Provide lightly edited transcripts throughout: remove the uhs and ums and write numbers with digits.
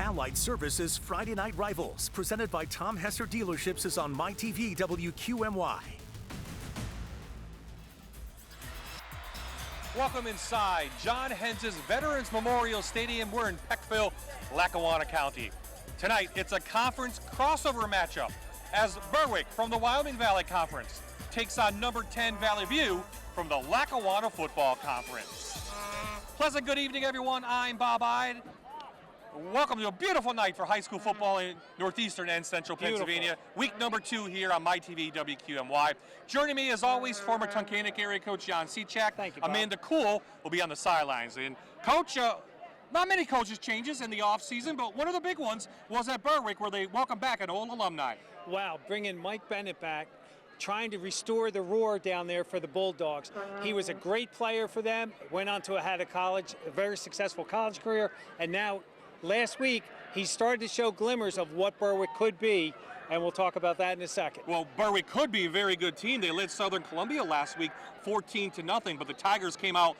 Allied Services Friday Night Rivals, presented by Tom Hesser Dealerships, is on MyTV WQMY. Welcome inside John Hens's Veterans Memorial Stadium. We're in Peckville, Lackawanna County. Tonight, it's a conference crossover matchup as Berwick from the Wyoming Valley Conference takes on number 10 Valley View from the Lackawanna Football Conference. Pleasant good evening, everyone. I'm Bob Ide. Welcome to a beautiful night for high school football in northeastern and central Pennsylvania. Week number 2 here on MyTV WQMY. Joining me, as always, former Tunkhannock area coach John Seachak. Thank you, Bob. Amanda Kuhl will be on the sidelines. And Coach, not many coaches changes in the offseason, but one of the big ones was at Berwick, where they welcomed back an old alumni. Wow, bringing Mike Bennett back, trying to restore the roar down there for the Bulldogs. He was a great player for them, went on to had a very successful college career, and now last week he started to show glimmers of what Berwick could be, and we'll talk about that in a second. Well, Berwick could be a very good team. They led Southern Columbia last week 14-0, but the Tigers came out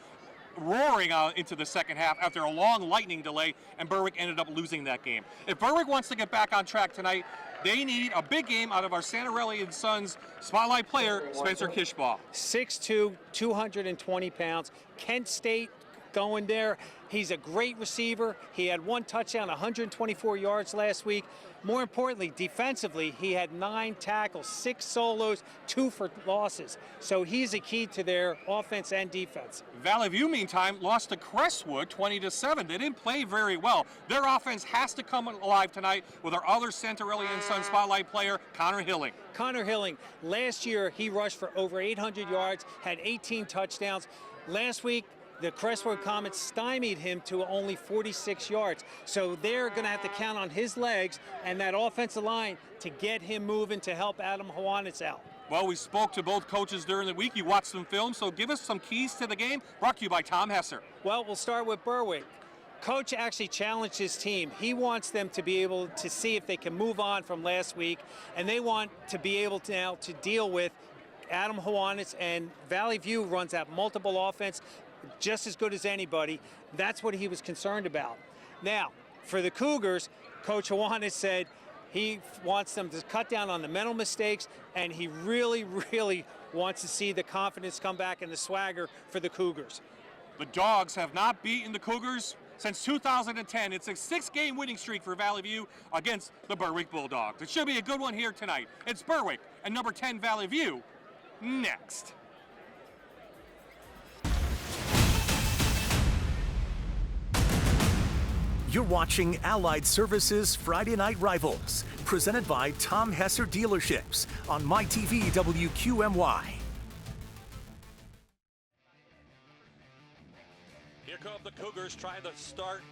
roaring into the second half after a long lightning delay, and Berwick ended up losing that game. If Berwick wants to get back on track tonight, they need a big game out of our Santarelli and Sons spotlight player, Spencer Kishbaugh. 6'2", 220 pounds. Kent State going there. He's a great receiver. He had 1 touchdown, 124 yards last week. More importantly, defensively, he had 9 tackles, 6 solos, 2 for losses. So he's a key to their offense and defense. Valley View, meantime, lost to Crestwood 20-7. They didn't play very well. Their offense has to come alive tonight with our other Santarelli and Sons spotlight player, Connor Hilling. Connor Hilling, last year he rushed for over 800 yards, had 18 touchdowns. Last week, the Crestwood Comets stymied him to only 46 yards. So they're going to have to count on his legs and that offensive line to get him moving to help Adam Hawanitz out. Well, we spoke to both coaches during the week. You watched some film, so give us some keys to the game. Brought to you by Tom Hesser. Well, we'll start with Berwick. Coach actually challenged his team. He wants them to be able to see if they can move on from last week, and they want to be able to now to deal with Adam Hawanitz, and Valley View runs that multiple offense just as good as anybody. That's what he was concerned about. Now, for the Cougars, Coach Hawanitz said he wants them to cut down on the mental mistakes, and he really, really wants to see the confidence come back and the swagger for the Cougars. The Dogs have not beaten the Cougars since 2010. It's a 6-game winning streak for Valley View against the Berwick Bulldogs. It should be a good one here tonight. It's Berwick and number 10 Valley View next. You're watching Allied Services Friday Night Rivals, presented by Tom Hesser Dealerships on MyTV WQMY. Here come the Cougars trying to start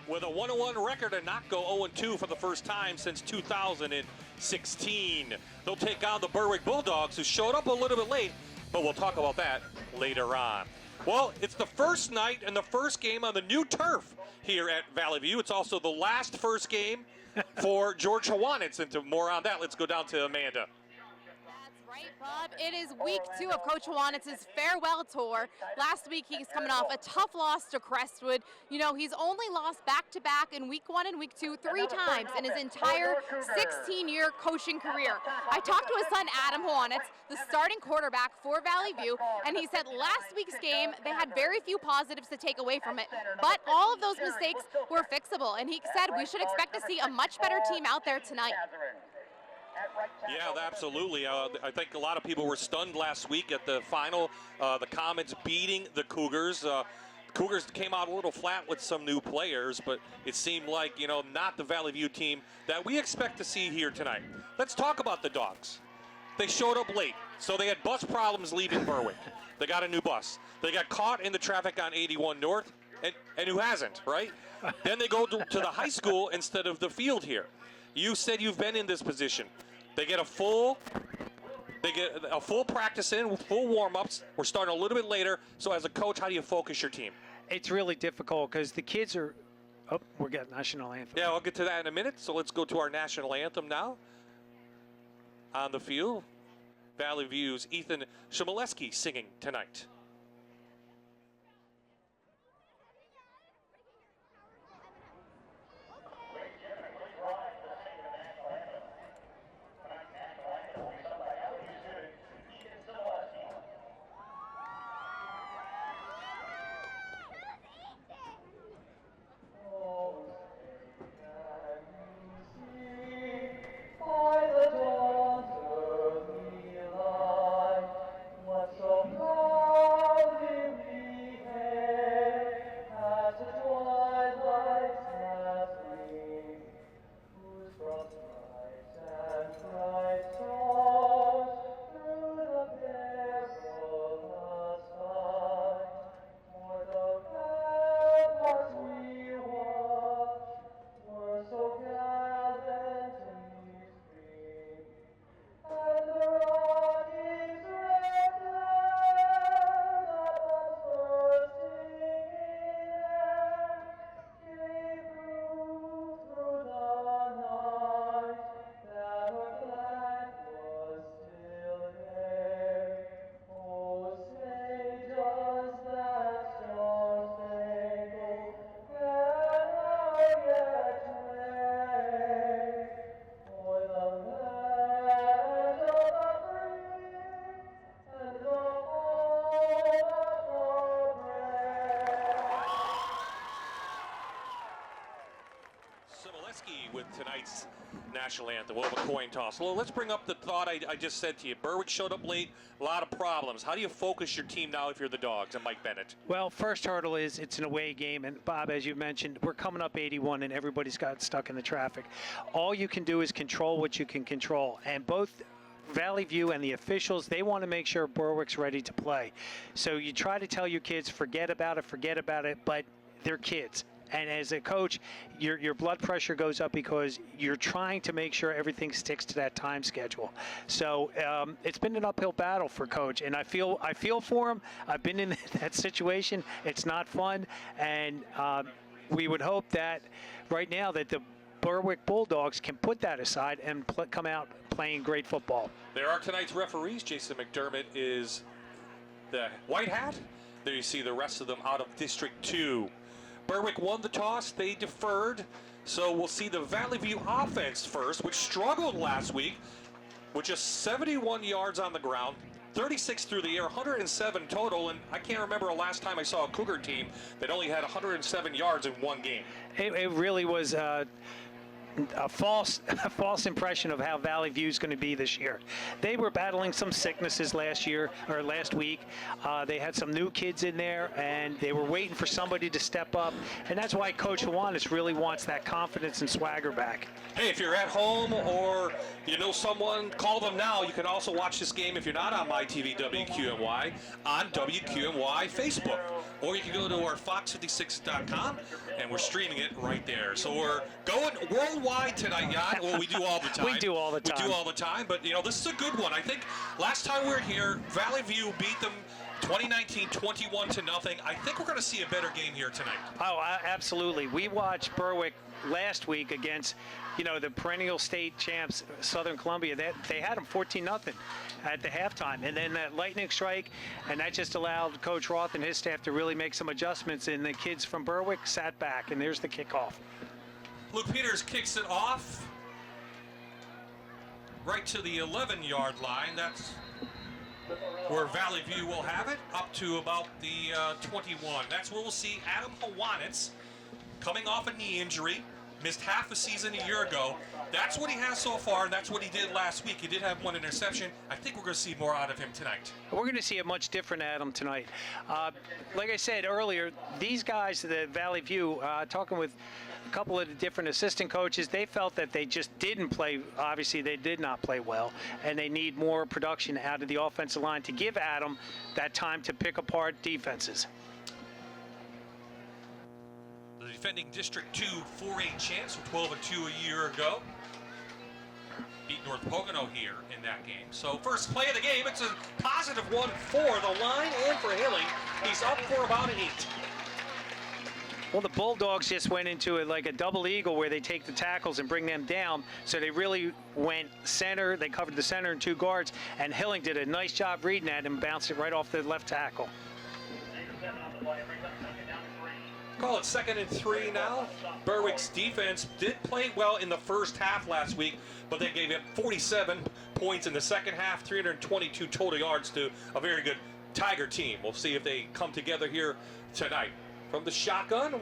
with a 1-1 record and not go 0-2 for the first time since 2016. They'll take on the Berwick Bulldogs, who showed up a little bit late, but we'll talk about that later on. Well, it's the first night and the first game on the new turf here at Valley View. It's also the last first game for George Hawanitz. And to more on that, let's go down to Amanda. Right, Bob. It is week 2 of Coach Hawanitz's farewell tour. Last week, he's coming off a tough loss to Crestwood. You know, he's only lost back-to-back in week 1 and week 2 3 times in his entire 16-year coaching career. I talked to his son, Adam Hawanitz, the starting quarterback for Valley View, and he said last week's game, they had very few positives to take away from it, but all of those mistakes were fixable, and he said we should expect to see a much better team out there tonight. Yeah, absolutely. I think a lot of people were stunned last week at the final. The Comets beating the Cougars. Cougars came out a little flat with some new players, but it seemed like, you know, not the Valley View team that we expect to see here tonight. Let's talk about the Dogs. They showed up late, so they had bus problems leaving Berwick. They got a new bus. They got caught in the traffic on 81 North, and who hasn't, right? Then they go to the high school instead of the field here. You said you've been in this position. They get a full practice in, full warm-ups. We're starting a little bit later. So as a coach, how do you focus your team? It's really difficult because the kids are, we're getting national anthem. Yeah, I'll get to that in a minute. So let's go to our national anthem now. On the field, Valley View's Ethan Shimoleski singing tonight. tonight's national anthem. We'll have a coin toss. Well, let's bring up the thought I just said to you. Berwick showed up late, a lot of problems. How do you focus your team now if you're the Dogs and Mike Bennett? Well, first hurdle is it's an away game, and Bob, as you mentioned, we're coming up 81 and everybody's got stuck in the traffic. All you can do is control what you can control, and both Valley View and the officials, they want to make sure Berwick's ready to play. So you try to tell your kids, forget about it, but they're kids. And as a coach, your blood pressure goes up because you're trying to make sure everything sticks to that time schedule. So it's been an uphill battle for Coach, and I feel for him. I've been in that situation. It's not fun, and we would hope that right now that the Berwick Bulldogs can put that aside and come out playing great football. There are tonight's referees. Jason McDermott is the white hat. There you see the rest of them out of District 2. Berwick won the toss, they deferred, so we'll see the Valley View offense first, which struggled last week with just 71 yards on the ground, 36 through the air, 107 total, and I can't remember the last time I saw a Cougar team that only had 107 yards in one game. It really was a false impression of how Valley View is going to be this year. They were battling some sicknesses last week. They had some new kids in there, and they were waiting for somebody to step up, and that's why Coach Hawanis really wants that confidence and swagger back. Hey, if you're at home or you know someone, call them now. You can also watch this game if you're not on MyTV WQMY on WQMY Facebook, or you can go to our fox56.com, and we're streaming it right there. So we're going worldwide tonight, Jan. Well, we do all the time. We do all the time, but you know, this is a good one. I think last time we were here, Valley View beat them 2019 21-0. I think we're going to see a better game here tonight. Oh, absolutely. We watched Berwick last week against, the perennial state champs, Southern Columbia. They had them 14-0 at the halftime, and then that lightning strike, and that just allowed Coach Roth and his staff to really make some adjustments, and the kids from Berwick sat back, and there's the kickoff. Luke Peters kicks it off right to the 11-yard line. That's where Valley View will have it, up to about the 21. That's where we'll see Adam Hawanitz coming off a knee injury. Missed half a season a year ago. That's what he has so far, and that's what he did last week. He did have one interception. I think we're going to see more out of him tonight. We're going to see a much different Adam tonight. Like I said earlier, these guys, the Valley View, talking with a couple of the different assistant coaches, they felt that they just didn't play. Obviously, they did not play well, and they need more production out of the offensive line to give Adam that time to pick apart defenses. The defending District 2 4A champs from 12-2 a year ago beat North Pocono here in that game. So first play of the game, it's a positive one for the line and for Hilling. He's up for about an 8. Well, the Bulldogs just went into it like a double eagle where they take the tackles and bring them down. So they really went center. They covered the center and 2 guards, and Hilling did a nice job reading that and bounced it right off the left tackle. Call it 2nd and 3 now. Berwick's defense did play well in the first half last week, but they gave up 47 points in the second half, 322 total yards to a very good Tiger team. We'll see if they come together here tonight. From the shotgun,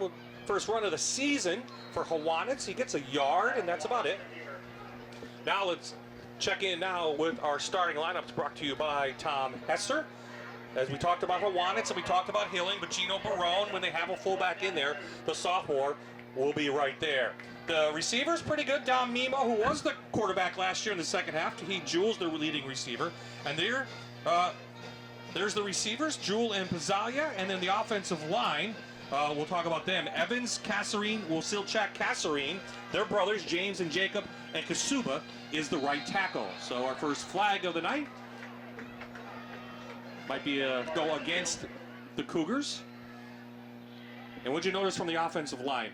first run of the season for Hawanitz. He gets a yard, and that's about it. Now let's check in now with our starting lineups, brought to you by Tom Hesser. As we talked about Hawanitz and we talked about Hilling, but Gino Barone, when they have a fullback in there, the sophomore will be right there. The receivers pretty good. Dom Mimo, who was the quarterback last year in the second half, Tahid Jules, their leading receiver. And there's the receivers, Jewel and Pizzalia, and then the offensive line. We'll talk about them. Evans, Kasserine, Wasilchak, Kasserine, their brothers, James and Jacob, and Kasuba is the right tackle. So our first flag of the night might be a go against the Cougars. And what'd you notice from the offensive line?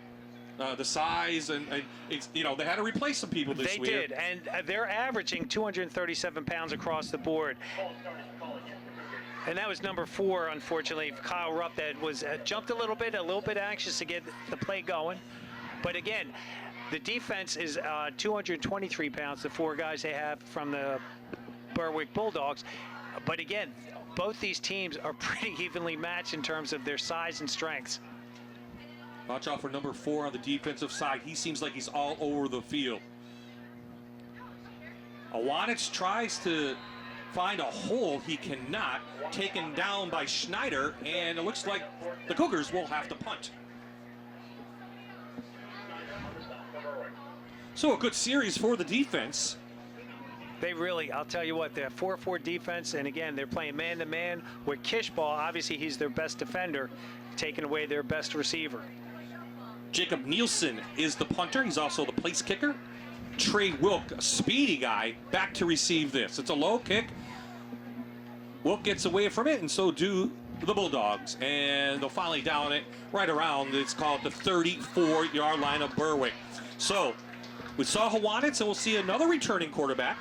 The size, and it's, they had to replace some people this week. They did, and they're averaging 237 pounds across the board. And that was number 4, unfortunately, Kyle Rupp, that was jumped a little bit anxious to get the play going. But again, the defense is 223 pounds, the 4 guys they have from the Berwick Bulldogs. But again, both these teams are pretty evenly matched in terms of their size and strengths. Watch out for number 4 on the defensive side. He seems like he's all over the field. Awanitz tries to find a hole. He cannot. Taken down by Schneider, and it looks like the Cougars will have to punt. So a good series for the defense. They really, I'll tell you what, they're 4-4 defense, and again, they're playing man-to-man with Kishball. Obviously, he's their best defender, taking away their best receiver. Jacob Nielsen is the punter. He's also the place kicker. Trey Wilk, a speedy guy, back to receive this. It's a low kick. Wilk gets away from it, and so do the Bulldogs. And they'll finally down it right around, it's called the 34-yard line of Berwick. So we saw Hawanitz, and we'll see another returning quarterback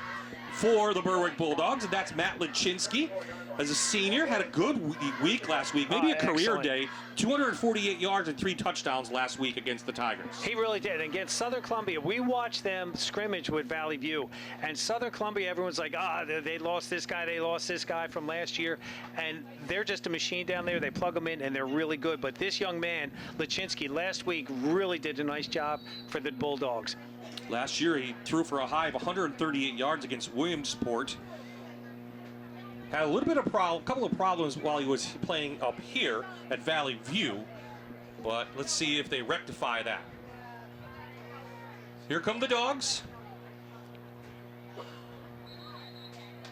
for the Berwick Bulldogs, and that's Matt Lachinsky. As a senior, had a good week last week, maybe a career day. 248 yards and 3 touchdowns last week against the Tigers. He really did. Against Southern Columbia, we watched them scrimmage with Valley View. And Southern Columbia, everyone's like, they lost this guy from last year. And they're just a machine down there. They plug them in, and they're really good. But this young man, Lachinsky, last week really did a nice job for the Bulldogs. Last year, he threw for a high of 138 yards against Williamsport. Had a little bit of couple of problems while he was playing up here at Valley View, but let's see if they rectify that. Here come the Dogs.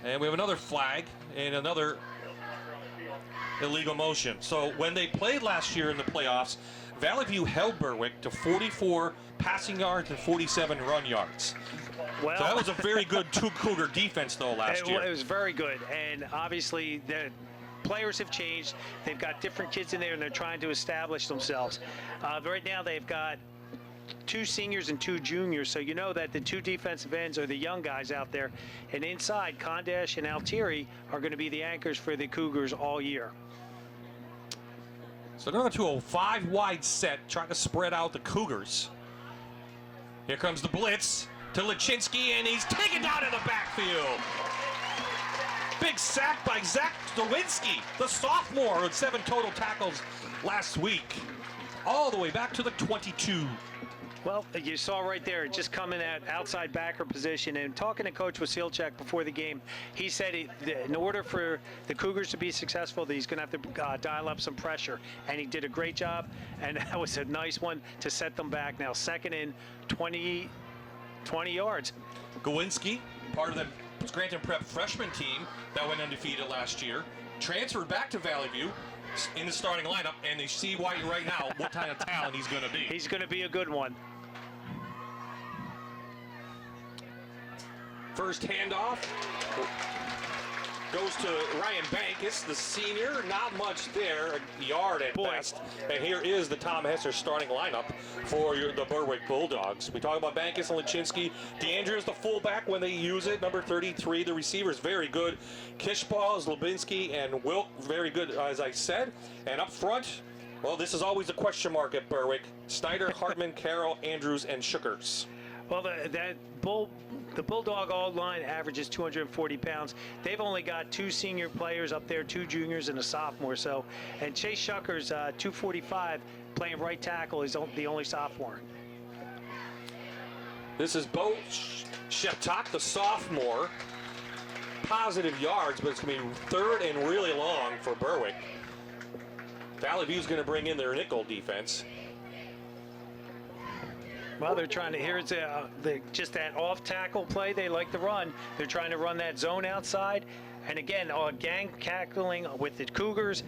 And we have another flag and another illegal motion. So when they played last year in the playoffs, Valley View held Berwick to 44 passing yards and 47 run yards. Well, so that was a very good Cougar defense, though, last year. It was very good, and obviously the players have changed. They've got different kids in there, and they're trying to establish themselves. Right now they've got 2 seniors and 2 juniors, so you know that the 2 defensive ends are the young guys out there, and inside, Kondash and Altieri are going to be the anchors for the Cougars all year. So they're going to a 5-wide set, trying to spread out the Cougars. Here comes the blitz to Lachinsky, and he's taken down in the backfield. Big sack by Zach Nowinski, the sophomore, with 7 total tackles last week. All the way back to the 22. Well, you saw right there, just coming at outside backer position, and talking to Coach Wasilchuk before the game, he said in order for the Cougars to be successful, that he's going to have to dial up some pressure, and he did a great job, and that was a nice one to set them back. Now, second in 20 yards. Gowinski, part of the Scranton Prep freshman team that went undefeated last year, transferred back to Valley View in the starting lineup, and they see why right now what kind of talent he's going to be. He's going to be a good one. First handoff goes to Ryan Bankus, the senior. Not much there, a yard at best. And here is the Tom Hesser starting lineup for the Berwick Bulldogs. We talk about Bankus and Lachinsky. DeAndrew is the fullback when they use it. Number 33, the receivers, very good. Kishball, Zlobinski, and Wilk, very good, as I said. And up front, well, this is always a question mark at Berwick. Snyder, Hartman, Carroll, Andrews, and Shookers. Well, the Bulldog all-line averages 240 pounds. They've only got 2 senior players up there, 2 juniors and a sophomore. So, and Chase Shuckers, 245, playing right tackle, is the only sophomore. This is Bo Sheptok, the sophomore. Positive yards, but it's going to be third and really long for Berwick. Valley View's going to bring in their nickel defense. Well, they're trying to, here's just that off-tackle play they like to run. They're trying to run that zone outside. And again, gang tackling with the Cougars.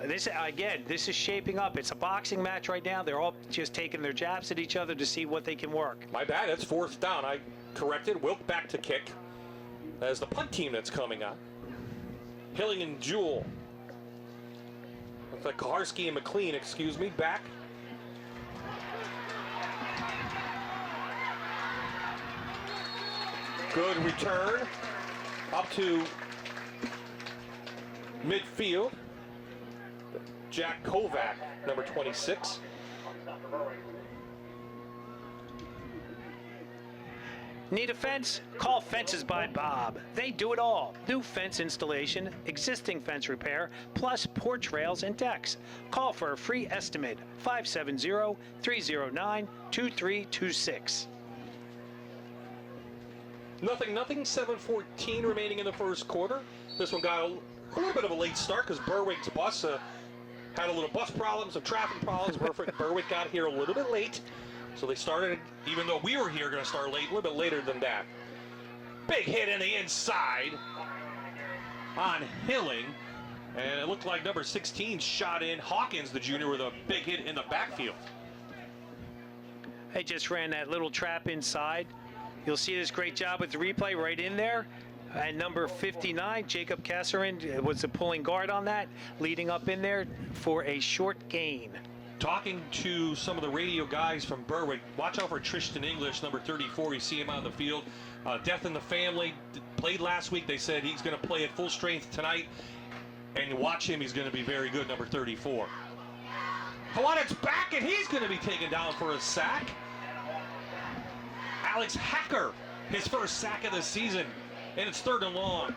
This is shaping up. It's a boxing match right now. They're all just taking their jabs at each other to see what they can work. My bad, that's 4th down. I corrected. Wilk back to kick as the punt team that's coming on. Hilling and Jewell. Looks like Koharski and McLean, excuse me, back. Good return up to midfield. Jack Kovac, number 26. Need a fence? Call Fences by Bob. They do it all. New fence installation, existing fence repair, plus porch rails and decks. Call for a free estimate, 570-309-2326. Nothing, 7:14 remaining in the first quarter. This one got a little bit of a late start because Berwick's bus had a little bus problem, some traffic problems. Berwick got here a little bit late. So they started, even though we were here, going to start late, a little bit later than that. Big hit in the inside on Hilling. And it looked like number 16 shot in Hawkins, the junior, with a big hit in the backfield. They just ran that little trap inside. You'll see this great job with the replay right in there. And number 59, Jacob Kasserin, was the pulling guard on that, leading up in there for a short gain. Talking to some of the radio guys from Berwick, watch out for Tristan English, number 34. You see him on the field. Death in the family, played last week. They said he's going to play at full strength tonight. And watch him, he's going to be very good, number 34. Hawanet's back, and he's going to be taken down for a sack. Alex Hacker, his first sack of the season, and it's 3rd and long.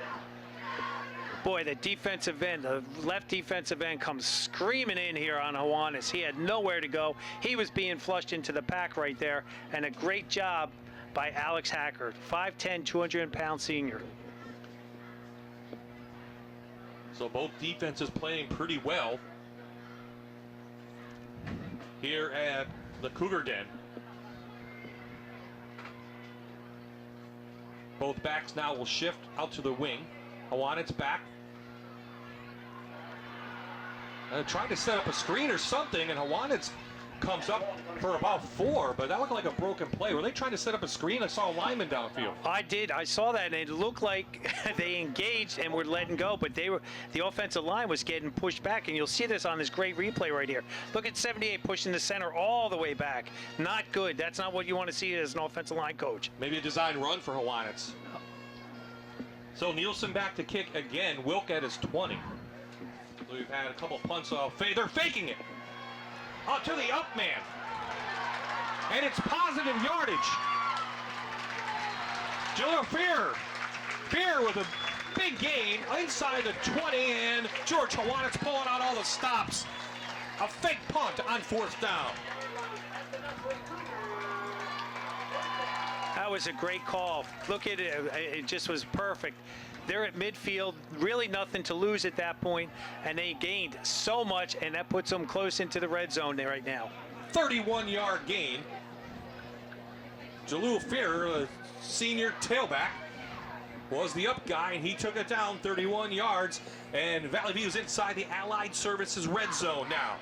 Boy, the defensive end, the left defensive end comes screaming in here on Hawanis. He had nowhere to go. He was being flushed into the pack right there, and a great job by Alex Hacker, 5'10", 200-pound senior. So both defenses playing pretty well here at the Cougar Den. Both backs now will shift out to the wing. Hawanet's back. Trying to set up a screen or something, and Hawanet's comes up for about 4, but that looked like a broken play. Were they trying to set up a screen? I saw a lineman downfield. I did. I saw that, and it looked like they engaged and were letting go, but the offensive line was getting pushed back, and you'll see this on this great replay right here. Look at 78 pushing the center all the way back. Not good. That's not what you want to see as an offensive line coach. Maybe a design run for Hawanet's. So Nielsen back to kick again. Wilk at his 20. So we've had a couple punts off. They're faking it. To the up man. And it's positive yardage. Jalil Fear with a big gain inside the 20, and George Hawanet's pulling out all the stops. A fake punt on 4th down. That was a great call. Look at it. It just was perfect. They're at midfield, really nothing to lose at that point, and they gained so much, and that puts them close into the red zone there right now. 31-yard gain. Jalil Fear, a senior tailback, was the up guy, and he took it down 31 yards, and Valley View's inside the Allied Services red zone now.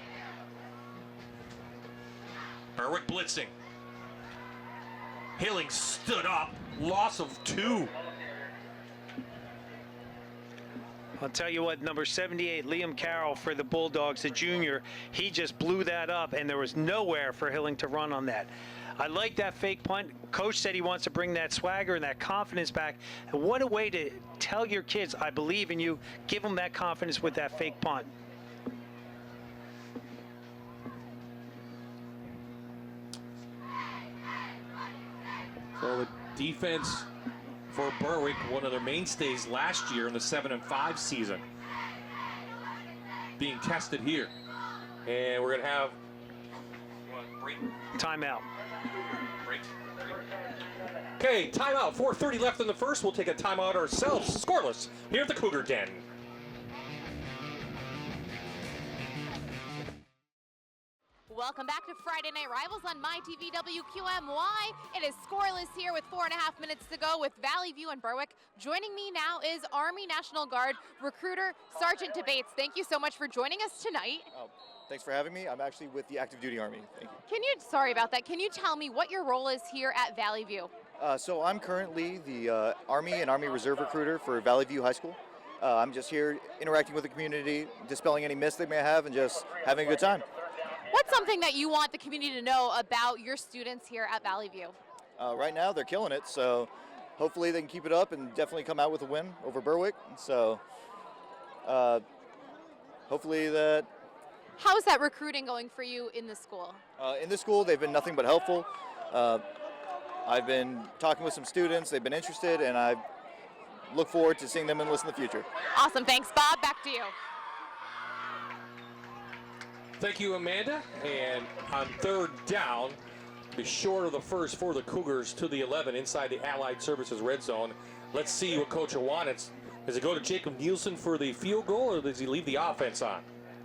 Berwick blitzing. Hilling stood up, loss of 2. I'll tell you what, number 78, Liam Carroll for the Bulldogs, the junior, he just blew that up, and there was nowhere for Hilling to run on that. I like that fake punt. Coach said he wants to bring that swagger and that confidence back. And what a way to tell your kids, I believe in you. Give them that confidence with that fake punt. So the defense for Berwick, one of their mainstays last year in the 7-5 season, being tested here. And we're going to have break. Timeout. Break. Okay, timeout. 4:30 left in the first. We'll take a timeout ourselves. Scoreless here at the Cougar Den. Welcome back to Friday Night Rivals on MyTV WQMY. It is scoreless here with 4.5 minutes to go with Valley View and Berwick. Joining me now is Army National Guard recruiter Sergeant Debates. Thank you so much for joining us tonight. Thanks for having me. I'm actually with the Active Duty Army. Thank you. Sorry about that. Can you tell me what your role is here at Valley View? So I'm currently the Army and Army Reserve recruiter for Valley View High School. I'm just here interacting with the community, dispelling any myths they may have, and just having a good time. What's something that you want the community to know about your students here at Valley View? Right now, they're killing it, so hopefully they can keep it up and definitely come out with a win over Berwick. So hopefully that... How is that recruiting going for you in the school? In the school, they've been nothing but helpful. I've been talking with some students. They've been interested, and I look forward to seeing them enlist in the future. Awesome. Thanks, Bob. Back to you. Thank you, Amanda. And on third down, be short of the first for the Cougars to the 11 inside the Allied Services red zone. Let's see what Coach Awanitz, does he go to Jacob Nielsen for the field goal, or does he leave the offense on?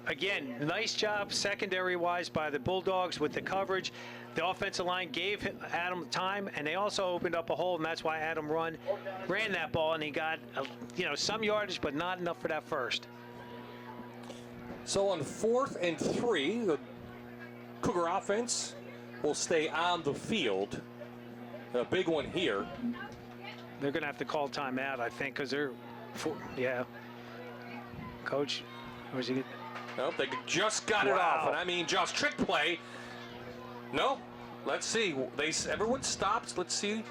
Again, nice job secondary-wise by the Bulldogs with the coverage. The offensive line gave Adam time, and they also opened up a hole, and that's why Adam ran that ball, and he got some yardage, but not enough for that first. So on 4th and 3, the Cougar offense will stay on the field. A big one here. They're going to have to call timeout, I think, because they're, Coach, where's he? Nope, they just got it off, and I mean just trick play. No, let's see. Everyone stops. Let's see.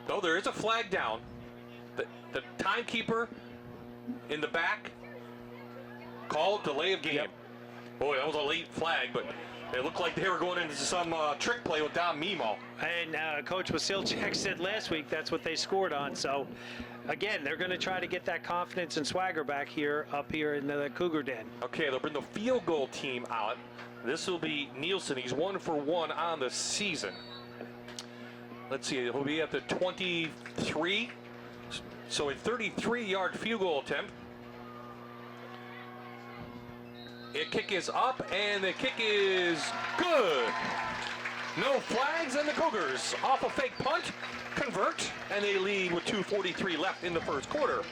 No, there is a flag down. The timekeeper in the back called delay of game. Yep. Boy, that was a late flag, but it looked like they were going into some trick play with Don Mimo. And Coach Wasilchek said last week that's what they scored on. So, again, they're going to try to get that confidence and swagger back up here in the Cougar Den. Okay, they'll bring the field goal team out. This will be Nielsen. He's 1 for 1 on the season. Let's see, he'll be at the 23. So a 33-yard field goal attempt. The kick is up, and the kick is good. No flags, and the Cougars off a fake punt convert, and they lead with 2:43 left in the first quarter.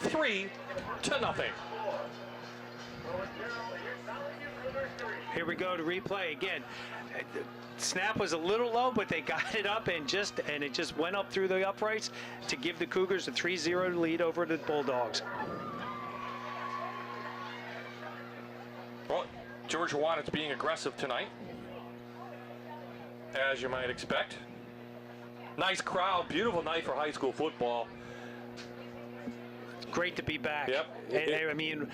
3-0. Here we go to replay again. Snap was a little low, but they got it up and it just went up through the uprights to give the Cougars a 3-0 lead over the Bulldogs. Well, George Awanitz being aggressive tonight, as you might expect. Nice crowd, beautiful night for high school football. It's great to be back. Yep. And, I mean,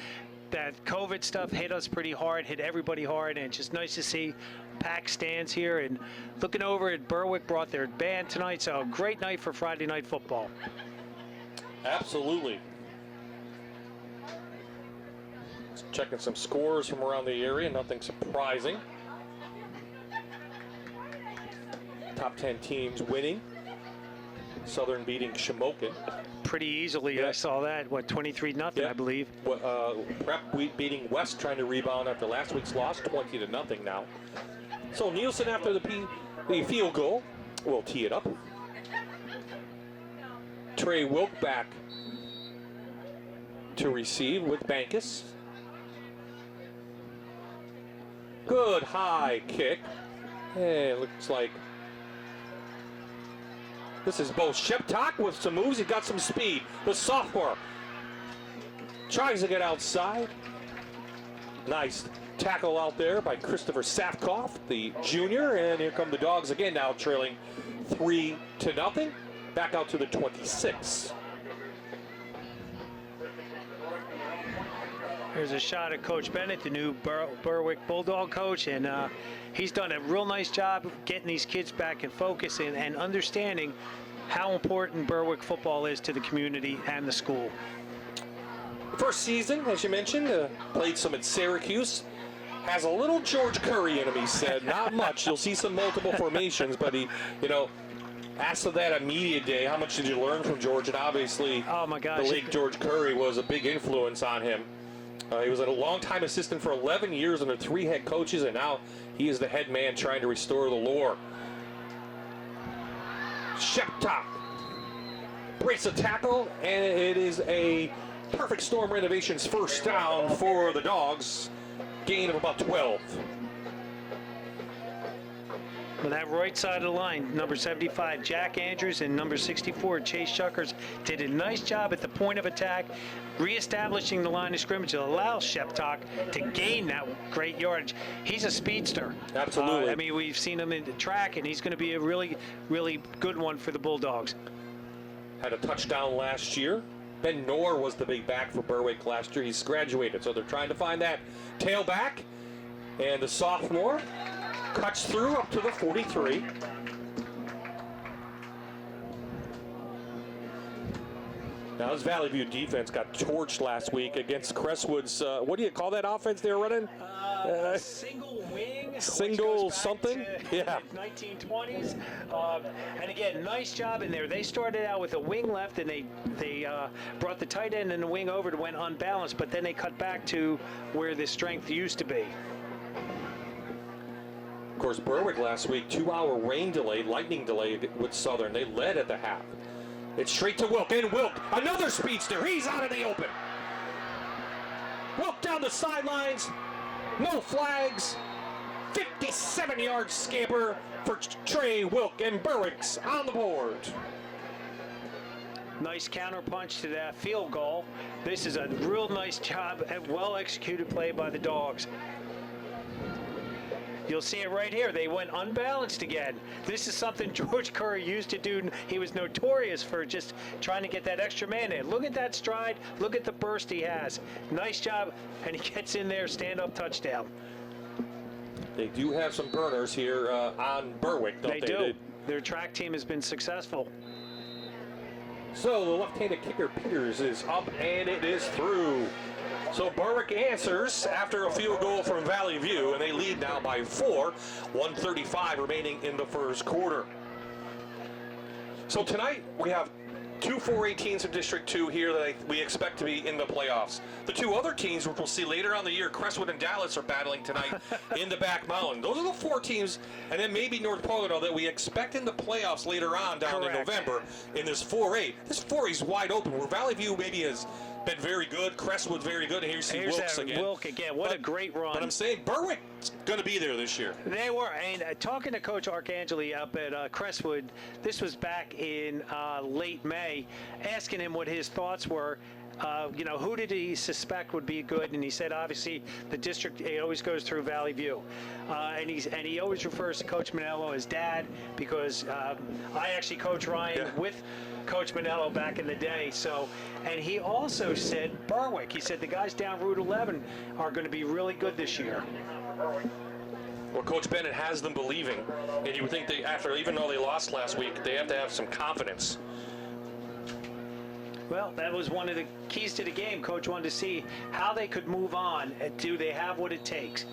that COVID stuff hit us pretty hard, hit everybody hard, and it's just nice to see packed stands here. And looking over at Berwick brought their band tonight, so a great night for Friday night football. Absolutely. Checking some scores from around the area, nothing surprising. Top 10 teams winning. Southern beating Shamokin. Pretty easily, yeah. I saw that. What, 23-0, yeah. I believe. Prep beating West, trying to rebound after last week's loss, 20-0 now. So Nielsen, after the field goal, will tee it up. Trey Wilk back to receive with Bankus. Good high kick. And it looks like this is Bo Sheptock with some moves. He's got some speed. The sophomore tries to get outside. Nice tackle out there by Christopher Safkoff, the junior. And here come the Dogs again, now trailing 3-0. Back out to the 26. There's a shot at Coach Bennett, the new Berwick Bulldog coach, and he's done a real nice job of getting these kids back in focus and understanding how important Berwick football is to the community and the school. First season, as you mentioned, played some at Syracuse. Has a little George Curry in him, he said. Not much. You'll see some multiple formations, but he, asked of that at media day, how much did you learn from George? And obviously, oh my gosh, the late George Curry was a big influence on him. He was a longtime assistant for 11 years under 3 head coaches, and now he is the head man trying to restore the lore. Sheptock breaks a tackle, and it is a Perfect Storm Renovations first down for the Dogs. Gain of about 12. On that right side of the line, number 75, Jack Andrews, and number 64, Chase Chuckers, did a nice job at the point of attack, reestablishing the line of scrimmage to allow Sheptock to gain that great yardage. He's a speedster. Absolutely. I mean, we've seen him in the track, and he's going to be a really, really good one for the Bulldogs. Had a touchdown last year. Ben Knorr was the big back for Berwick last year. He's graduated, so they're trying to find that tailback. And the sophomore cuts through up to the 43. Now, this Valley View defense got torched last week against Crestwood's, what do you call that offense they were running? Single wing. Single something? Yeah. 1920s. And again, nice job in there. They started out with a wing left, and they brought the tight end and the wing over to went unbalanced, but then they cut back to where the strength used to be. Of course, Berwick last week, 2-hour rain delay, lightning delay with Southern. They led at the half. It's straight to Wilk, and Wilk, another speedster. He's out in the open. Wilk down the sidelines. No flags. 57-yard scamper for Trey Wilk, and Berwick's on the board. Nice counterpunch to that field goal. This is a real nice job and well-executed play by the Dogs. You'll see it right here. They went unbalanced again. This is something George Curry used to do. He was notorious for just trying to get that extra man in. Look at that stride. Look at the burst he has. Nice job. And he gets in there, stand-up touchdown. They do have some burners here on Berwick, don't they? They do. Their track team has been successful. So the left-handed kicker Peters is up, and it is through. So Berwick answers after a field goal from Valley View, and they lead now by 4, 1:35 remaining in the first quarter. So tonight we have 2 4A teams in District 2 here that we expect to be in the playoffs. The 2 other teams, which we'll see later on the year, Crestwood and Dallas, are battling tonight in the back mountain. Those are the 4 teams, and then maybe North Pocono that we expect in the playoffs later on down in November in this 4A. This 4A is wide open, where Valley View maybe has been very good, Crestwood very good, and here you see Wilkes again. Wilk again. What a great run. But I'm saying Berwick's going to be there this year. They were. And talking to Coach Arcangeli up at Crestwood, this was back in late May, asking him what his thoughts were. You know, who did he suspect would be good? And he said, obviously, the district, it always goes through Valley View. And he always refers to Coach Manello as dad, because I actually coached Ryan with Coach Manello back in the day. So, and he also said Berwick. He said the guys down Route 11 are going to be really good this year. Well, Coach Bennett has them believing, and you would think they, after, even though they lost last week, they have to have some confidence. Well, that was one of the keys to the game. Coach wanted to see how they could move on. And do they have what it takes?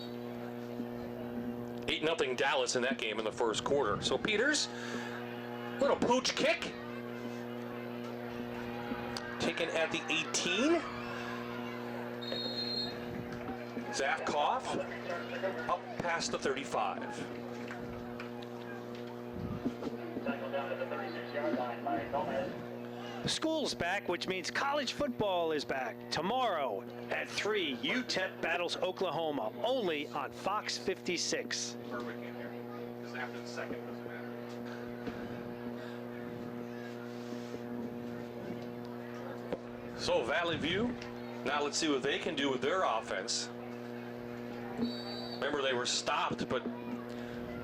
8-0 Dallas in that game in the first quarter. So Peters, little pooch kick. Taken at the 18. Zafkoff up past the 35. School's back, which means college football is back. Tomorrow at 3, UTEP battles Oklahoma, only on Fox 56. Berwick in here, because after the second doesn't matter. So Valley View, now let's see what they can do with their offense. Remember, they were stopped, but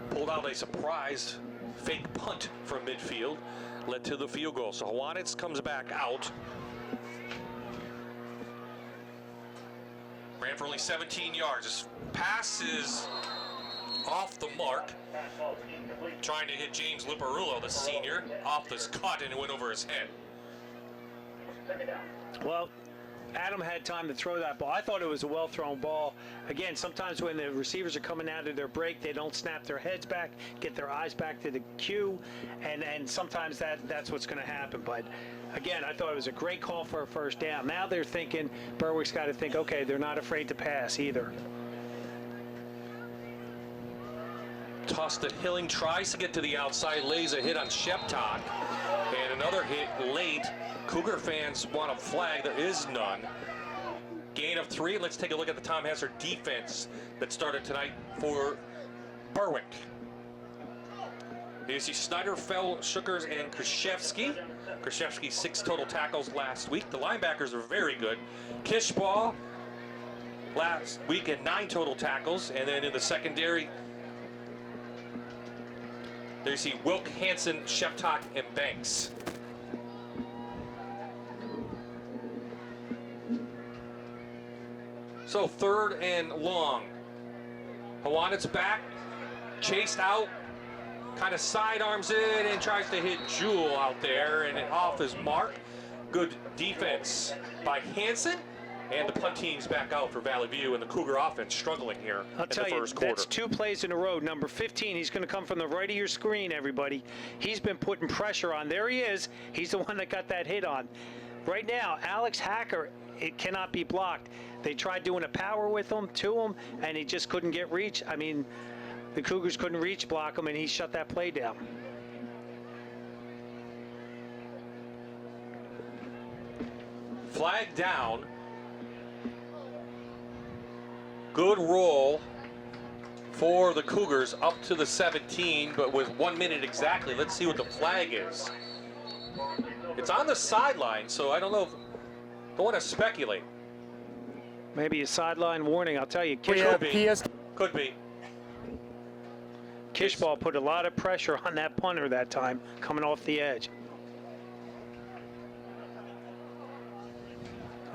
pulled out a surprise fake punt from midfield, led to the field goal. So Hwanitz comes back out. Ran for only 17 yards. His pass is off the mark. Trying to hit James Liparulo, the senior, off this cut, and it went over his head. Well, Adam had time to throw that ball. I thought it was a well-thrown ball. Again, sometimes when the receivers are coming out of their break, they don't snap their heads back, get their eyes back to the cue, and sometimes that's what's going to happen. But again, I thought it was a great call for a first down. Now they're thinking, Berwick's got to think, okay, they're not afraid to pass either. Toss to Hilling, tries to get to the outside, lays a hit on Sheptok, and another hit late. Cougar fans want a flag. There is none. Gain of 3. Let's take a look at the Tom Hesser defense that started tonight for Berwick. You see Snyder, Fell, Shookers, and Krzyzewski. Krzyzewski 6 total tackles last week. The linebackers are very good. Kishbaugh last week at 9 total tackles. And then in the secondary, there you see Wilk, Hansen, Sheptok, and Banks. So 3rd and long. Hwanitz back, chased out, kind of sidearms it and tries to hit Jewell out there, and off his mark. Good defense by Hansen. And the punt team's back out for Valley View, and the Cougar offense struggling here in the first quarter. That's 2 plays in a row. Number 15, he's going to come from the right of your screen, everybody. He's been putting pressure on. There he is. He's the one that got that hit on. Right now, Alex Hacker, it cannot be blocked. They tried doing a power with him, to him, and he just couldn't get reach. I mean, the Cougars couldn't reach block him, and he shut that play down. Flag down. Good roll for the Cougars up to the 17, but with 1 minute exactly. Let's see what the flag is. It's on the sideline, so I don't know. Don't want to speculate. Maybe a sideline warning. I'll tell you, Could be. Kishball put a lot of pressure on that punter that time, coming off the edge.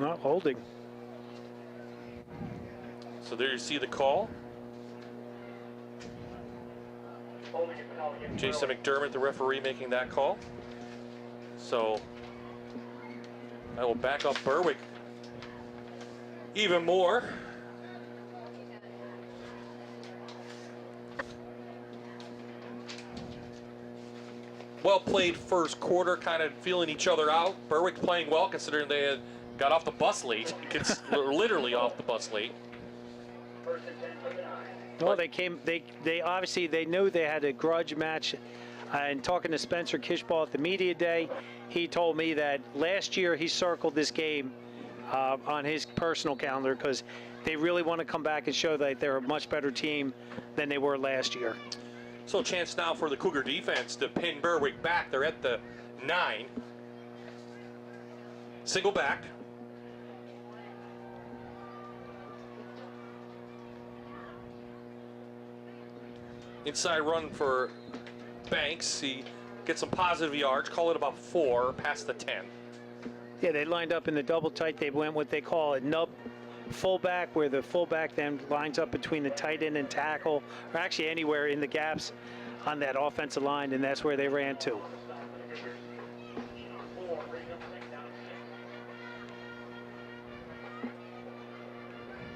Not holding. So there you see the call. Jason McDermott, the referee, making that call. So I will back up Berwick even more. Well played first quarter, kind of feeling each other out. Berwick playing well considering they had got off the bus late. Literally off the bus late. Well, they obviously they knew they had a grudge match. And talking to Spencer Kishball at the media day, he told me that last year he circled this game on his personal calendar because they really want to come back and show that they're a much better team than they were last year. So a chance now for the Cougar defense to pin Berwick back. They're at the 9. Single back. Inside run for Banks. He gets some positive yards, call it about 4 past the 10. Yeah, they lined up in the double tight. They went what they call a nub fullback, where the fullback then lines up between the tight end and tackle, or actually anywhere in the gaps on that offensive line, and that's where they ran to.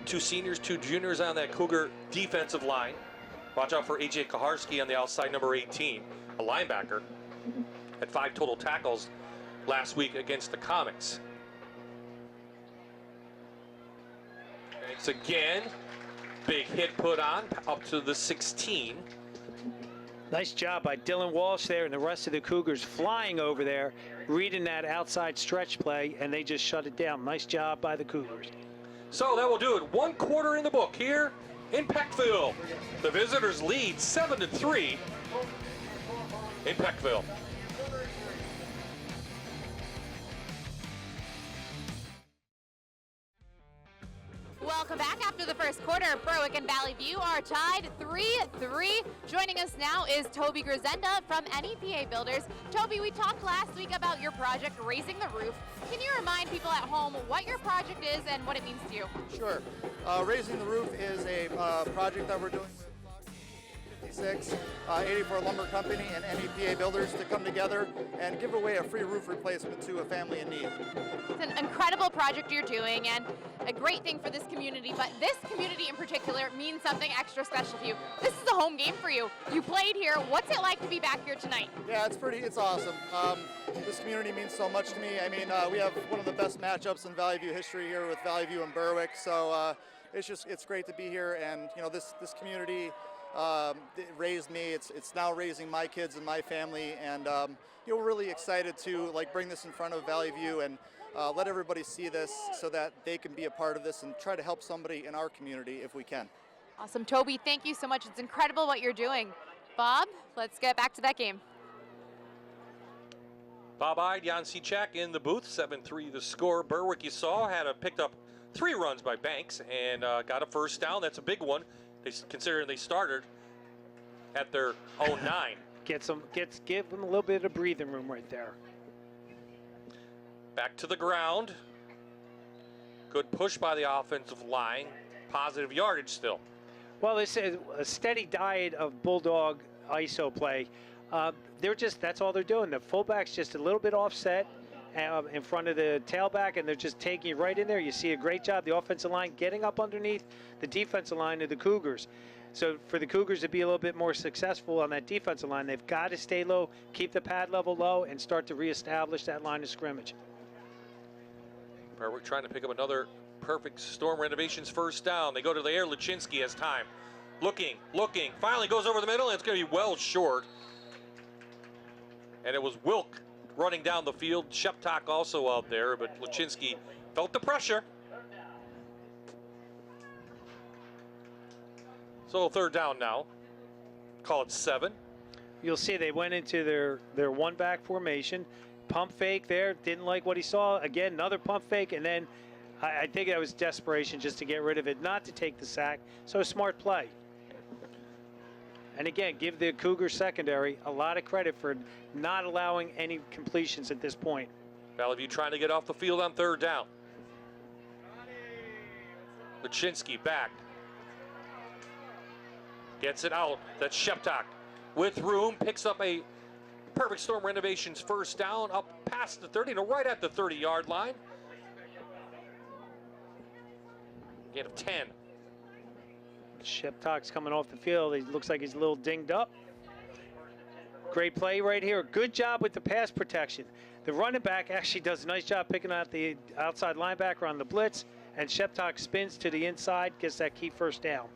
Two seniors, 2 juniors on that Cougar defensive line. Watch out for A.J. Kaharski on the outside, number 18, a linebacker. Had 5 total tackles last week against the Comets. Thanks again. Big hit put on up to the 16. Nice job by Dylan Walsh there and the rest of the Cougars flying over there, reading that outside stretch play, and they just shut it down. Nice job by the Cougars. So that will do it. 1 quarter in the book here in Peckville. The visitors lead 7-3 in Peckville. Welcome back. After the first quarter, Berwick and Valley View are tied 3-3. Joining us now is Toby Grisenda from NEPA Builders. Toby, we talked last week about your project, Raising the Roof. Can you remind people at home what your project is and what it means to you? Sure. Raising the Roof is a project that we're doing with 56, 84 Lumber Company and NEPA Builders to come together and give away a free roof replacement to a family in need. It's an incredible project you're doing and a great thing for this community, but this community in particular means something extra special to you. This is a home game for you. You played here. What's it like to be back here tonight? Yeah, it's awesome. This community means so much to me. I mean, we have one of the best matchups in Valley View history here with Valley View and Berwick, so it's great to be here, and this community it raised me. It's now raising my kids and my family, and we're really excited to bring this in front of Valley View and let everybody see this so that they can be a part of this and try to help somebody in our community if we can. Awesome. Toby, thank you so much. It's incredible what you're doing. Bob, let's get back to that game. Bob-eyed Jan Cechak in the booth, 7-3 the score. Berwick, you saw, picked up 3 runs by Banks and got a first down. That's a big one. Considering they started at their own 9. Give them a little bit of breathing room right there. Back to the ground. Good push by the offensive line. Positive yardage still. Well, this is a steady diet of Bulldog ISO play. That's all they're doing. The fullback's just a little bit offset, in front of the tailback, and they're just taking you right in there. You see a great job, the offensive line getting up underneath the defensive line of the Cougars. So for the Cougars to be a little bit more successful on that defensive line, they've got to stay low, keep the pad level low, and start to reestablish that line of scrimmage. Berwick trying to pick up another perfect Storm Renovations first down. They go to the air. Luczynski has time. Looking, finally goes over the middle, and it's going to be well short. And it was Wilk running down the field. Sheptock also out there, but Luczynski felt the pressure. So third down now. Call it 7. You'll see they went into their one-back formation. Pump fake there, didn't like what he saw. Again, another pump fake, and then I think that was desperation just to get rid of it, not to take the sack. So a smart play. And again, give the Cougar secondary a lot of credit for not allowing any completions at this point. Valley View trying to get off the field on third down. Luczynski back. Gets it out. That's Sheptock with room. Picks up a perfect Storm Renovations first down up past the 30, no, right at the 30-yard line. Gain of 10. Sheptock's coming off the field. He looks like he's a little dinged up. Great play right here. Good job with the pass protection. The running back actually does a nice job picking out the outside linebacker on the blitz, and Sheptock spins to the inside, gets that key first down.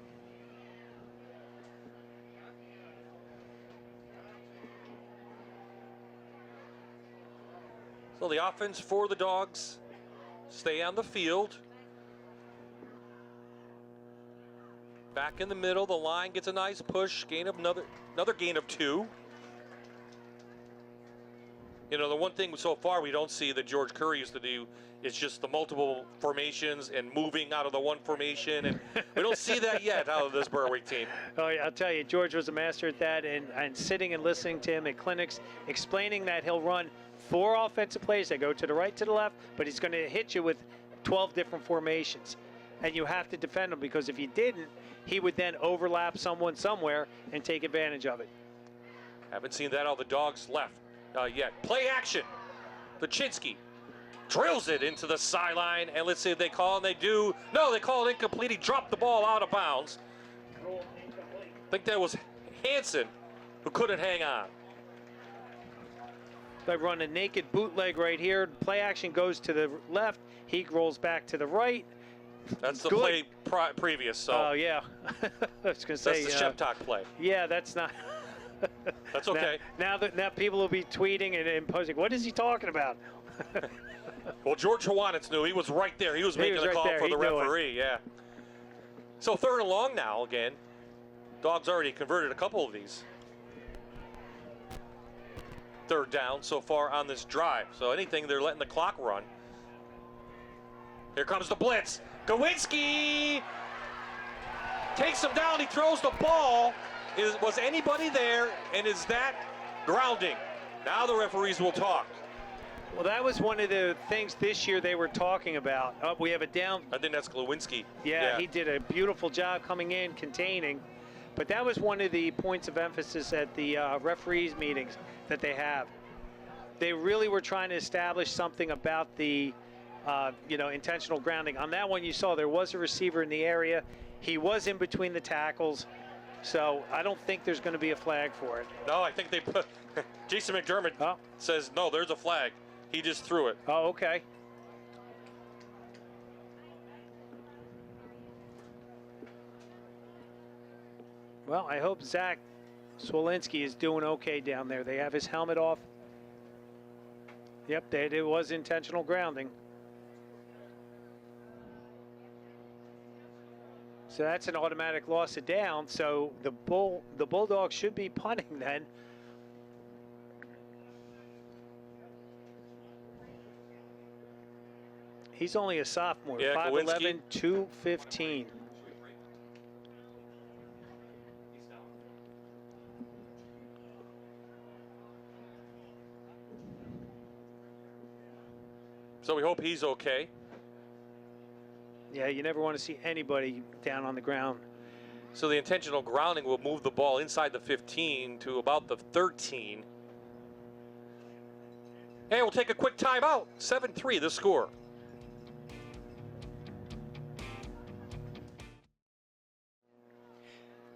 So the offense for the Dogs stay on the field. Back in the middle, the line gets a nice push, gain of another gain of 2. You know, the one thing so far we don't see that George Curry used to do is just the multiple formations and moving out of the one formation, and we don't see that yet out of this Berwick team. Oh, yeah, I'll tell you, George was a master at that, and sitting and listening to him at clinics, explaining that he'll run 4 offensive plays that go to the right, to the left, but he's going to hit you with 12 different formations. And you have to defend him, because if you didn't, he would then overlap someone somewhere and take advantage of it. Haven't seen that on the Dogs left yet. Play action. Luczynski drills it into the sideline, and let's see if they call, and they do. No, they call it incomplete. He dropped the ball out of bounds. I think that was Hansen who couldn't hang on. They run a naked bootleg right here. Play action goes to the left. He rolls back to the right. That's the Good. play previous. So Oh, yeah. I was going to say. that's the Sheptock play. Yeah, that's not. That's okay. Now people will be tweeting and posting, what is he talking about? Well, George Hawanitz knew. He was right there. He was making the right call there. for He the knew it. referee. Yeah. So third and long now again. Dogs already converted a couple of these. Third down so far on this drive. So anything, they're letting the clock run. Here comes the blitz. Gowinski takes him down. He throws the ball. Was anybody there? And is that grounding? Now the referees will talk. Well, that was one of the things this year they were talking about. We have a down. I think that's Glowinski. Yeah, he did a beautiful job coming in, containing. But that was one of the points of emphasis at the referees meetings that they have. They really were trying to establish something about the, intentional grounding. On that one, you saw there was a receiver in the area. He was in between the tackles. So I don't think there's going to be a flag for it. No, I think they put. Jason McDermott says, no, there's a flag. He just threw it. Oh, okay. Well, I hope Zach Swolinski is doing okay down there. They have his helmet off. Yep, it was intentional grounding. So that's an automatic loss of down. So the Bulldogs should be punting then. He's only a sophomore, Yeah, 5'11", 215. So we hope he's okay. Yeah, you never want to see anybody down on the ground. So the intentional grounding will move the ball inside the 15 to about the 13. And we'll take a quick timeout. 7-3 the score.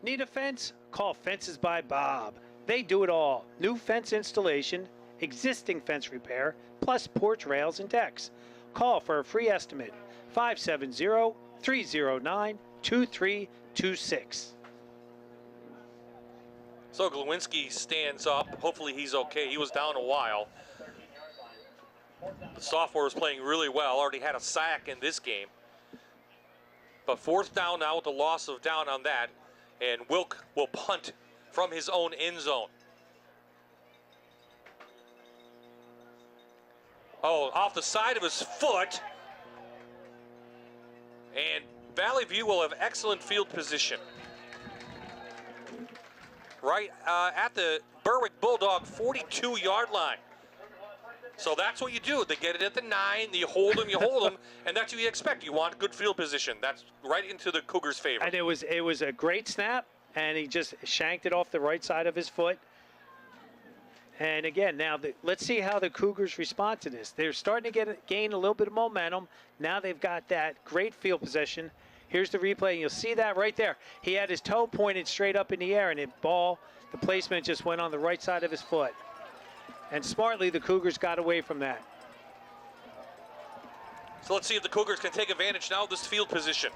Need a fence? Call Fences by Bob. They do it all. New fence installation, existing fence repair, plus porch rails and decks. Call for a free estimate. 570-309-2326. So Glowinski stands up. Hopefully he's okay. He was down a while. The sophomore was playing really well. Already had a sack in this game. But fourth down now with the loss of down on that. And Wilk will punt from his own end zone. Oh, off the side of his foot. And Valley View will have excellent field position. Right at the Berwick Bulldog 42-yard line. So that's what you do. They get it at the 9, you hold them, and that's what you expect. You want good field position. That's right into the Cougars' favor. And it was a great snap, and he just shanked it off the right side of his foot. And again, now let's see how the Cougars respond to this. They're starting to gain a little bit of momentum. Now they've got that great field position. Here's the replay, and you'll see that right there. He had his toe pointed straight up in the air, and the placement just went on the right side of his foot. And smartly, the Cougars got away from that. So let's see if the Cougars can take advantage now of this field position.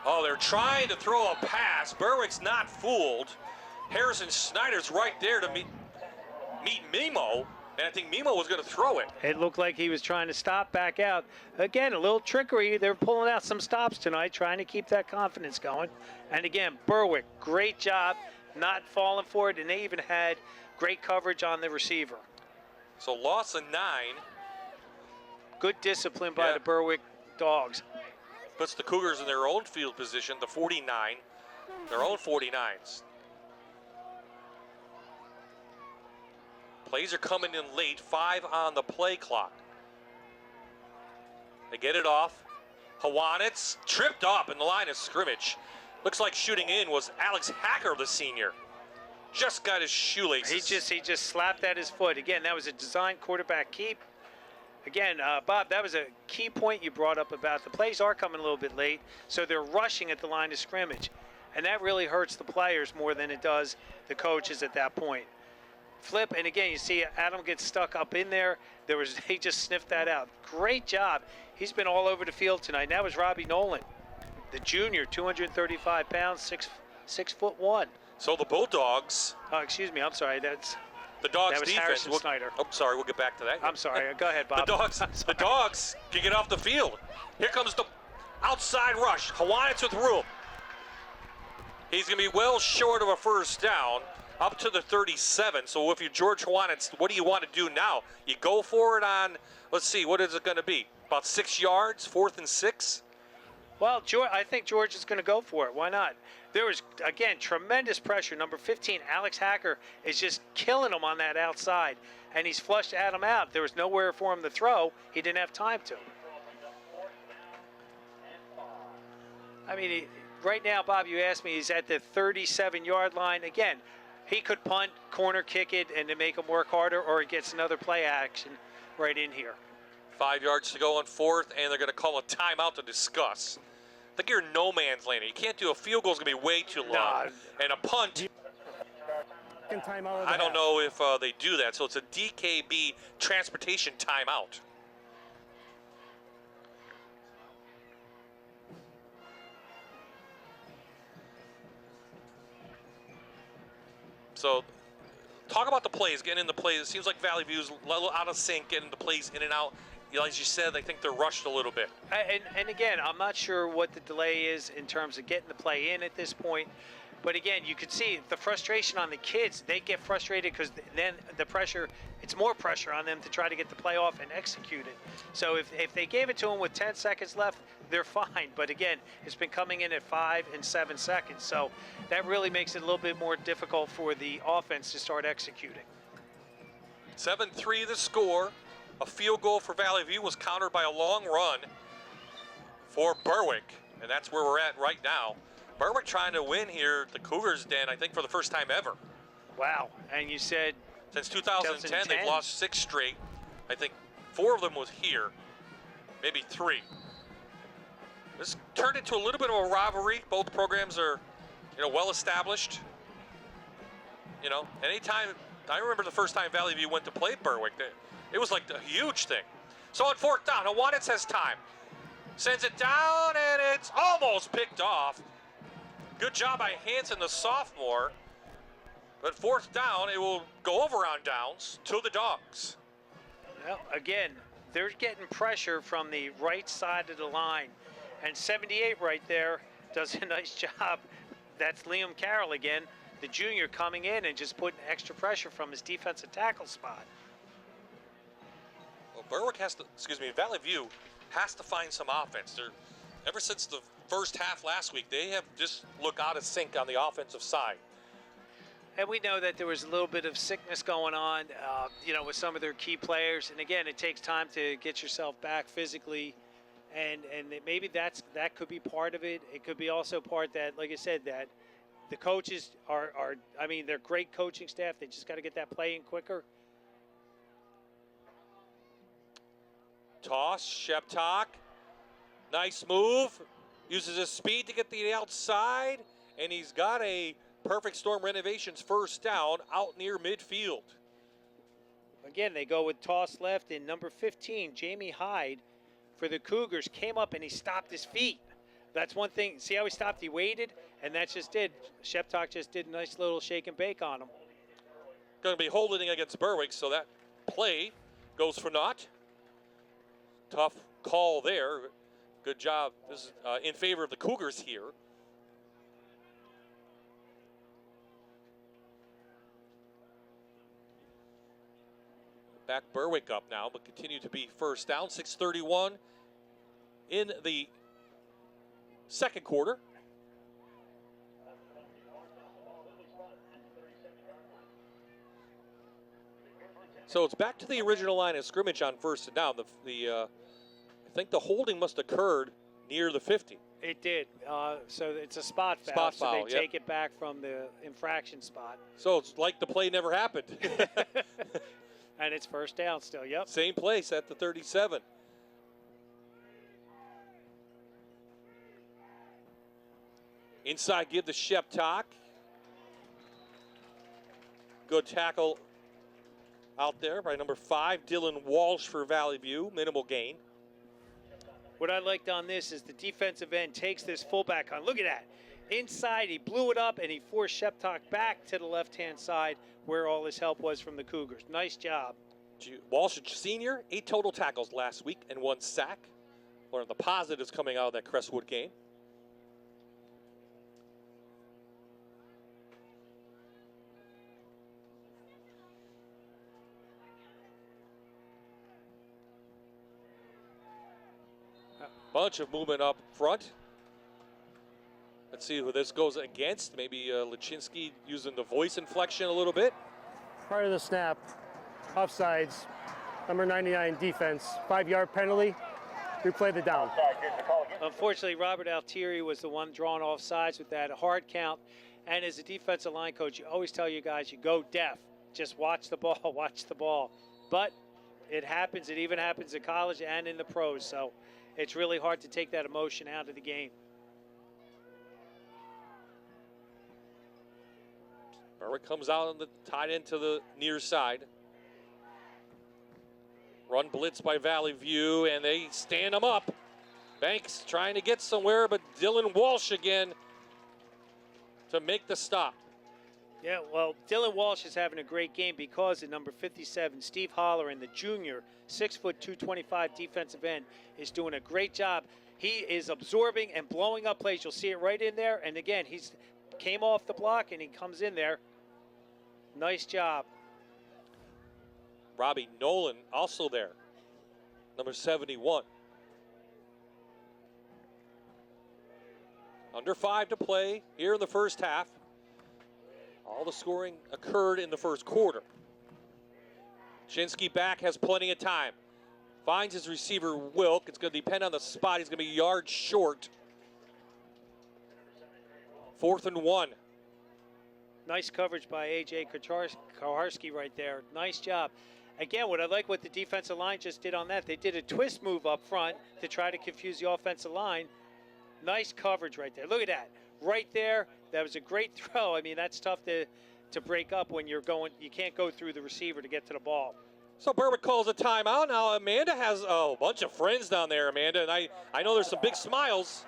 Oh, they're trying to throw a pass. Berwick's not fooled. Harrison Snyder's right there to meet Mimo. And I think Mimo was going to throw it. It looked like he was trying to stop back out. Again, a little trickery. They're pulling out some stops tonight, trying to keep that confidence going. And again, Berwick, great job not falling for it. And they even had great coverage on the receiver. So loss of 9. Good discipline by the Berwick Dogs. Puts the Cougars in their own field position, the 49, their own 49s. Plays are coming in late, 5 on the play clock. They get it off. Hawanitz tripped up in the line of scrimmage. Looks like shooting in was Alex Hacker, the senior. Just got his shoelaces. He just slapped at his foot. Again, that was a design quarterback keep. Again, Bob, that was a key point you brought up about the plays are coming a little bit late, so they're rushing at the line of scrimmage. And that really hurts the players more than it does the coaches at that point. Flip, and again, you see Adam gets stuck up in there. He just sniffed that out. Great job. He's been all over the field tonight. And that was Robbie Nolan, the junior, 235 pounds, 6'1". So the Bulldogs. Oh, excuse me. I'm sorry. The Dogs' that was defense. Harrison Snyder. Oh, sorry. We'll get back to that. I'm sorry. Go ahead, Bob. The Dogs can get off the field. Here comes the outside rush. Hawanitz with room. He's going to be well short of a first down. Up to the 37. So if you're George Hawanitz, what do you want to do now? You go for it on, let's see, what is it going to be? About 6 yards, 4th and 6? Well, I think George is going to go for it. Why not? There was, again, tremendous pressure. Number 15, Alex Hacker, is just killing him on that outside. And he's flushed Adam out. There was nowhere for him to throw. He didn't have time to. I mean, right now, Bob, you asked me, he's at the 37-yard line. Again, he could punt, corner kick it, and to make him work harder, or he gets another play action right in here. 5 yards to go on 4th, and they're going to call a timeout to discuss. I think you're in no man's land. You can't do a field goal. It's going to be way too long. And a punt, I don't know if they do that. So it's a DKB transportation timeout. So talk about the plays, getting in the plays. It seems like Valley View's a little out of sync, getting the plays in and out. You know, as you said, I think they're rushed a little bit. And again, I'm not sure what the delay is in terms of getting the play in at this point. But again, you could see the frustration on the kids. They get frustrated because then the pressure, it's more pressure on them to try to get the play off and execute it. So if they gave it to them with 10 seconds left, they're fine. But again, it's been coming in at 5 and 7 seconds. So that really makes it a little bit more difficult for the offense to start executing. 7-3 the score. A field goal for Valley View was countered by a long run for Berwick. And that's where we're at right now. Berwick trying to win here at the Cougars' den, I think, for the first time ever. Wow. And you said since 2010, they've lost 6 straight. I think 4 of them was here, maybe 3. This turned into a little bit of a rivalry. Both programs are, well established. Anytime, I remember the first time Valley View went to play Berwick, it was like a huge thing. So on 4th down, Hawanitz has time. Sends it down, and it's almost picked off. Good job by Hansen, the sophomore. But 4th down, it will go over on downs to the Dogs. Well, again, they're getting pressure from the right side of the line. And 78 right there does a nice job. That's Liam Carroll again, the junior, coming in and just putting extra pressure from his defensive tackle spot. Well, Berwick Valley View has to find some offense. Ever since the first half last week, they have just looked out of sync on the offensive side. And we know that there was a little bit of sickness going on, with some of their key players. And again, it takes time to get yourself back physically. And maybe that could be part of it. It could be also part that, like I said, that the coaches they're great coaching staff. They just got to get that play in quicker. Toss, Sheptok. Nice move. Uses his speed to get to the outside. And he's got a Perfect Storm Renovations first down out near midfield. Again, they go with toss left, and number 15, Jamie Hyde, for the Cougars, came up and he stopped his feet. That's one thing. See how he stopped? He waited, and that just did. Sheptok just did a nice little shake and bake on him. Going to be holding against Berwick, so that play goes for naught. Tough call there. Good job. This is in favor of the Cougars here. Back Berwick up now, but continue to be first down. 6:31 in the second quarter. So it's back to the original line of scrimmage on first and down. I think the holding must have occurred near the 50. It did. So it's a spot foul. Spot so foul, they take it back from the infraction spot. So it's like the play never happened. And it's first down still, yep. Same place at the 37. Inside give the Sheptok. Good tackle out there by number 5, Dylan Walsh for Valley View. Minimal gain. What I liked on this is the defensive end takes this fullback on. Look at that. Inside, he blew it up, and he forced Sheptok back to the left-hand side where all his help was from the Cougars. Nice job. Walsh, senior, 8 total tackles last week and 1 sack. One of the positives coming out of that Crestwood game. Bunch of movement up front. Let's see who this goes against. Maybe Lachinsky using the voice inflection a little bit. Prior to the snap, offsides, number 99 defense, 5-yard penalty, replay the down. Unfortunately, Robert Altieri was the one drawn off sides with that hard count. And as a defensive line coach, you always tell you guys, you go deaf. Just watch the ball, watch the ball. But it happens. It even happens in college and in the pros. So it's really hard to take that emotion out of the game. Berwick comes out on the tight end to the near side. Run blitz by Valley View, and they stand him up. Banks trying to get somewhere, but Dylan Walsh again to make the stop. Yeah, well, Dylan Walsh is having a great game because of number 57, Steve Holler, and the junior, 6', 225 defensive end, is doing a great job. He is absorbing and blowing up plays. You'll see it right in there. And again, he's came off the block and he comes in there. Nice job. Robbie Nolan also there, number 71. Under 5 to play here in the first half. All the scoring occurred in the first quarter. Chinsky back, has plenty of time. Finds his receiver, Wilk. It's going to depend on the spot. He's going to be yards short. 4th and 1. Nice coverage by A.J. Koharski right there. Nice job. Again, what I like what the defensive line just did on that, they did a twist move up front to try to confuse the offensive line. Nice coverage right there. Look at that. Right there, that was a great throw. I mean, that's tough to break up when you can't go through the receiver to get to the ball. So Berwick calls a timeout. Now Amanda has a bunch of friends down there, Amanda, and I know there's some big smiles.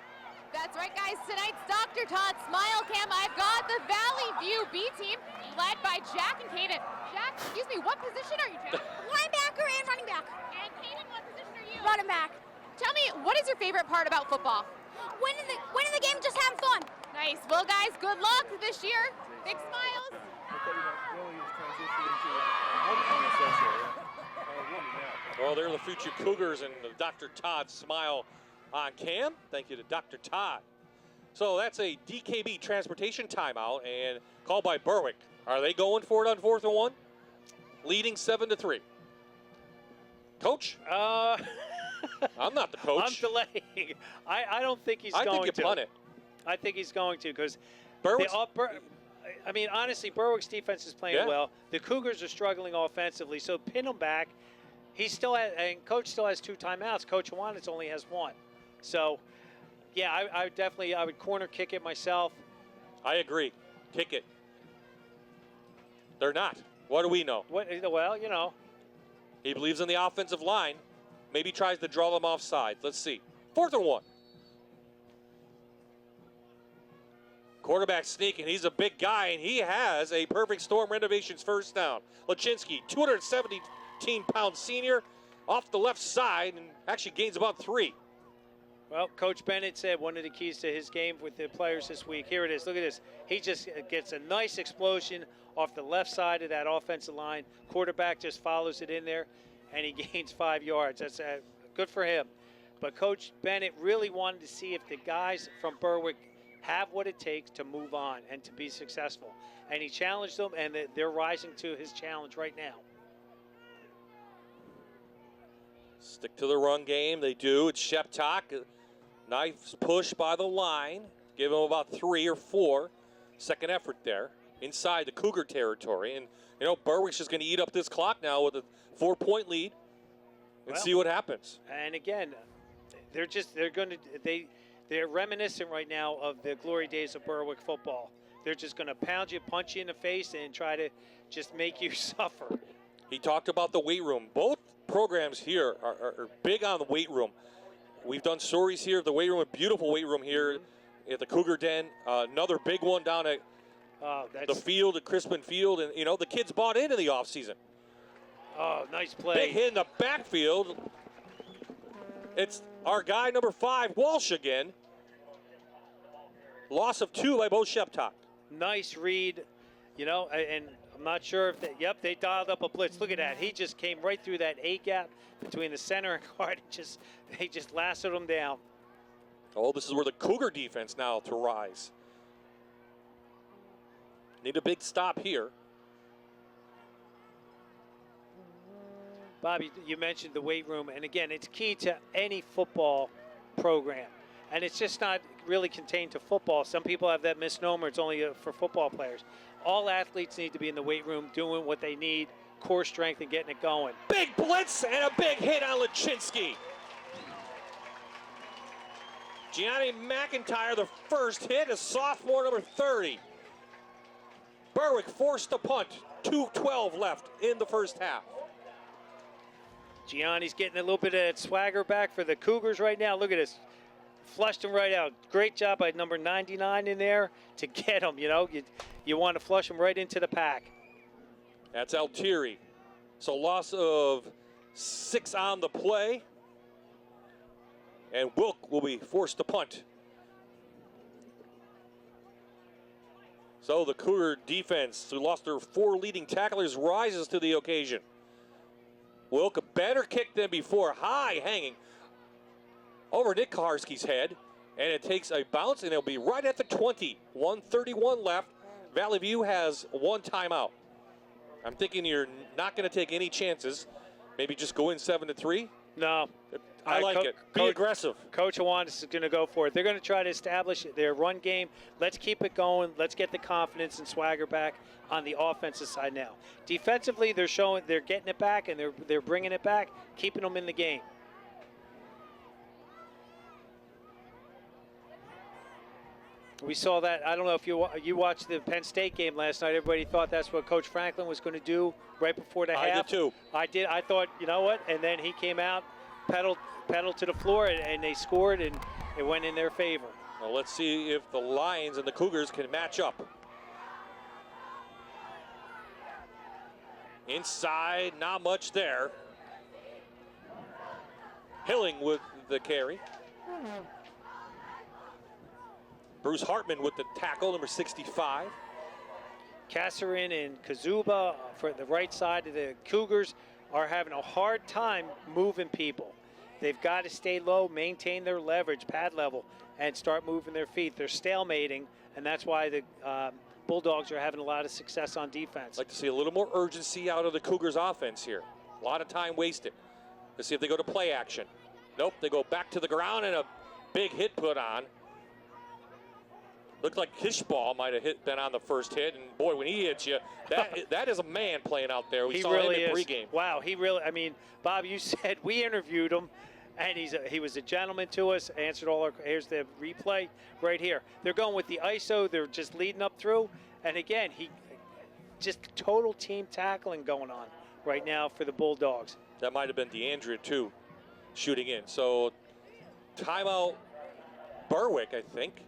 That's right, guys. Tonight's Dr. Todd Smile Cam. I've got the Valley View B team led by Jack and Caden. Jack, excuse me, what position are you, Jack? Linebacker and running back. And Caden, what position are you? Running back. Tell me, what is your favorite part about football? Winning the game, just having fun. Nice. Well, guys, good luck this year. Big smiles. Well, they're the future Cougars and Dr. Todd smile on cam. Thank you to Dr. Todd. So that's a DKB transportation timeout and called by Berwick. Are they going for it on 4th and 1? Leading 7-3. Coach? I'm not the coach. I'm delaying. I don't think he's going to. I think you punt it. I think he's going to because I mean, honestly, Berwick's defense is playing well. The Cougars are struggling offensively, so pin them back. He still has, and Coach still has 2 timeouts. Coach Juanitz only has 1. So, yeah, I would corner kick it myself. I agree. Kick it. They're not. What do we know? Well, you know. He believes in the offensive line. Maybe tries to draw them off sides. Let's see. 4th and 1. Quarterback sneaking. He's a big guy, and he has a Perfect Storm Renovations first down. Lachinsky, 217-pound senior, off the left side, and actually gains about 3. Well, Coach Bennett said one of the keys to his game with the players this week. Here it is. Look at this. He just gets a nice explosion off the left side of that offensive line. Quarterback just follows it in there, and he gains 5 yards. That's good for him. But Coach Bennett really wanted to see if the guys from Berwick have what it takes to move on and to be successful. And he challenged them, and they're rising to his challenge right now. Stick to the run game. They do. It's Sheptok. Nice push by the line. Give him about 3 or 4. Second effort there inside the Cougar territory. And, you know, Berwick's just going to eat up this clock now with a 4-point lead and see what happens. And again, they're reminiscent right now of the glory days of Berwick football. They're just going to pound you, punch you in the face, and try to just make you suffer. He talked about the weight room. Both programs here are big on the weight room. We've done stories here of the weight room, a beautiful weight room here at the Cougar Den. Another big one down at the field, at Crispin Field. And, you know, the kids bought into the offseason. Oh, nice play. Big hit in the backfield. It's our guy, number 5, Walsh again. Loss of 2 by Bo Sheptok. Nice read, you know, and I'm not sure if they dialed up a blitz. Look at that. He just came right through that A gap between the center and guard. They just lassoed him down. Oh, this is where the Cougar defense now to rise. Need a big stop here. Bobby, you mentioned the weight room, and again, it's key to any football program. And it's just not really contained to football. Some people have that misnomer, it's only for football players. All athletes need to be in the weight room doing what they need, core strength, and getting it going. Big blitz and a big hit on Lachinsky. Gianni McIntyre, the first hit, a sophomore, number 30. Berwick forced the punt. 2:12 left in the first half. Gianni's getting a little bit of swagger back for the Cougars right now. Look at this. Flushed him right out. Great job by number 99 in there to get him, you know. You want to flush him right into the pack. That's Altieri. So loss of 6 on the play. And Wilk will be forced to punt. So the Cougar defense, who lost their 4 leading tacklers, rises to the occasion. Wilk, a better kick than before. High hanging over Nick Koharski's head. And it takes a bounce, and it'll be right at the 20. 1:31 left. Valley View has 1 timeout. I'm thinking you're not going to take any chances. Maybe just go in 7-3. No. I like it. Be aggressive. Coach Hawanis is going to go for it. They're going to try to establish their run game. Let's keep it going. Let's get the confidence and swagger back on the offensive side now. Defensively, they're getting it back, and they're bringing it back, keeping them in the game. We saw that. I don't know if you watched the Penn State game last night. Everybody thought that's what Coach Franklin was going to do right before the half. I did too. I did. I thought, you know what? And then he came out, pedaled to the floor, and they scored, and it went in their favor. Well, let's see if the Lions and the Cougars can match up. Inside, not much there. Hilling with the carry. Bruce Hartman with the tackle, number 65. Kasserin and Kazuba for the right side of the Cougars are having a hard time moving people. They've got to stay low, maintain their leverage, pad level, and start moving their feet. They're stalemating, and that's why the Bulldogs are having a lot of success on defense. I'd like to see a little more urgency out of the Cougars offense here. A lot of time wasted. Let's see if they go to play action. Nope, they go back to the ground and a big hit put on. Looked like Kishball might have been on the first hit, and boy, when he hits you, that is a man playing out there. We saw really him in is. pregame. Wow, he really. I mean, Bob, you said we interviewed him, and he was a gentleman to us. Answered all our. Here's the replay right here. They're going with the ISO. They're just leading up through, and again, he just total team tackling going on right now for the Bulldogs. That might have been DeAndrea too, shooting in. So timeout, Berwick, I think.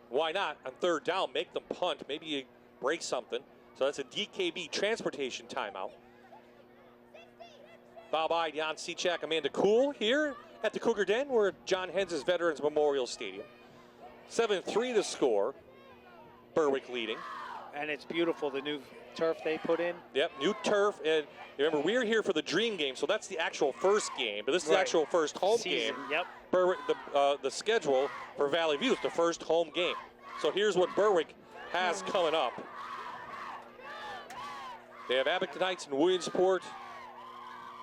Why not? On third down, make them punt. Maybe you break something. So that's a DKB transportation timeout. Bob-eyed Jan Cechak, Amanda Kuhl here at the Cougar Den. We're at John Hens' Veterans Memorial Stadium. 7-3 the score. Berwick leading. And it's beautiful, the new turf they put in. Yep, new turf. And remember, we're here for the Dream game, so that's the actual first game. But this is the actual first home game. Yep. Berwick, the schedule for Valley View is the first home game. So here's what Berwick has coming up. They have Abington Heights and Williamsport.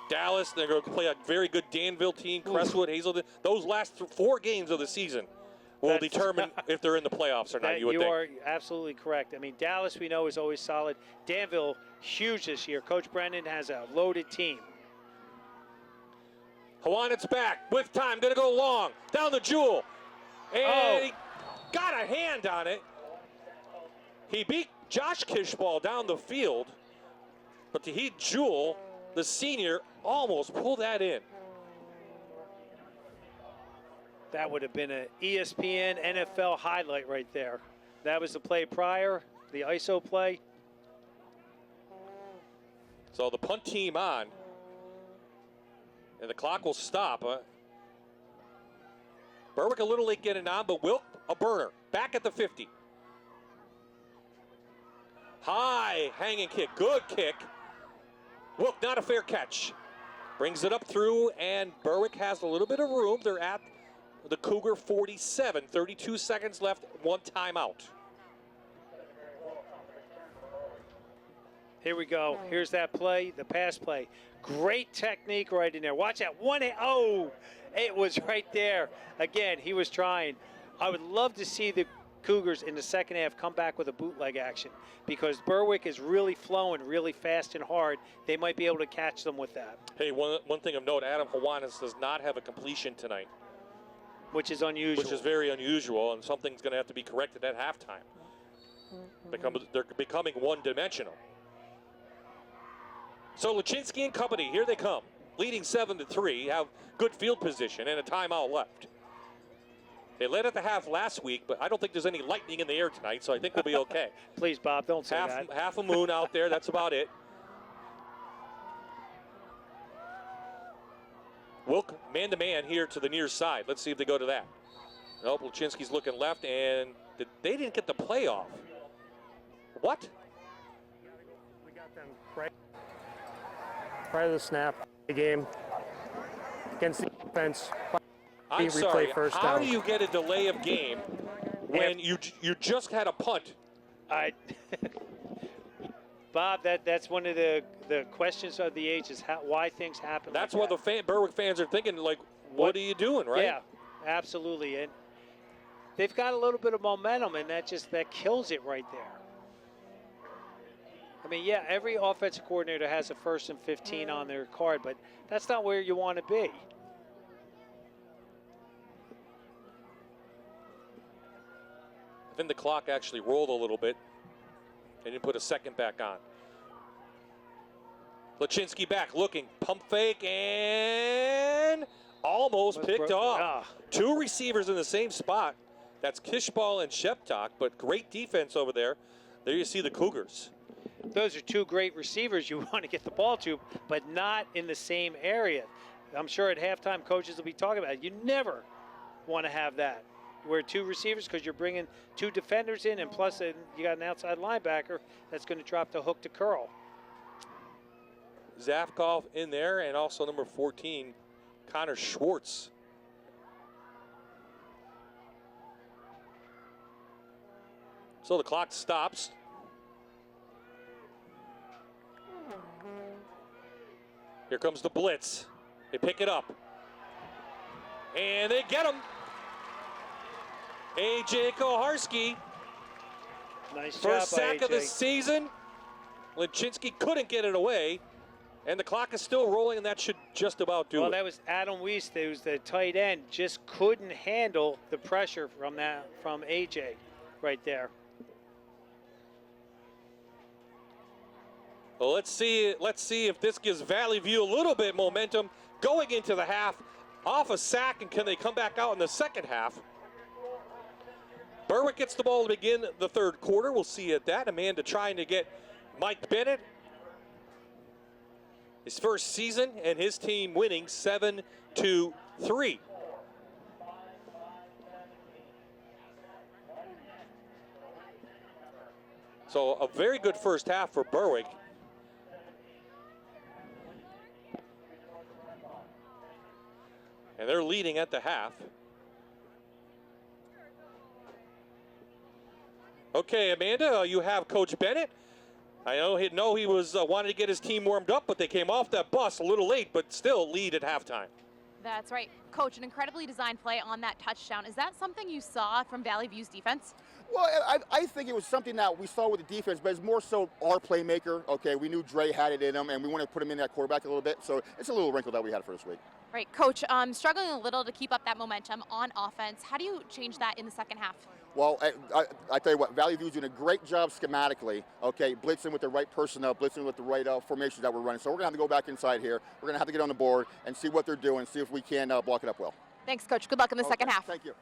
Dallas, they're going to play a very good Danville team, Crestwood, Hazelden. Those last 4 games of the season will determine if they're in the playoffs or not, you would think. You are absolutely correct. I mean, Dallas, we know, is always solid. Danville, huge this year. Coach Brennan has a loaded team. Hawanitz back with time, going to go long, down the Jewel. And he got a hand on it. He beat Josh Kishball down the field, but Tahid Jewel, the senior, almost pulled that in. That would have been an ESPN NFL highlight right there. That was the play prior, the ISO play. So the punt team on, and the clock will stop. Berwick a little late getting on, but Wilk a burner. Back at the 50. High hanging kick, good kick. Wilk not a fair catch. Brings it up through, and Berwick has a little bit of room. They're at the Cougar 47, 32 seconds left, 1 timeout. Here we go. Here's that play, the pass play. Great technique right in there. Watch that. It was right there. Again, he was trying. I would love to see the Cougars in the second half come back with a bootleg action, because Berwick is really flowing really fast and hard. They might be able to catch them with that. Hey, one thing of note, Adam Hawanis does not have a completion tonight. Which is unusual. Which is very unusual, and something's going to have to be corrected at halftime. They're becoming one-dimensional. So Lachinsky and company, here they come. Leading 7-3, have good field position and a timeout left. They led at the half last week, but I don't think there's any lightning in the air tonight, so I think we'll be okay. Please, Bob, don't say that. Half a moon out there, that's about it. Wilk man-to-man here to the near side. Let's see if they go to that. Nope, Lachinsky's looking left, and they didn't get the play off. What? We got them right prior to the snap, the game against the defense. I'm sorry, first how down. do you get a delay of game when you just had a punt? Bob, that's one of the The questions of the age is why things happen. That's like what that. the Berwick fans are thinking, like, what are you doing, right? Yeah, absolutely. And they've got a little bit of momentum, and that kills it right there. I mean, yeah, every offensive coordinator has a 1st and 15 on their card, but that's not where you want to be. I think the clock actually rolled a little bit. They didn't put a second back on. Lachinsky back, looking, pump fake, and almost picked off. 2 receivers in the same spot. That's Kishbal and Sheptok, but great defense over there. There you see the Cougars. Those are 2 great receivers you want to get the ball to, but not in the same area. I'm sure at halftime coaches will be talking about it. You never want to have that, where 2 receivers, because you're bringing 2 defenders in, and plus you got an outside linebacker that's going to drop the hook to curl. Zafkov in there, and also number 14, Connor Schwartz. So the clock stops. Here comes the blitz. They pick it up. And they get him. A.J. Koharski. Nice job First by sack of the AJ. season. Lachinsky couldn't get it away. And the clock is still rolling, and that should just about do it. Well, that was Adam Weiss, who's the tight end, just couldn't handle the pressure from A.J. right there. Well, let's see if this gives Valley View a little bit momentum going into the half. Off a sack, and can they come back out in the second half? Berwick gets the ball to begin the 3rd quarter. We'll see at that. Amanda trying to get Mike Bennett his first season, and his team winning 7-3. So a very good first half for Berwick. And they're leading at the half. Okay, Amanda, you have Coach Bennett. I know he was wanted to get his team warmed up, but they came off that bus a little late, but still lead at halftime. That's right. Coach, an incredibly designed play on that touchdown. Is that something you saw from Valley View's defense? Well, I think it was something that we saw with the defense, but it's more so our playmaker. Okay, we knew Dre had it in him, and we wanted to put him in that quarterback a little bit. So it's a little wrinkle that we had for this week. Right, Coach, struggling a little to keep up that momentum on offense. How do you change that in the second half? Well, I tell you what, Valley View's doing a great job schematically, okay, blitzing with the right personnel, blitzing with the right formations that we're running. So we're going to have to go back inside here. We're going to have to get on the board and see what they're doing, see if we can block it up well. Thanks, Coach. Good luck in the second half. Thank you.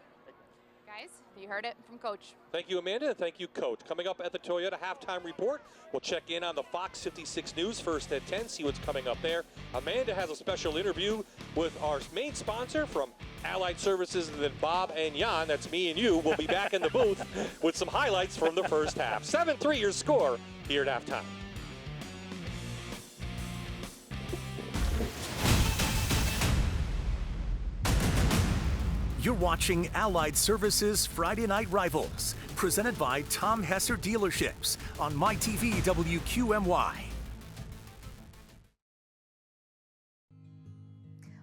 Guys, you heard it from Coach. Thank you, Amanda, and thank you, Coach. Coming up at the Toyota Halftime Report, we'll check in on the Fox 56 News first at 10, see what's coming up there. Amanda has a special interview with our main sponsor from Allied Services, and then Bob and Jan, that's me and you, will be back in the booth with some highlights from the first half. 7-3 your score here at halftime. You're watching Allied Services Friday Night Rivals, presented by Tom Hesser Dealerships on MyTV WQMY.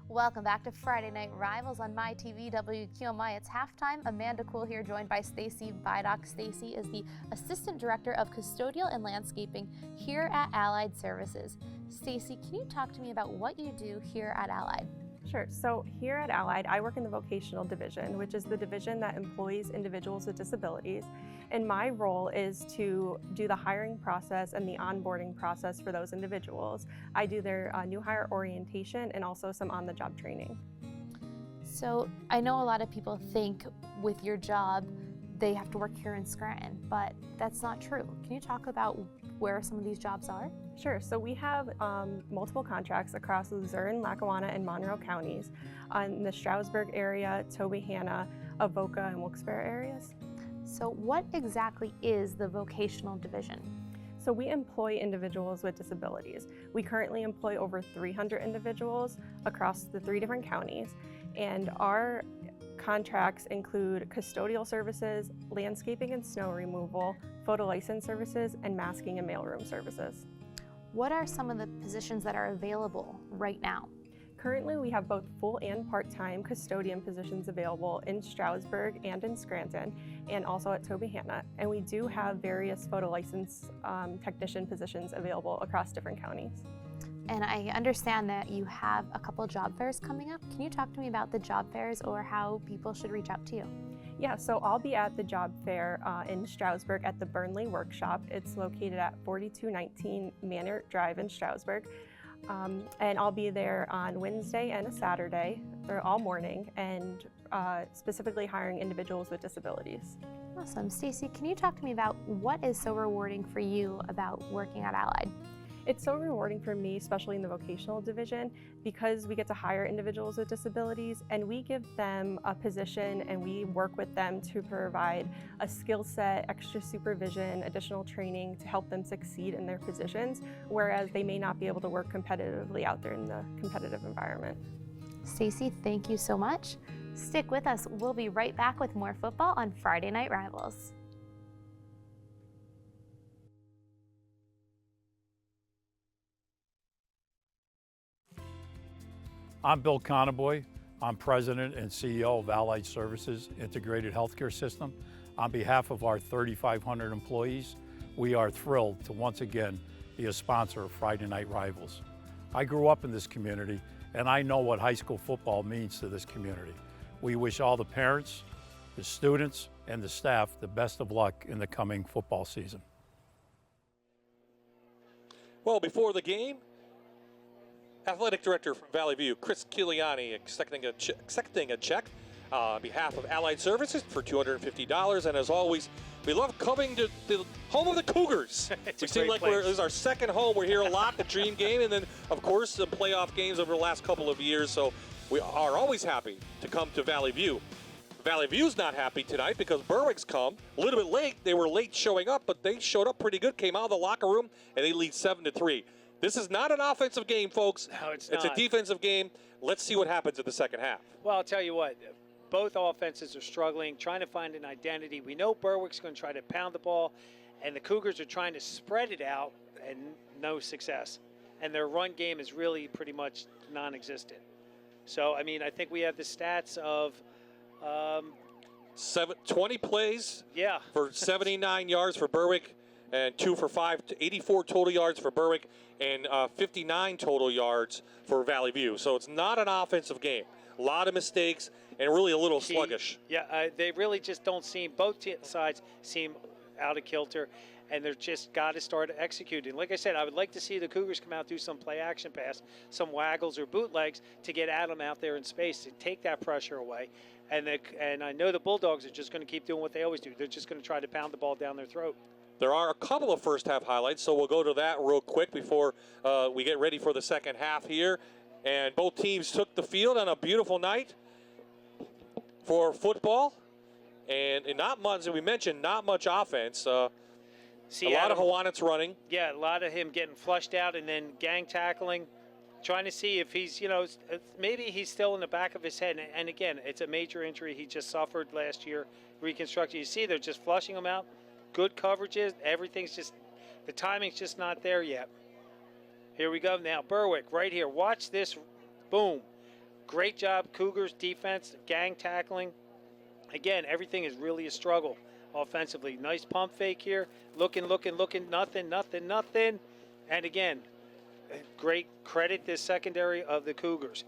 Welcome back to Friday Night Rivals on MyTV WQMY. It's halftime. Amanda Cool here, joined by Stacy Vidoc. Stacy is the Assistant Director of Custodial and Landscaping here at Allied Services. Stacy, can you talk to me about what you do here at Allied? Sure. So here at Allied, I work in the vocational division, which is the division that employs individuals with disabilities. And my role is to do the hiring process and the onboarding process for those individuals. I do their new hire orientation and also some on-the-job training. So I know a lot of people think with your job, they have to work here in Scranton, but that's not true. Can you talk about where some of these jobs are? Sure. So we have multiple contracts across Luzerne, Lackawanna, and Monroe counties in the Stroudsburg area, Tobyhanna, Avoca, and Wilkes-Barre areas. So what exactly is the vocational division? So we employ individuals with disabilities. We currently employ over 300 individuals across the 3 different counties, and our contracts include custodial services, landscaping and snow removal, photo license services, and masking and mailroom services. What are some of the positions that are available right now? Currently, we have both full and part-time custodian positions available in Stroudsburg and in Scranton, and also at Tobyhanna. And we do have various photo license technician positions available across different counties. And I understand that you have a couple job fairs coming up. Can you talk to me about the job fairs or how people should reach out to you? Yeah, so I'll be at the job fair in Stroudsburg at the Burnley Workshop. It's located at 4219 Manor Drive in Stroudsburg. And I'll be there on Wednesday and a Saturday, or all morning, and specifically hiring individuals with disabilities. Awesome. Stacy, can you talk to me about what is so rewarding for you about working at Allied? It's so rewarding for me, especially in the vocational division, because we get to hire individuals with disabilities and we give them a position and we work with them to provide a skill set, extra supervision, additional training to help them succeed in their positions, whereas they may not be able to work competitively out there in the competitive environment. Stacy, thank you so much. Stick with us. We'll be right back with more football on Friday Night Rivals. I'm Bill Conaboy. I'm President and CEO of Allied Services Integrated Healthcare System. On behalf of our 3,500 employees, we are thrilled to once again be a sponsor of Friday Night Rivals. I grew up in this community and I know what high school football means to this community. We wish all the parents, the students, and the staff the best of luck in the coming football season. Well, before the game, Athletic Director from Valley View, Chris Kiliani, accepting a check on behalf of Allied Services for $250. And as always, we love coming to the home of the Cougars. We seem like this is our second home. We're here a lot, the Dream Game, and then, of course, the playoff games over the last couple of years. So we are always happy to come to Valley View. Valley View's not happy tonight because Berwick's come a little bit late. They were late showing up, but they showed up pretty good, came out of the locker room, and they lead 7-3. This is not an offensive game, folks. No, it's not. It's a defensive game. Let's see what happens in the second half. Well, I'll tell you what, both offenses are struggling, trying to find an identity. We know Berwick's going to try to pound the ball, and the Cougars are trying to spread it out, and no success. And their run game is really pretty much non-existent. So, I mean, I think we have the stats of 20 plays yeah. for 79 yards for Berwick, and 2 for 5, 84 total yards for Berwick, and 59 total yards for Valley View. So it's not an offensive game. A lot of mistakes and really a little sluggish. Yeah, they really just don't seem, both sides seem out of kilter, and they're just got to start executing. Like I said, I would like to see the Cougars come out, do some play action pass, some waggles or bootlegs to get Adam out there in space to take that pressure away. And I know the Bulldogs are just going to keep doing what they always do. They're just going to try to pound the ball down their throat. There are a couple of first half highlights, so we'll go to that real quick before we get ready for the second half here. And both teams took the field on a beautiful night for football. And not much, as we mentioned, not much offense. A lot of Hawanites running. Yeah, a lot of him getting flushed out and then gang tackling, trying to see if he's, maybe he's still in the back of his head. And again, it's a major injury he just suffered last year, reconstructed. You see, they're just flushing him out. Good coverages, everything's just, the timing's just not there yet. Here we go now, Berwick right here. Watch this, boom. Great job, Cougars defense, gang tackling. Again, everything is really a struggle offensively. Nice pump fake here, looking, nothing. And again, great credit this secondary of the Cougars.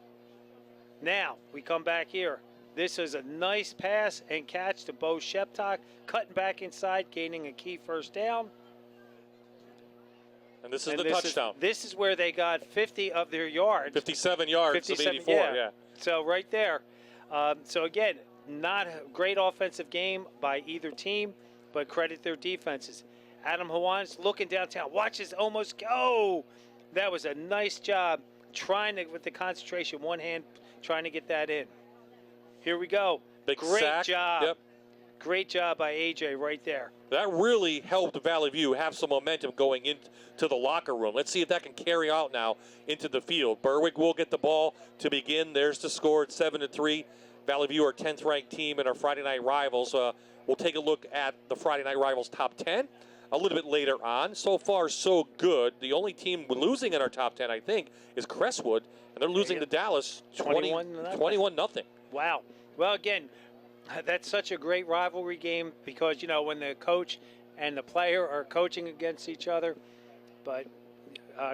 Now, we come back here. This is a nice pass and catch to Bo Sheptok, cutting back inside, gaining a key first down. And this is the touchdown. This is where they got 50 of their yards. 57 yards of 84, yeah. So right there. So again, not a great offensive game by either team, but credit their defenses. Adam Hawani's looking downtown. Watch this almost go. That was a nice job trying to, with the concentration, one hand, trying to get that in. Here we go. Great sack. job. Yep. Great job by AJ right there. That really helped Valley View have some momentum going into the locker room. Let's see if that can carry out now into the field. Berwick will get the ball to begin. There's the score at 7-3. Valley View, our 10th ranked team in our Friday Night Rivals. We'll take a look at the Friday Night Rivals top 10. a little bit later on. So far, so good. The only team losing in our top 10, I think, is Crestwood, and they're losing to Dallas 21-0. Wow. Well, again, that's such a great rivalry game because, you know, when the coach and the player are coaching against each other, but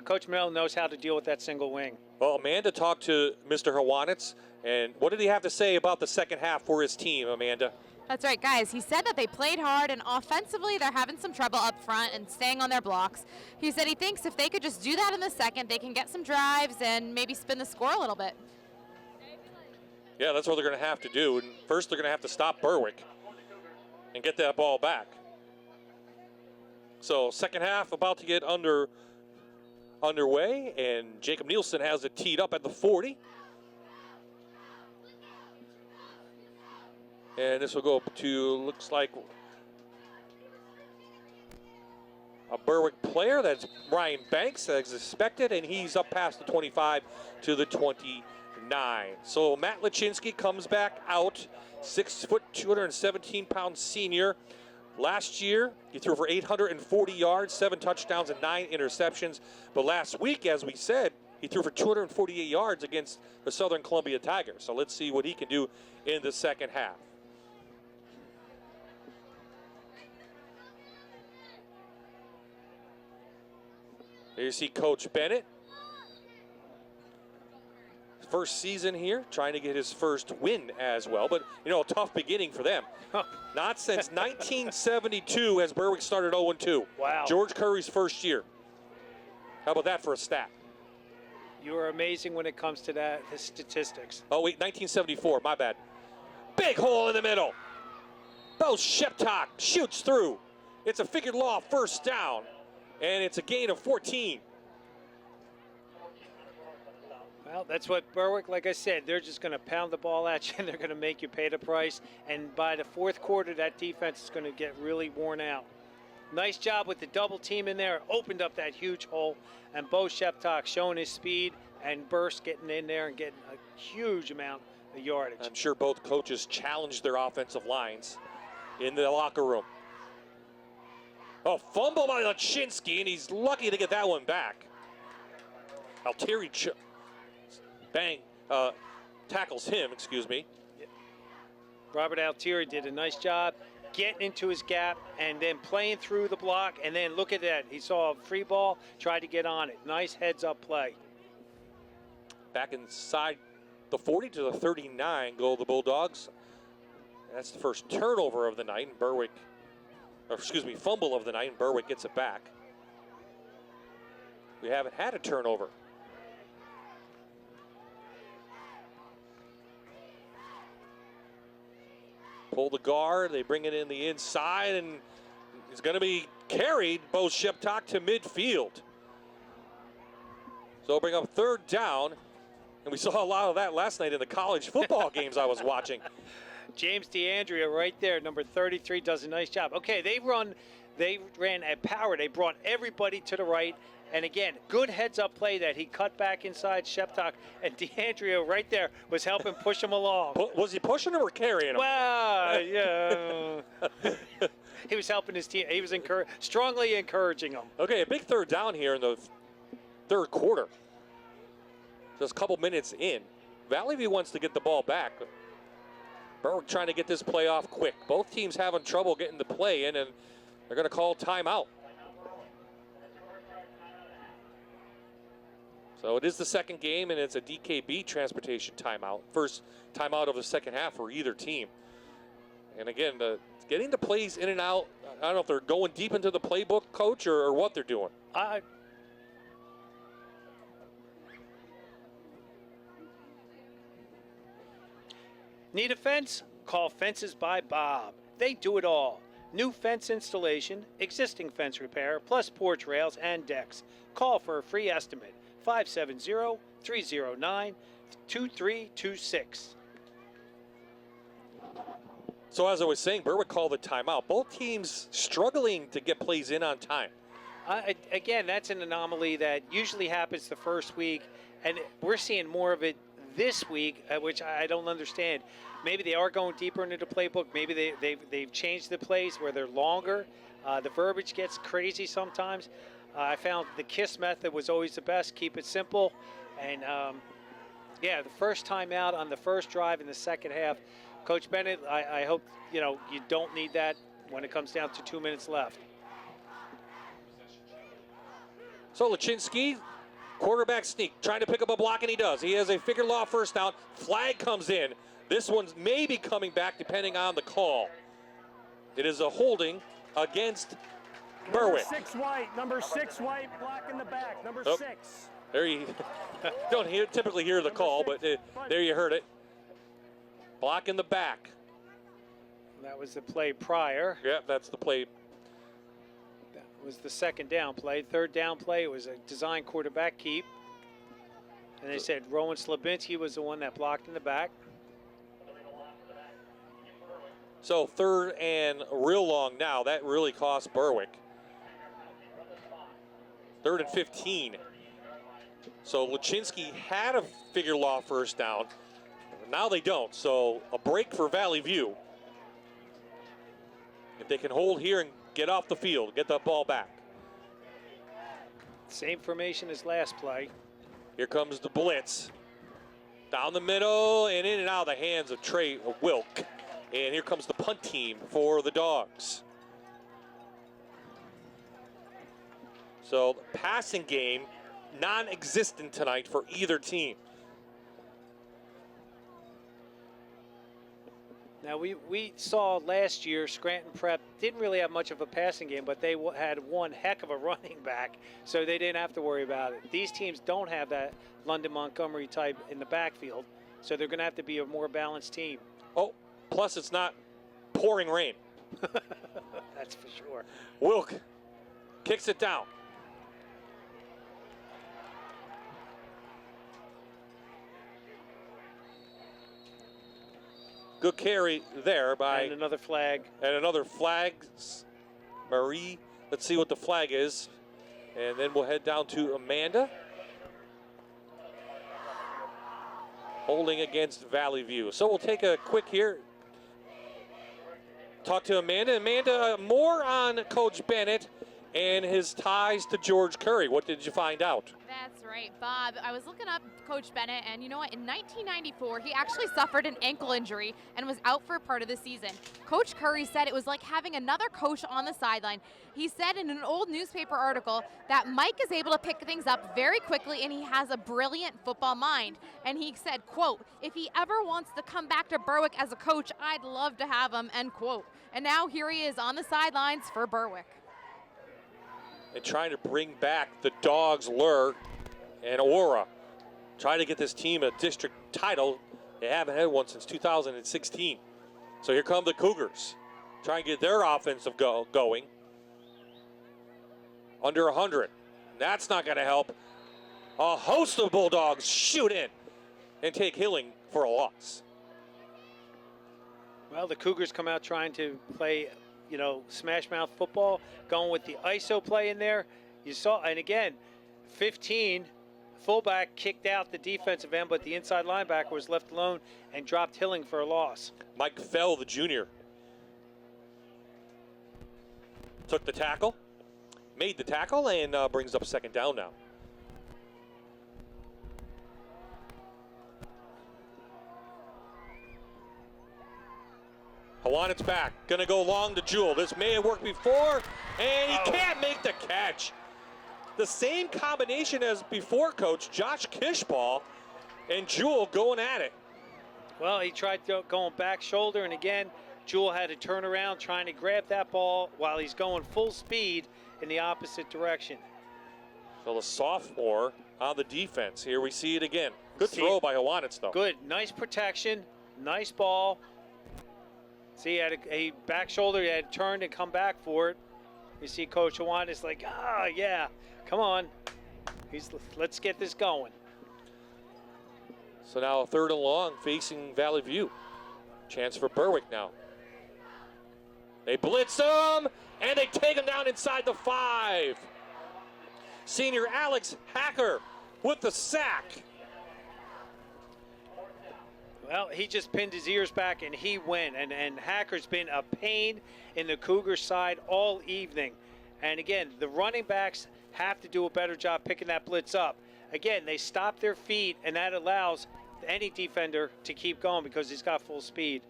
Coach Mel knows how to deal with that single wing. Well, Amanda talked to Mr. Hawanitz, and what did he have to say about the second half for his team, Amanda? That's right, guys. He said that they played hard, and offensively they're having some trouble up front and staying on their blocks. He said he thinks if they could just do that in the second, they can get some drives and maybe spin the score a little bit. Yeah, that's what they're going to have to do. And first, they're going to have to stop Berwick and get that ball back. So, second half about to get underway, and Jacob Nielsen has it teed up at the 40. And this will go up to, looks like, a Berwick player. That's Ryan Banks, as expected, and he's up past the 25 to the 29. So Matt Lachinsky comes back out, 6 foot, 217-pound senior. Last year, he threw for 840 yards, 7 touchdowns, and 9 interceptions. But last week, as we said, he threw for 248 yards against the Southern Columbia Tigers. So let's see what he can do in the second half. There you see Coach Bennett. First season here, trying to get his first win as well. But, you know, a tough beginning for them. Not since 1972 has Berwick started 0-2. Wow. George Curry's first year. How about that for a stat? You are amazing when it comes to that, the statistics. Oh, wait, 1974, my bad. Big hole in the middle. Bo Sheptok shoots through. It's a figured law first down, and it's a gain of 14. Well, that's what Berwick, like I said, they're just going to pound the ball at you, and they're going to make you pay the price. And by the fourth quarter, that defense is going to get really worn out. Nice job with the double team in there. Opened up that huge hole. And Bo Sheptok showing his speed and burst, getting in there and getting a huge amount of yardage. I'm sure both coaches challenged their offensive lines in the locker room. Oh, fumble by Lachinsky, and he's lucky to get that one back. Altieri tackles him, excuse me. Robert Altieri did a nice job getting into his gap and then playing through the block, and then look at that. He saw a free ball, tried to get on it. Nice heads-up play. Back inside the 40 to the 39 go the Bulldogs. That's the first turnover of the night, and Berwick, or excuse me, fumble of the night, and Berwick gets it back. We haven't had a turnover. Pull the guard, they bring it in the inside, and it's going to be carried, Bo Sheptok, to midfield. So bring up third down, and we saw a lot of that last night in the college football games I was watching. James DeAndrea right there, number 33, does a nice job. Okay, they ran a power. They brought everybody to the right. And again, good heads-up play that he cut back inside Sheptok, and DeAndrea right there was helping push him along. Was he pushing him or carrying him? Well, yeah. He was helping his team. He was strongly encouraging him. Okay, a big third down here in the third quarter. Just a couple minutes in. Valley View wants to get the ball back. Berwick trying to get this play off quick. Both teams having trouble getting the play in, and they're going to call timeout. So it is the second game, and it's a DKB transportation timeout. First timeout of the second half for either team. And again, getting the plays in and out, I don't know if they're going deep into the playbook, Coach, or what they're doing. Need a fence? Call Fences by Bob. They do it all. New fence installation, existing fence repair, plus porch rails and decks. Call for a free estimate. 570-309-2326. So as I was saying, Berwick called the timeout. Both teams struggling to get plays in on time. Again, that's an anomaly that usually happens the first week, and we're seeing more of it this week, which I don't understand. Maybe they are going deeper into the playbook. Maybe they've changed the plays where they're longer. The verbiage gets crazy sometimes. I found the KISS method was always the best. Keep it simple. And yeah, the first time out on the first drive in the second half, Coach Bennett, I hope you don't need that when it comes down to 2 minutes left. So Lachinsky, quarterback sneak, trying to pick up a block, and he does. He has a figure law first down. Flag comes in. This one's maybe coming back depending on the call. It is a holding against Berwick. Number six white, block in the back, number 6. There you don't typically hear the call, but there you heard it. Block in the back. That was the play prior. Yep, that's the play. That was the second down play. Third down play, it was a design quarterback keep. And they said Rowan Slabinski was the one that blocked in the back. So third and real long now. That really cost Berwick. 3rd and 15. So Lachinsky had a figure law first down. Now they don't. So a break for Valley View. If they can hold here and get off the field, get the ball back. Same formation as last play. Here comes the blitz. Down the middle and in and out of the hands of Trey Wilk. And here comes the punt team for the Dogs. So the passing game, non-existent tonight for either team. Now we saw last year Scranton Prep didn't really have much of a passing game, but they had one heck of a running back, so they didn't have to worry about it. These teams don't have that London Montgomery type in the backfield, so they're going to have to be a more balanced team. Oh, plus it's not pouring rain. That's for sure. Wilk kicks it down. Good carry there by... And another flag. And another flag. Marie, let's see what the flag is. And then we'll head down to Amanda. Holding against Valley View. So we'll take a quick here. Talk to Amanda. Amanda, more on Coach Bennett and his ties to George Curry. What did you find out? That's right, Bob. I was looking up Coach Bennett, and you know what? In 1994, he actually suffered an ankle injury and was out for part of the season. Coach Curry said it was like having another coach on the sideline. He said in an old newspaper article that Mike is able to pick things up very quickly, and he has a brilliant football mind. And he said, quote, if he ever wants to come back to Berwick as a coach, I'd love to have him, end quote. And now here he is on the sidelines for Berwick. And trying to bring back the Dogs' lure and aura. Trying to get this team a district title. They haven't had one since 2016. So here come the Cougars. Trying to get their offensive going. Under 100. That's not going to help. A host of Bulldogs shoot in and take Hilling for a loss. Well, the Cougars come out trying to play, smash mouth football, going with the ISO play in there. You saw, and again, 15, fullback kicked out the defensive end, but the inside linebacker was left alone and dropped Hilling for a loss. Mike Fell, the junior, took the tackle, made the tackle, and brings up second down now. Hawanit's back, gonna go long to Jewell. This may have worked before, and he can't make the catch. The same combination as before, Coach. Josh Kishball and Jewell going at it. Well, he tried going back shoulder, and again, Jewell had to turn around trying to grab that ball while he's going full speed in the opposite direction. So the sophomore on the defense. Here we see it again. Good throw by Hawanitz, though. Good, nice protection, nice ball. See, he had a back shoulder, he had turned and come back for it. You see Coach Hawanitz like, yeah, come on. Let's get this going. So now a third and long facing Valley View. Chance for Berwick now. They blitz him, and they take him down inside the 5. Senior Alex Hacker with the sack. Well, he just pinned his ears back and he went. And Hacker's been a pain in the Cougar side all evening. And again, the running backs have to do a better job picking that blitz up. Again, they stop their feet, and that allows any defender to keep going because he's got full speed.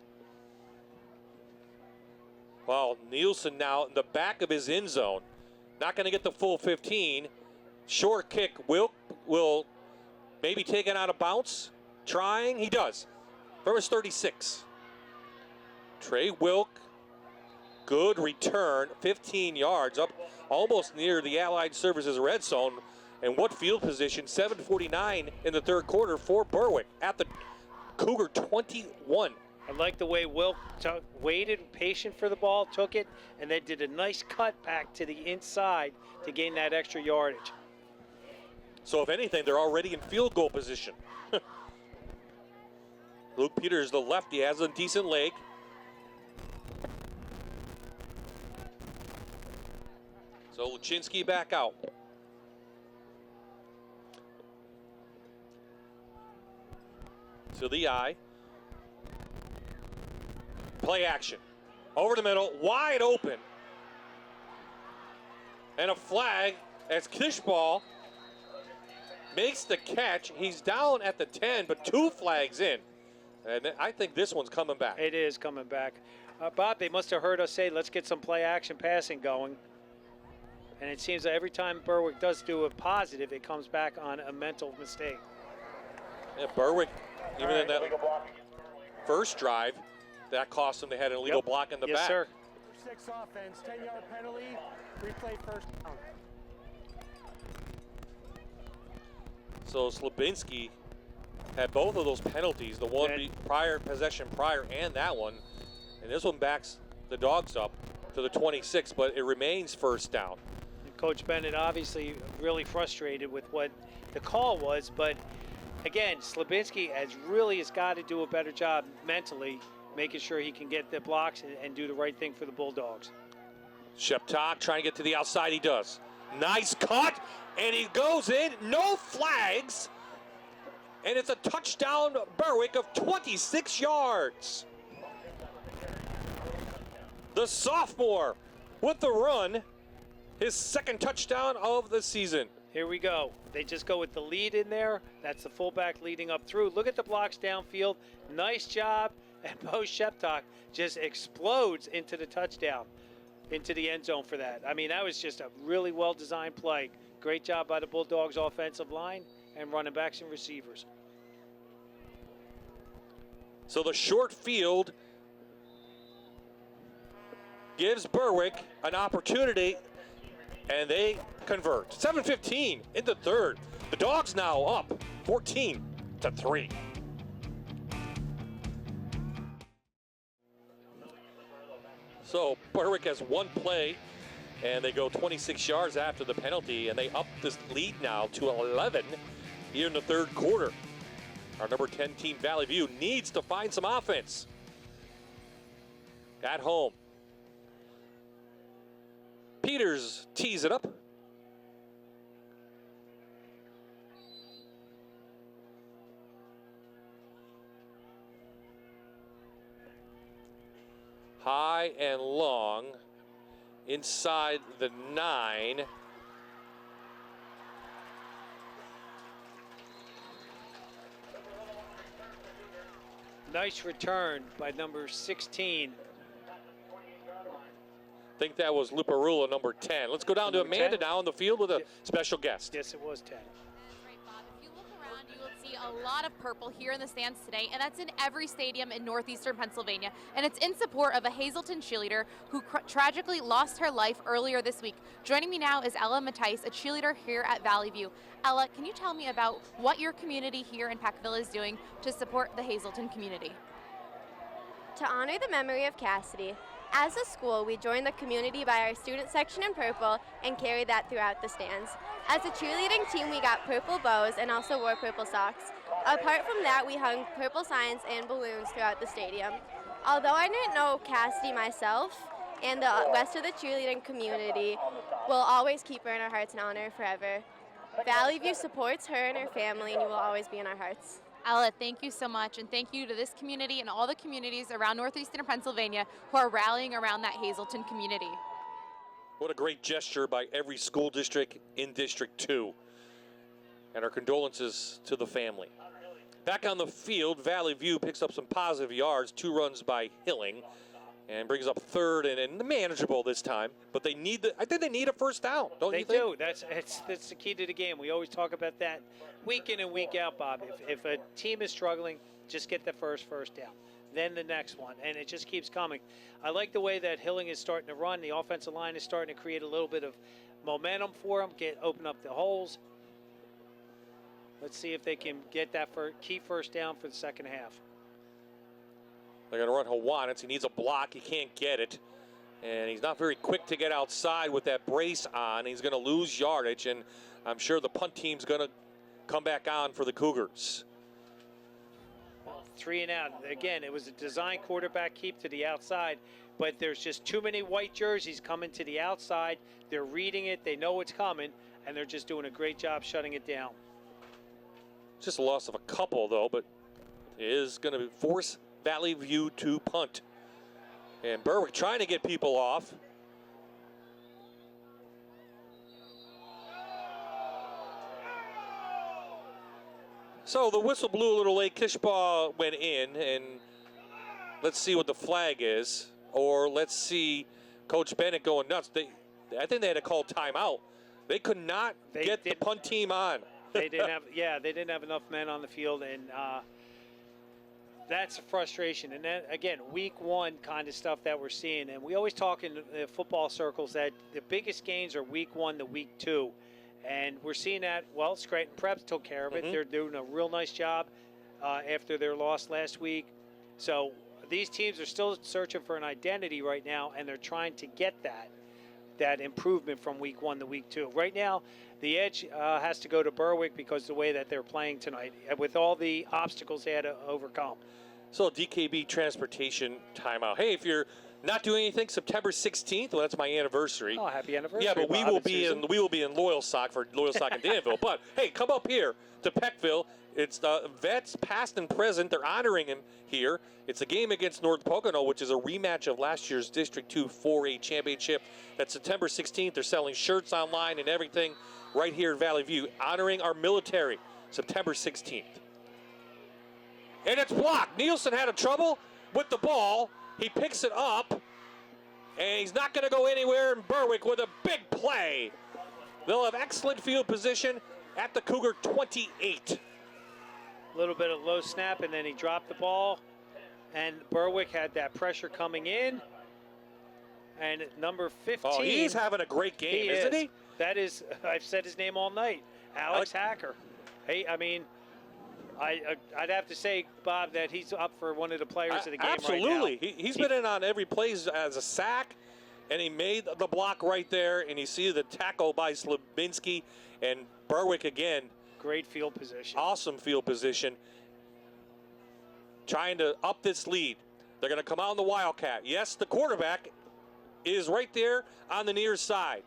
Well, Nielsen now in the back of his end zone. Not going to get the full 15. Short kick. Will maybe take it out of bounds. Trying. He does. From his 36. Trey Wilk. Good return. 15 yards up almost near the Allied Services red zone. And what field position? 7:49 in the third quarter for Berwick at the Cougar 21. I like the way Wilk waited, patient for the ball, took it, and then did a nice cut back to the inside to gain that extra yardage. So if anything, they're already in field goal position. Luke Peters, the lefty, has a decent leg. So Luczynski back out. To the eye. Play action. Over the middle, wide open. And a flag as Kishball makes the catch. He's down at the 10, but 2 flags in. And I think this one's coming back. It is coming back. Bob, they must have heard us say, let's get some play action passing going. And it seems that every time Berwick does do a positive, it comes back on a mental mistake. Yeah, Berwick, even in that first drive, that cost them. They had an illegal block in the back. Yes, sir. 6 offense, 10-yard penalty, replay first down. So Slabinski had both of those penalties, the one possession prior and that one. And this one backs the Dogs up to the 26, but it remains first down. And Coach Bennett obviously really frustrated with what the call was, but again, Slabinski has got to do a better job mentally, making sure he can get the blocks and do the right thing for the Bulldogs. Sheptok trying to get to the outside. He does. Nice cut, and he goes in. No flags, and it's a touchdown Berwick of 26 yards. The sophomore with the run, his second touchdown of the season. Here we go. They just go with the lead in there. That's the fullback leading up through. Look at the blocks downfield. Nice job. And Bo Sheptok just explodes into the touchdown, into the end zone for that. I mean, that was just a really well-designed play. Great job by the Bulldogs offensive line and running backs and receivers. So the short field gives Berwick an opportunity, and they convert. 7:15 in the third. The Dogs now up 14-3. So Berwick has one play, and they go 26 yards after the penalty, and they up this lead now to 11 here in the third quarter. Our number 10 team, Valley View, needs to find some offense at home. Peters tees it up. High and long inside the 9. Nice return by number 16. I think that was Luparula, number 10. Let's go down to Amanda now on the field with a special guest. Yes, it was 10. If you look around, you will see a lot of purple here in the stands today, and that's in every stadium in northeastern Pennsylvania. And it's in support of a Hazleton cheerleader who tragically lost her life earlier this week. Joining me now is Ella Mattice, a cheerleader here at Valley View. Ella, can you tell me about what your community here in Packville is doing to support the Hazleton community? To honor the memory of Cassidy, as a school, we join the community by our student section in purple and carry that throughout the stands. As a cheerleading team, we got purple bows and also wore purple socks. Apart from that, we hung purple signs and balloons throughout the stadium. Although I didn't know Cassidy myself, and the rest of the cheerleading community will always keep her in our hearts and honor her forever. Valley View supports her and her family, and you will always be in our hearts. Ella, thank you so much, and thank you to this community and all the communities around northeastern Pennsylvania who are rallying around that Hazelton community. What a great gesture by every school district in District 2. And our condolences to the family. Back on the field, Valley View picks up some positive yards, 2 runs by Hilling, and brings up third and manageable this time. But they need I think they need a first down, don't you think? They do. That's the key to the game. We always talk about that week in and week out, Bob. If a team is struggling, just get the first down. Then the next one, and it just keeps coming. I like the way that Hilling is starting to run. The offensive line is starting to create a little bit of momentum for them, open up the holes. Let's see if they can get that key first down for the second half. They're going to run Hawanic. He needs a block. He can't get it. And he's not very quick to get outside with that brace on. He's going to lose yardage, and I'm sure the punt team's going to come back on for the Cougars. 3 and out. Again, it was a design quarterback keep to the outside, but there's just too many white jerseys coming to the outside. They're reading it. They know it's coming, and they're just doing a great job shutting it down. Just a loss of a couple, though, but it is going to force Valley View to punt. And Berwick trying to get people off. So the whistle blew a little late. Kishbaugh went in, and let's see what the flag is. Or let's see Coach Bennett going nuts. I think they had to call timeout. They could not get the punt team on. They didn't have enough men on the field, and that's a frustration. And then again, week 1 kind of stuff that we're seeing. And we always talk in the football circles that the biggest gains are week 1 to week 2. And we're seeing that, well, Scranton Preps took care of it. They're doing a real nice job after their loss last week. So these teams are still searching for an identity right now, and they're trying to get that improvement from week 1 to week 2. Right now, the edge has to go to Berwick because of the way that they're playing tonight, with all the obstacles they had to overcome. So DKB transportation timeout. Hey, if you're not doing anything, September 16th. Well, that's my anniversary. Oh, happy anniversary! Yeah, but we Bob will be in Loyal Sock for Loyal Sock in Danville. But hey, come up here to Peckville. It's the vets, past and present. They're honoring him here. It's a game against North Pocono, which is a rematch of last year's District 2 4A championship. That's September 16th. They're selling shirts online and everything right here in Valley View, honoring our military. September 16th. And it's blocked. Nielsen had a trouble with the ball. He picks it up, and he's not going to go anywhere in Berwick with a big play. They'll have excellent field position at the Cougar 28. A little bit of low snap, and then he dropped the ball. And Berwick had that pressure coming in. And number 15. Oh, he's having a great game, isn't he? That is, I've said his name all night, Alex Hacker. Hey, I mean, I'd have to say, Bob, that he's up for one of the players of the game absolutely. right now. He's been in on every play as a sack, and he made the block right there, and you see the tackle by Slabinski, and Berwick again. Great field position. Awesome field position. Trying to up this lead. They're going to come out on the Wildcat. Yes, the quarterback is right there on the near side.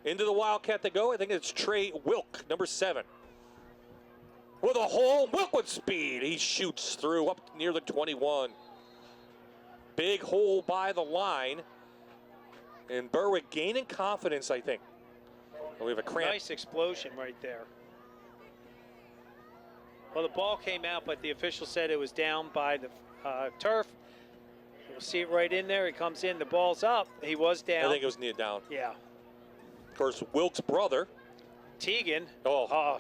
Into the Wildcat they go. I think it's Trey Wilk, number 7. With a hole, Wilk with speed. He shoots through up near the 21. Big hole by the line. And Berwick gaining confidence, I think. And we have a cramp. Nice explosion right there. Well, the ball came out, but the official said it was down by the turf. You'll see it right in there. He comes in, the ball's up. He was down. I think it was near down. Yeah. Of course, Wilk's brother, Teagan.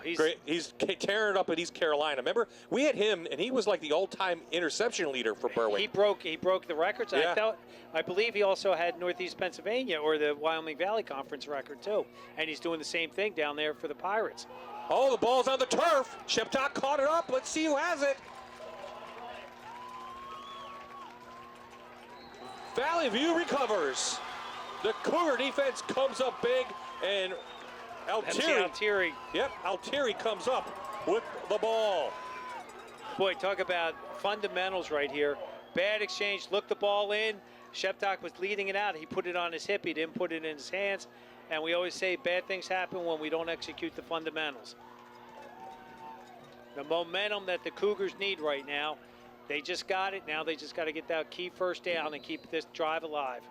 He's great. He's tearing it up at East Carolina. Remember, we had him, and he was like the all-time interception leader for Berwick. He broke the records. Yeah. I believe he also had Northeast Pennsylvania or the Wyoming Valley Conference record too, and he's doing the same thing down there for the Pirates. Oh, the ball's on the turf. Sheptock caught it up. Let's see who has it. Valley View recovers. The Cougar defense comes up big, and Altieri. Yep, Altieri comes up with the ball. Boy, talk about fundamentals right here. Bad exchange, looked the ball in. Sheptock was leading it out. He put it on his hip. He didn't put it in his hands. And we always say bad things happen when we don't execute the fundamentals. The momentum that the Cougars need right now. They just got it. Now they just got to get that key first down and keep this drive alive.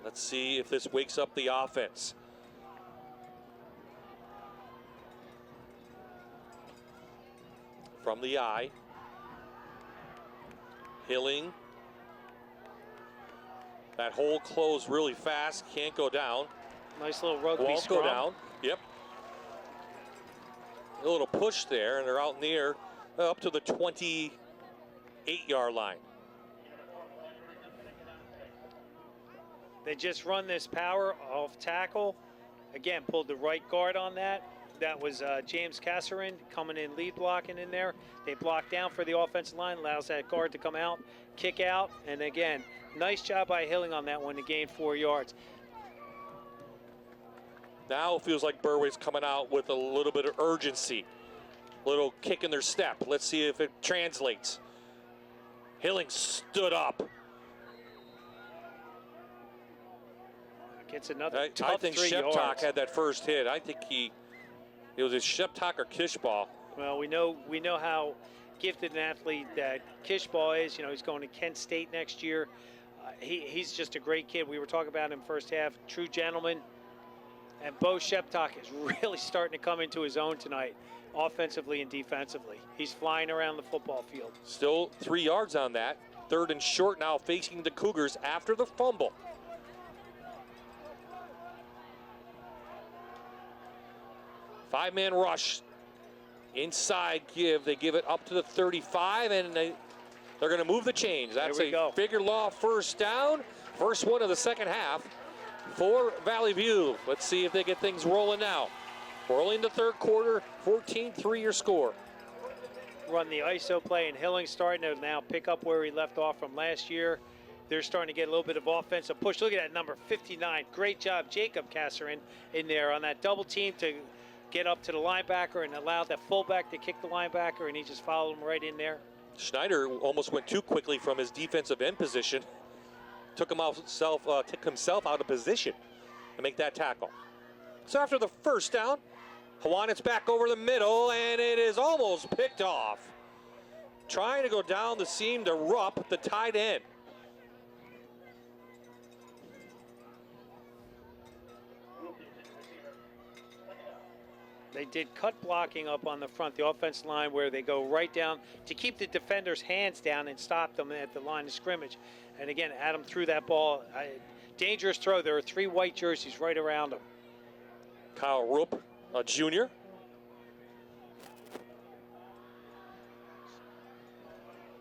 Let's see if this wakes up the offense. From the eye. Hilling. That hole closed really fast. Can't go down. Nice little rugby Won't scrum. go down. Yep. A little push there, and they're out near up to the 28-yard line. They just run this power off tackle. Again, pulled the right guard on that. That was James Kasserin coming in, lead blocking in there. They block down for the offensive line, allows that guard to come out, kick out, and again, nice job by Hilling on that one to gain 4 yards. Now it feels like Berwick's coming out with a little bit of urgency, little kick in their step. Let's see if it translates. Hilling stood up. Gets another I tough think 3 Sheptok yards. had that first hit. I think it was a Sheptok or Kishball. Well, we know how gifted an athlete that Kishball is. You know, he's going to Kent State next year. He's just a great kid. We were talking about him first half, true gentleman. And Bo Sheptok is really starting to come into his own tonight, offensively and defensively. He's flying around the football field. Still 3 yards on that. 3rd and short now facing the Cougars after the fumble. Five-man rush. Inside give. They give it up to the 35, and they're going to move the chains. That's a figure law first down. First one of the second half for Valley View. Let's see if they get things rolling now. Early in the third quarter, 14-3 your score. Run the ISO play, and Hilling starting to now pick up where he left off from last year. They're starting to get a little bit of offensive push. Look at that number 59. Great job, Jacob Kasserin in there on that double team to get up to the linebacker and allow that fullback to kick the linebacker, and he just followed him right in there. Schneider almost went too quickly from his defensive end position. Took himself out of position to make that tackle. So after the first down, Hawanitz back over the middle, and it is almost picked off. Trying to go down the seam to Rupp, the tight end. They did cut blocking up on the front, the offensive line, where they go right down to keep the defenders' hands down and stop them at the line of scrimmage. And again, Adam threw that ball. Dangerous throw. There are 3 white jerseys right around him. Kyle Rupp, a junior.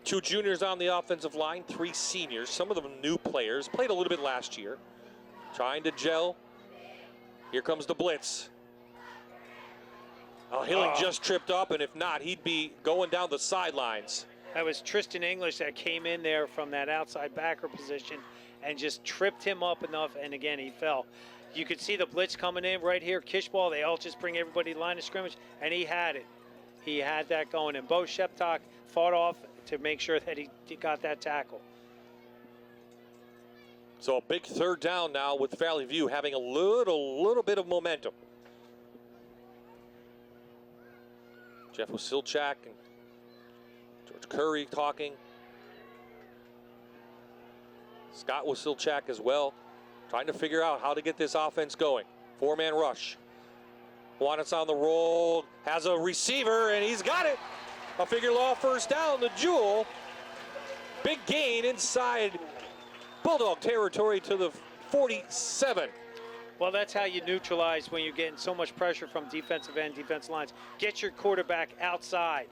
Two juniors on the offensive line, 3 seniors, some of them new players. Played a little bit last year. Trying to gel. Here comes the blitz. Oh, Hilling just tripped up, and if not, he'd be going down the sidelines. That was Tristan English that came in there from that outside backer position and just tripped him up enough, and again, he fell. You could see the blitz coming in right here. Kishball, they all just bring everybody line of scrimmage, and he had it. He had that going, and Bo Sheptok fought off to make sure that he got that tackle. So a big third down now with Valley View having a little bit of momentum. Jeff Wasilchak and George Curry talking. Scott Wasilchak as well, trying to figure out how to get this offense going. 4-man rush. Hawanitz on the roll, has a receiver, and he's got it. A figure law first down, the Jewel. Big gain inside Bulldog territory to the 47. Well, that's how you neutralize when you're getting so much pressure from defensive end, defense lines. Get your quarterback outside.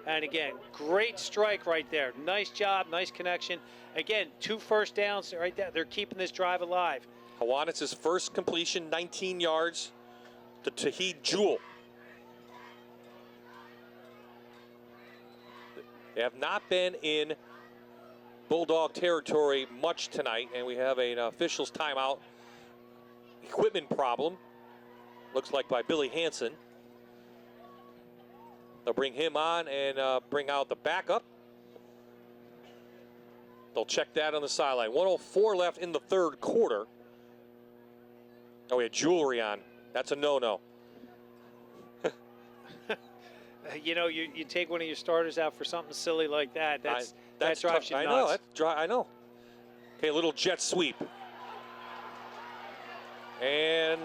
And again, great strike right there. Nice job, nice connection. Again, 2 first downs right there. They're keeping this drive alive. Hawanitz's first completion, 19 yards to Tahid Jewel. They have not been in Bulldog territory much tonight, and we have an official's timeout. Equipment problem, looks like by Billy Hansen. They'll bring him on and bring out the backup. They'll check that on the sideline. 1:04 left in the third quarter. Oh, we had jewelry on. That's a no-no. You know, you take one of your starters out for something silly like that. That drives tough. you nuts. I know. I know. Okay, a little jet sweep. And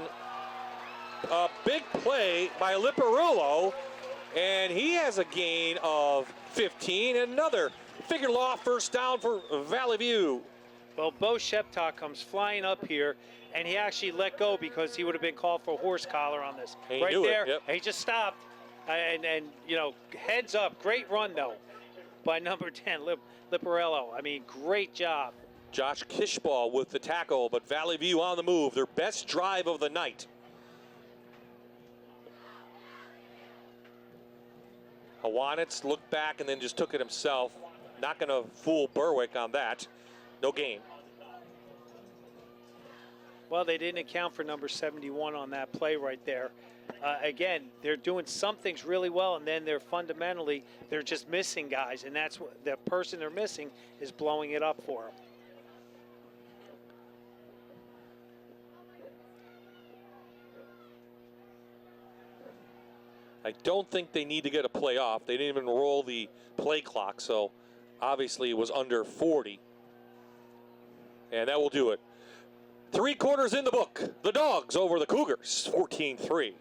a big play by Liparillo, and he has a gain of 15. Another figure law first down for Valley View. Well, Bo Sheptock comes flying up here, and he actually let go because he would have been called for a horse collar on this. He right knew there, it, yep. and he just stopped. And you know, heads up, great run though by number 10, Liparillo. I mean, great job. Josh Kishball with the tackle, but Valley View on the move. Their best drive of the night. Hawanitz looked back and then just took it himself. Not going to fool Berwick on that. No gain. Well, they didn't account for number 71 on that play right there. Again, they're doing some things really well, and then they're just missing guys, and that's what the person they're missing is blowing it up for them. I don't think they need to get a play off. They didn't even roll the play clock, so obviously it was under 40. And that will do it. 3 quarters in the book. The Dogs over the Cougars, 14-3.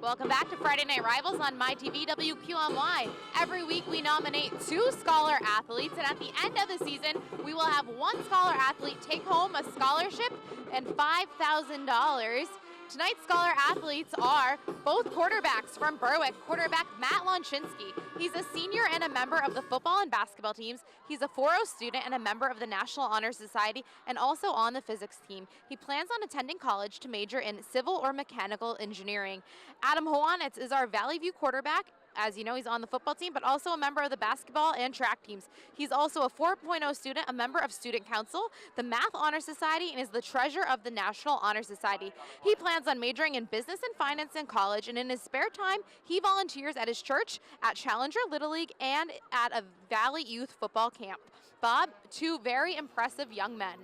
Welcome back to Friday Night Rivals on MyTV WQMY. Every week we nominate 2 scholar athletes, and at the end of the season, we will have 1 scholar athlete take home a scholarship and $5,000. Tonight's scholar athletes are both quarterbacks from Berwick. Quarterback Matt Lonchinsky. He's a senior and a member of the football and basketball teams. He's a 4.0 student and a member of the National Honor Society and also on the physics team. He plans on attending college to major in civil or mechanical engineering. Adam Hawanitz is our Valley View quarterback. As you know, he's on the football team, but also a member of the basketball and track teams. He's also a 4.0 student, a member of Student Council, the Math Honor Society, and is the treasurer of the National Honor Society. He plans on majoring in business and finance in college, and in his spare time, he volunteers at his church, at Challenger Little League, and at a Valley Youth football camp. Bob, 2 very impressive young men.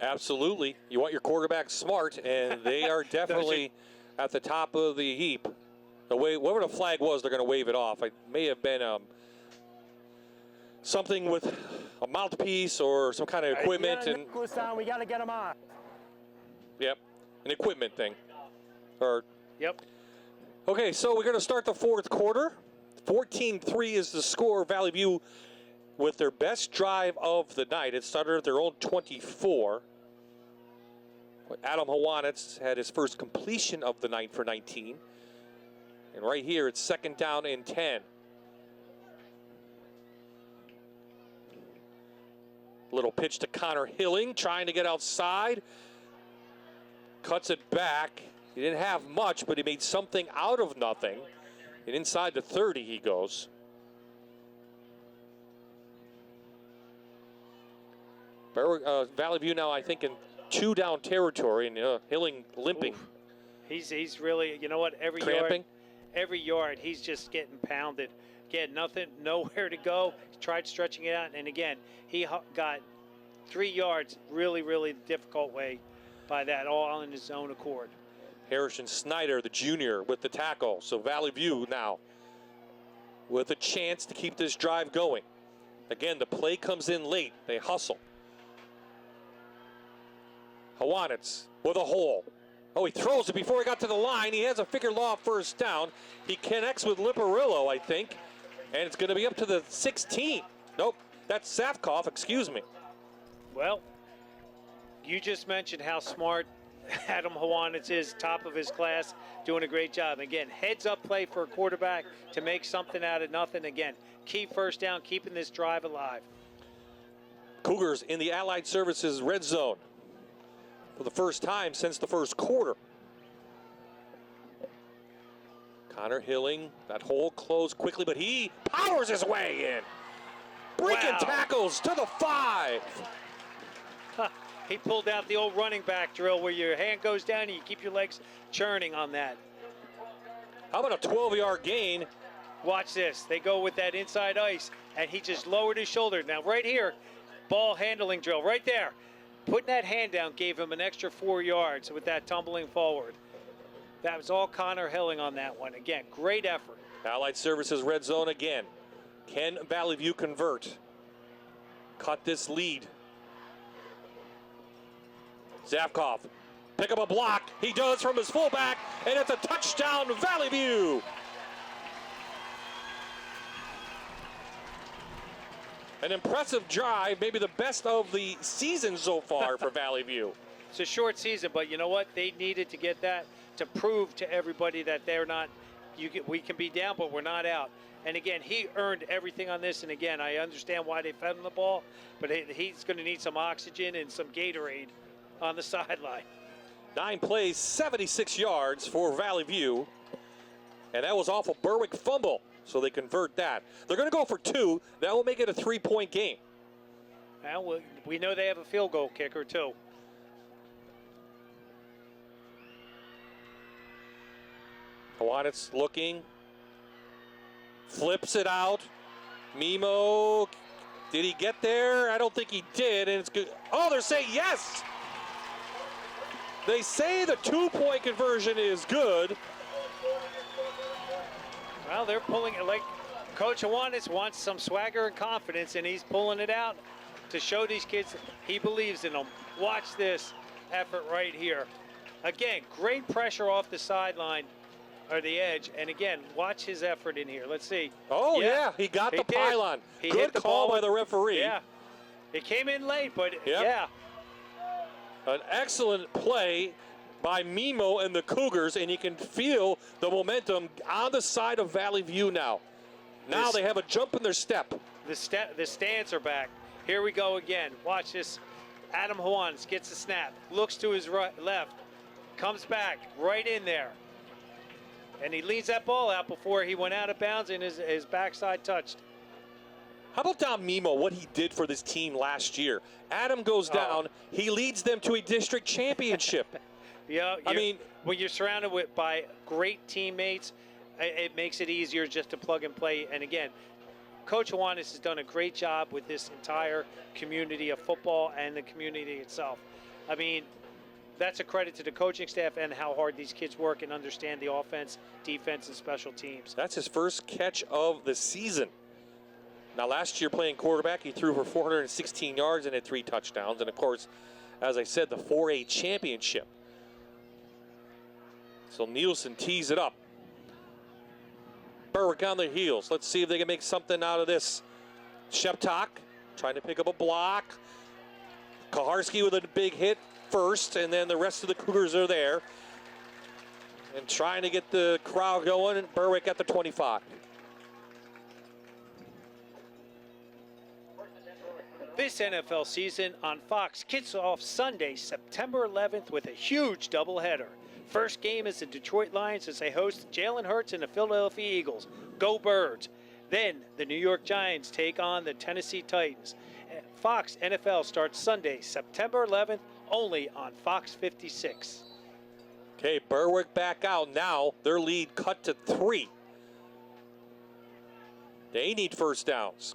Absolutely. You want your quarterback smart, and they are definitely at the top of the heap. Whatever the flag was, they're going to wave it off. It may have been something with a mouthpiece or some kind of equipment. And we got to get them on. Yep, an equipment thing. Yep. Okay, so we're going to start the 4th quarter. 14-3 is the score. Valley View with their best drive of the night. It started at their own 24. Adam Hawanitz had his first completion of the night for 19. And right here, it's 2nd down and 10. Little pitch to Connor Hilling, trying to get outside. Cuts it back. He didn't have much, but he made something out of nothing. And inside the 30 he goes. Valley View now, I think, in 2-down territory, and Hilling limping. Oof. He's really, you know what, every yard, he's just getting pounded. Again, nowhere to go. He tried stretching it out, and again, he got 3 yards really, really difficult way by that, all on his own accord. Harrison Snyder, the junior, with the tackle. So Valley View now with a chance to keep this drive going. Again, the play comes in late. They hustle. Hawanitz with a hole. Oh, he throws it before he got to the line. He has a figure law first down. He connects with Liparillo, I think. And it's going to be up to the 16. Nope, that's Safkoff, excuse me. Well, you just mentioned how smart Adam Hawanitz is, top of his class, doing a great job. Again, heads-up play for a quarterback to make something out of nothing. Again, key first down, keeping this drive alive. Cougars in the Allied Services red zone for the first time since the first quarter. Connor Hilling, that hole closed quickly, but he powers his way in. Breaking tackles to the 5. He pulled out the old running back drill where your hand goes down and you keep your legs churning on that. How about a 12-yard gain? Watch this. They go with that inside ice, and he just lowered his shoulder. Now, right here, ball handling drill, right there. putting that hand down gave him an extra 4 yards with that tumbling forward. That was all Connor Hilling on that one. Again, great effort. Allied Services red zone again. Can Valley View convert? Cut this lead. Zavkov, pick up a block. He does from his fullback, and it's a touchdown, Valley View. An impressive drive, maybe the best of the season so far for Valley View. It's a short season, but you know what? They needed to get that to prove to everybody that they're not, we can be down, but we're not out. And again, he earned everything on this. And again, I understand why they fed him the ball, but he's going to need some oxygen and some Gatorade on the sideline. 9 plays, 76 yards for Valley View. And that was off a Berwick fumble, so they convert that. They're going to go for 2. That will make it a 3-point game. Well, we know they have a field goal kicker, too. Kiwanis looking. Flips it out. Mimo, did he get there? I don't think he did, and it's good. Oh, they're saying yes! They say the 2-point conversion is good. Well, they're pulling it like Coach Kiwanis wants some swagger and confidence, and he's pulling it out to show these kids he believes in them. Watch this effort right here. Again, great pressure off the sideline or the edge, and again, watch his effort in here. Let's see. Oh, yeah, he got the pylon. He Good hit the call ball by the referee. Yeah, it came in late, but yeah. An excellent play by Mimo and the Cougars, and you can feel the momentum on the side of Valley View now. Now they have a jump in their step. The stands are back. Here we go again. Watch this. Adam Hawans gets a snap, looks to his left, comes back right in there. And he leads that ball out before he went out of bounds and his backside touched. How about Don Mimo, what he did for this team last year? Adam goes down. He leads them to a district championship. Yeah, I mean, when you're surrounded by great teammates, it makes it easier just to plug and play. And again, Coach Kiwanis has done a great job with this entire community of football and the community itself. I mean, that's a credit to the coaching staff and how hard these kids work and understand the offense, defense, and special teams. That's his first catch of the season. Now, last year playing quarterback, he threw for 416 yards and had 3 touchdowns. And, of course, as I said, the 4A championship. So Nielsen tees it up. Berwick on their heels. Let's see if they can make something out of this. Sheptok trying to pick up a block. Kaharski with a big hit first, and then the rest of the Cougars are there. And trying to get the crowd going, and Berwick at the 25. This NFL season on Fox kicks off Sunday, September 11th with a huge doubleheader. First game is the Detroit Lions as they host Jalen Hurts and the Philadelphia Eagles. Go Birds. Then the New York Giants take on the Tennessee Titans. Fox NFL starts Sunday, September 11th, only on Fox 56. Okay, Berwick back out now. Their lead cut to 3. They need first downs.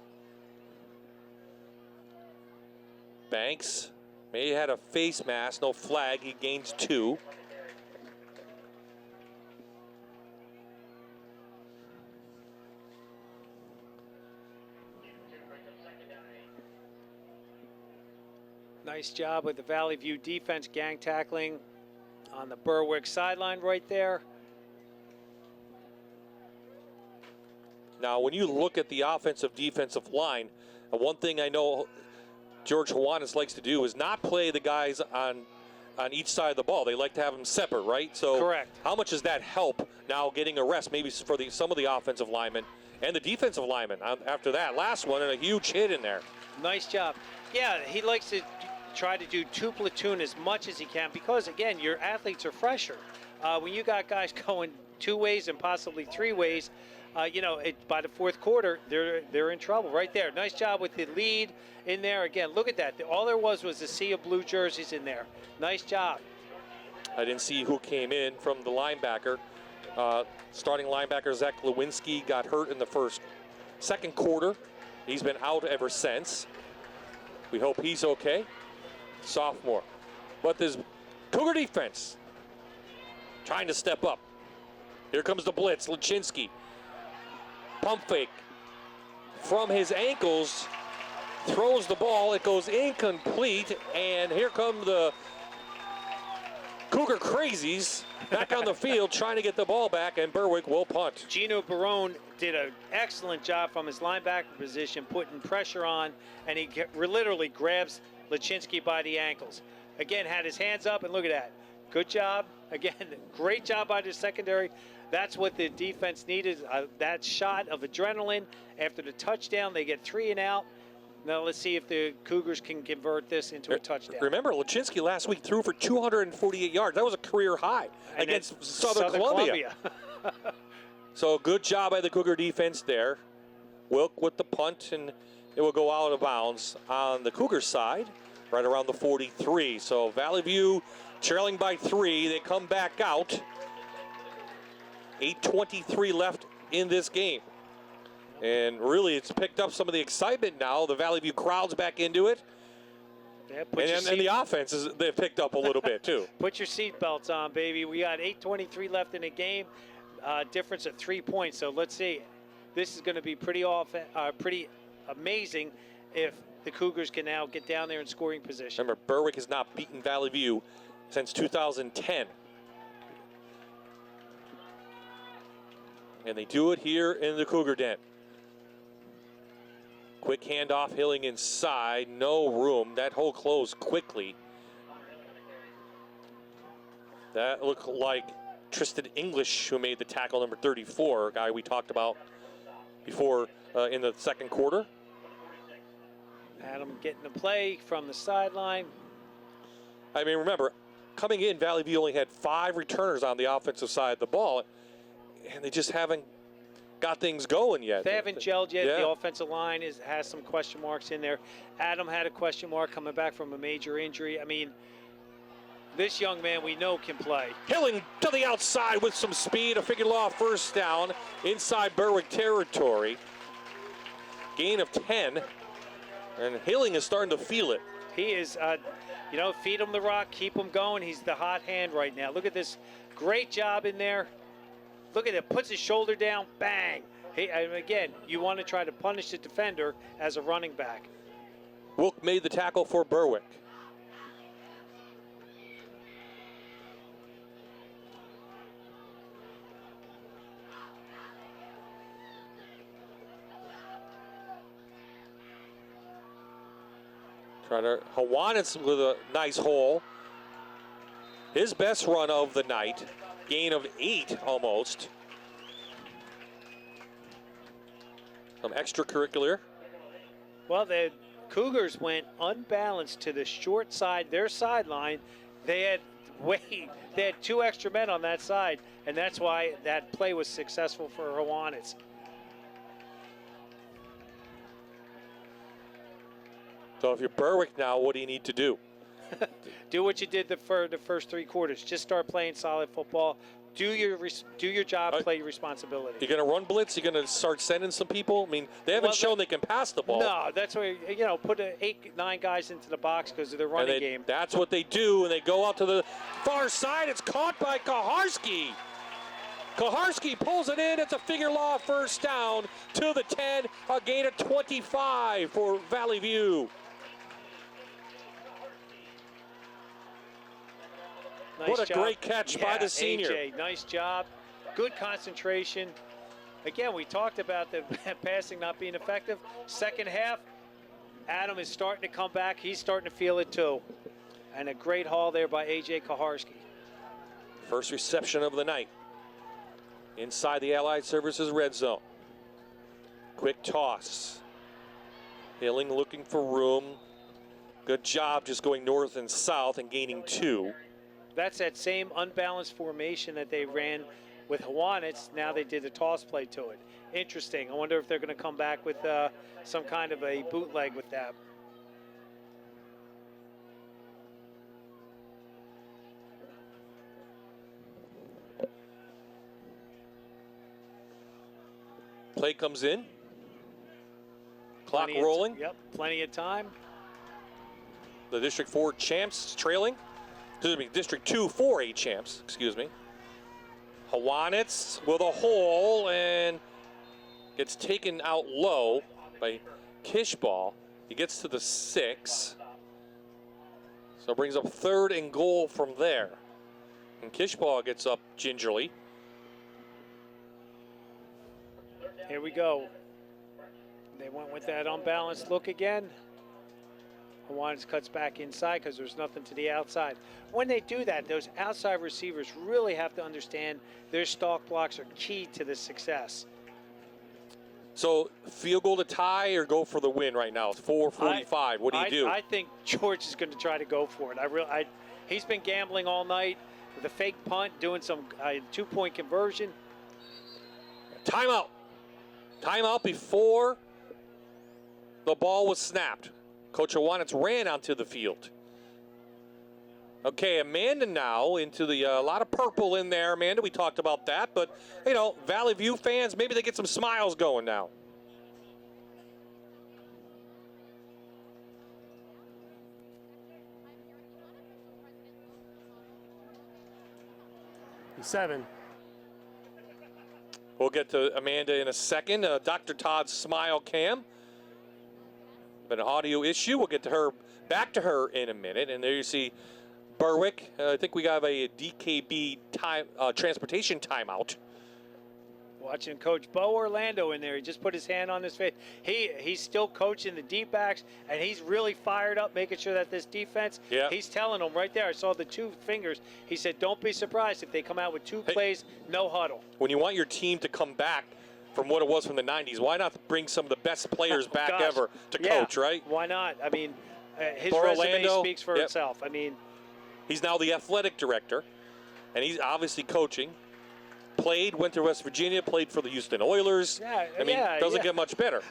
Banks may have had a face mask, no flag. He gains 2. Nice job with the Valley View defense, gang tackling on the Berwick sideline right there. Now, when you look at the offensive defensive line, one thing I know George Kiwanis likes to do is not play the guys on each side of the ball. They like to have them separate, right? So correct. How much does that help now getting a rest maybe for some of the offensive linemen and the defensive linemen after that last one and a huge hit in there? Nice job. Yeah, he likes to try to do 2 platoon as much as he can because, again, your athletes are fresher. When you got guys going 2 ways and possibly 3 ways, by the 4th quarter, they're in trouble right there. Nice job with the lead in there. Again, look at that. All there was a sea of blue jerseys in there. Nice job. I didn't see who came in from the linebacker. Starting linebacker Zach Lewinsky got hurt in the second quarter. He's been out ever since. We hope he's okay. sophomore. But this Cougar defense trying to step up. Here comes the blitz. Lachinsky. Pump fake from his ankles. Throws the ball. It goes incomplete. And here come the Cougar crazies back on the field trying to get the ball back, and Berwick will punt. Gino Barone did an excellent job from his linebacker position, putting pressure on, and he literally grabs Lachinsky by the ankles. Again, had his hands up, and look at that. Good job. Again, great job by the secondary. That's what the defense needed, that shot of adrenaline. After the touchdown, they get 3 and out. Now let's see if the Cougars can convert this into a touchdown. Remember, Lachinsky last week threw for 248 yards. That was a career high against Southern Columbia. So good job by the Cougar defense there. Wilk with the punt, and it will go out of bounds on the Cougar side, right around the 43. So Valley View trailing by 3. They come back out. 8:23 left in this game. And really, it's picked up some of the excitement now. The Valley View crowd's back into it. Yeah, and the offense, they've picked up a little bit, too. Put your seatbelts on, baby. We got 8:23 left in the game. Difference of 3 points. So let's see. This is going to be pretty amazing if the Cougars can now get down there in scoring position. Remember, Berwick has not beaten Valley View since 2010. And they do it here in the Cougar Den. Quick handoff, Hilling inside, no room. That hole closed quickly. That looked like Tristan English, who made the tackle, number 34, a guy we talked about before in the second quarter. Adam getting the play from the sideline. I mean, remember, coming in, Valley View only had 5 returners on the offensive side of the ball, and they just haven't got things going yet. They haven't gelled yet. Yeah. The offensive line has some question marks in there. Adam had a question mark coming back from a major injury. I mean, this young man we know can play. Hilling to the outside with some speed. A figure law first down inside Berwick territory. Gain of 10. And Hilling is starting to feel it. He is, feed him the rock, keep him going. He's the hot hand right now. Look at this. Great job in there. Look at it. Puts his shoulder down. Bang. Again, you want to try to punish the defender as a running back. Wilk made the tackle for Berwick. Hawanitz with a nice hole. His best run of the night. Gain of 8 almost. Some extracurricular. Well, the Cougars went unbalanced to the short side, their sideline. They had 2 extra men on that side, and that's why that play was successful for Hawanitz. So if you're Berwick now, what do you need to do? Do what you did the first 3 quarters. Just start playing solid football. Do your job, play your responsibility. You're going to run blitz? You're going to start sending some people? I mean, they haven't shown they can pass the ball. No, that's why, put 8-9 guys into the box because of their running game. That's what they do, and they go out to the far side. It's caught by Kaharski. Kaharski pulls it in. It's a figure law first down to the 10. A gain of 25 for Valley View. Nice what a job. great catch by the senior. AJ, nice job. Good concentration. Again, we talked about the passing not being effective. Second half, Adam is starting to come back. He's starting to feel it too. And a great haul there by AJ Kaharski. First reception of the night. Inside the Allied Services red zone. Quick toss. Hilling looking for room. Good job just going north and south and gaining 2. That's that same unbalanced formation that they ran with Hawanitz. Now they did a toss play to it. Interesting. I wonder if they're going to come back with some kind of a bootleg with that. Play comes in. Clock rolling. Yep, plenty of time. the District 4 champs trailing. Excuse me, District 2 4A champs, excuse me. Hawanitz with a hole and gets taken out low by Kishball. He gets to the 6. So brings up 3rd and goal from there. And Kishball gets up gingerly. Here we go. They went with that unbalanced look again. Hawanitz cuts back inside because there's nothing to the outside. When they do that, those outside receivers really have to understand their stalk blocks are key to the success. So field goal to tie or go for the win right now? It's 4:45. What do you do? I think George is going to try to go for it. He's been gambling all night with a fake punt, doing some 2-point conversion. Timeout. Timeout before the ball was snapped. Coach Hawanitz ran onto the field. Okay, Amanda now into the, a lot of purple in there, Amanda. We talked about that, but, you know, Valley View fans, maybe they get some smiles going now. Seven. We'll get to Amanda in a second. Dr. Todd's smile cam. But an audio issue. We'll get to her, back to her in a minute. And there you see Berwick. I think we got a DKB transportation timeout. Watching Coach Bo Orlando in there. He just put his hand on his face. He's still coaching the D-backs, and he's really fired up, making sure that this defense, he's telling them right there. I saw the 2 fingers. He said, don't be surprised if they come out with 2 plays, no huddle. When you want your team to come back from what it was from the 90s, why not bring some of the best players back ever to coach, right? Why not? I mean, his Bo resume Orlando, speaks for itself. I mean, he's now the athletic director, and he's obviously coaching. Played, went to West Virginia, played for the Houston Oilers. I mean, doesn't get much better.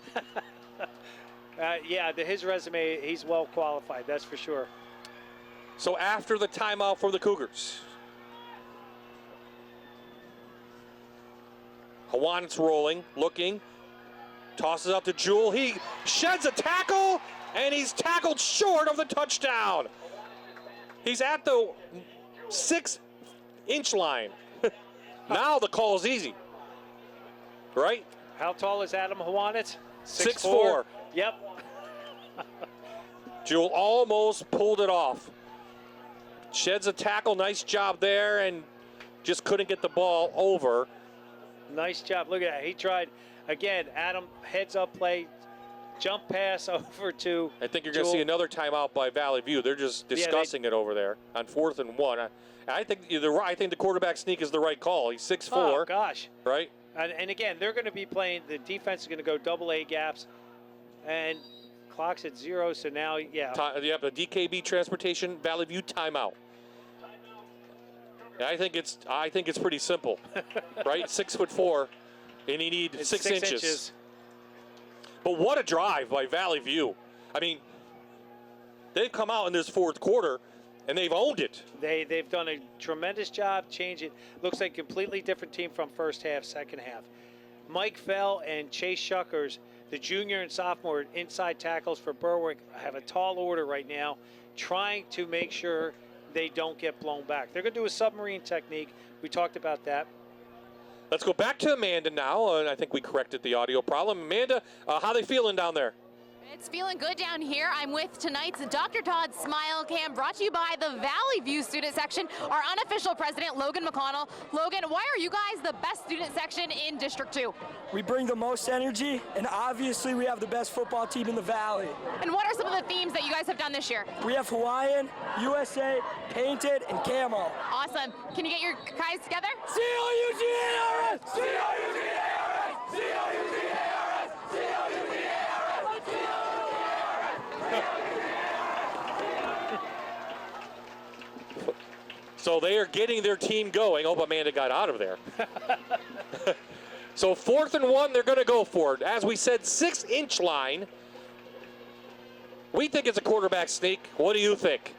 His resume, he's well qualified, that's for sure. So after the timeout for the Cougars, Hawanitz rolling, looking, tosses out to Jewell. He sheds a tackle, and he's tackled short of the touchdown. He's at the 6-inch line. Now the call is easy, right? How tall is Adam Hawanitz? 6'4". Yep. Jewell almost pulled it off. Sheds a tackle, nice job there, and just couldn't get the ball over. Nice job, look at that. He tried, again, Adam heads up play, jump pass over to I think you're going to see another timeout by Valley View. They're just discussing it over there on 4th and 1. I think the quarterback sneak is the right call. He's 6'4". Oh, gosh. Right? And again, they're going to be playing, the defense is going to go double-A gaps, and clock's at 0, so now, You have the DKB transportation Valley View timeout. I think it's pretty simple, right? 6'4", and you need 6 inches. But what a drive by Valley View. I mean, they've come out in this 4th quarter, and they've owned it. They've done a tremendous job changing. Looks like a completely different team from first half, second half. Mike Fell and Chase Shuckers, the junior and sophomore inside tackles for Berwick, have a tall order right now, trying to make sure they don't get blown back. They're going to do a submarine technique. We talked about that. Let's go back to Amanda now. I think we corrected the audio problem. Amanda, how they feeling down there? It's feeling good down here. I'm with tonight's Dr. Todd Smile Cam, brought to you by the Valley View student section, our unofficial president, Logan McConnell. Logan, why are you guys the best student section in District 2? We bring the most energy, and obviously we have the best football team in the Valley. And what are some of the themes that you guys have done this year? We have Hawaiian, USA, Painted, and Camo. Awesome. Can you get your guys together? C-O-U-G-A-R-S! C-O-U-G-A-R-S! C-O-U-G-A-R-S! So they are getting their team going. Oh, Amanda got out of there. So 4th and 1, they're going to go for it. As we said, 6-inch line. We think it's a quarterback sneak. What do you think?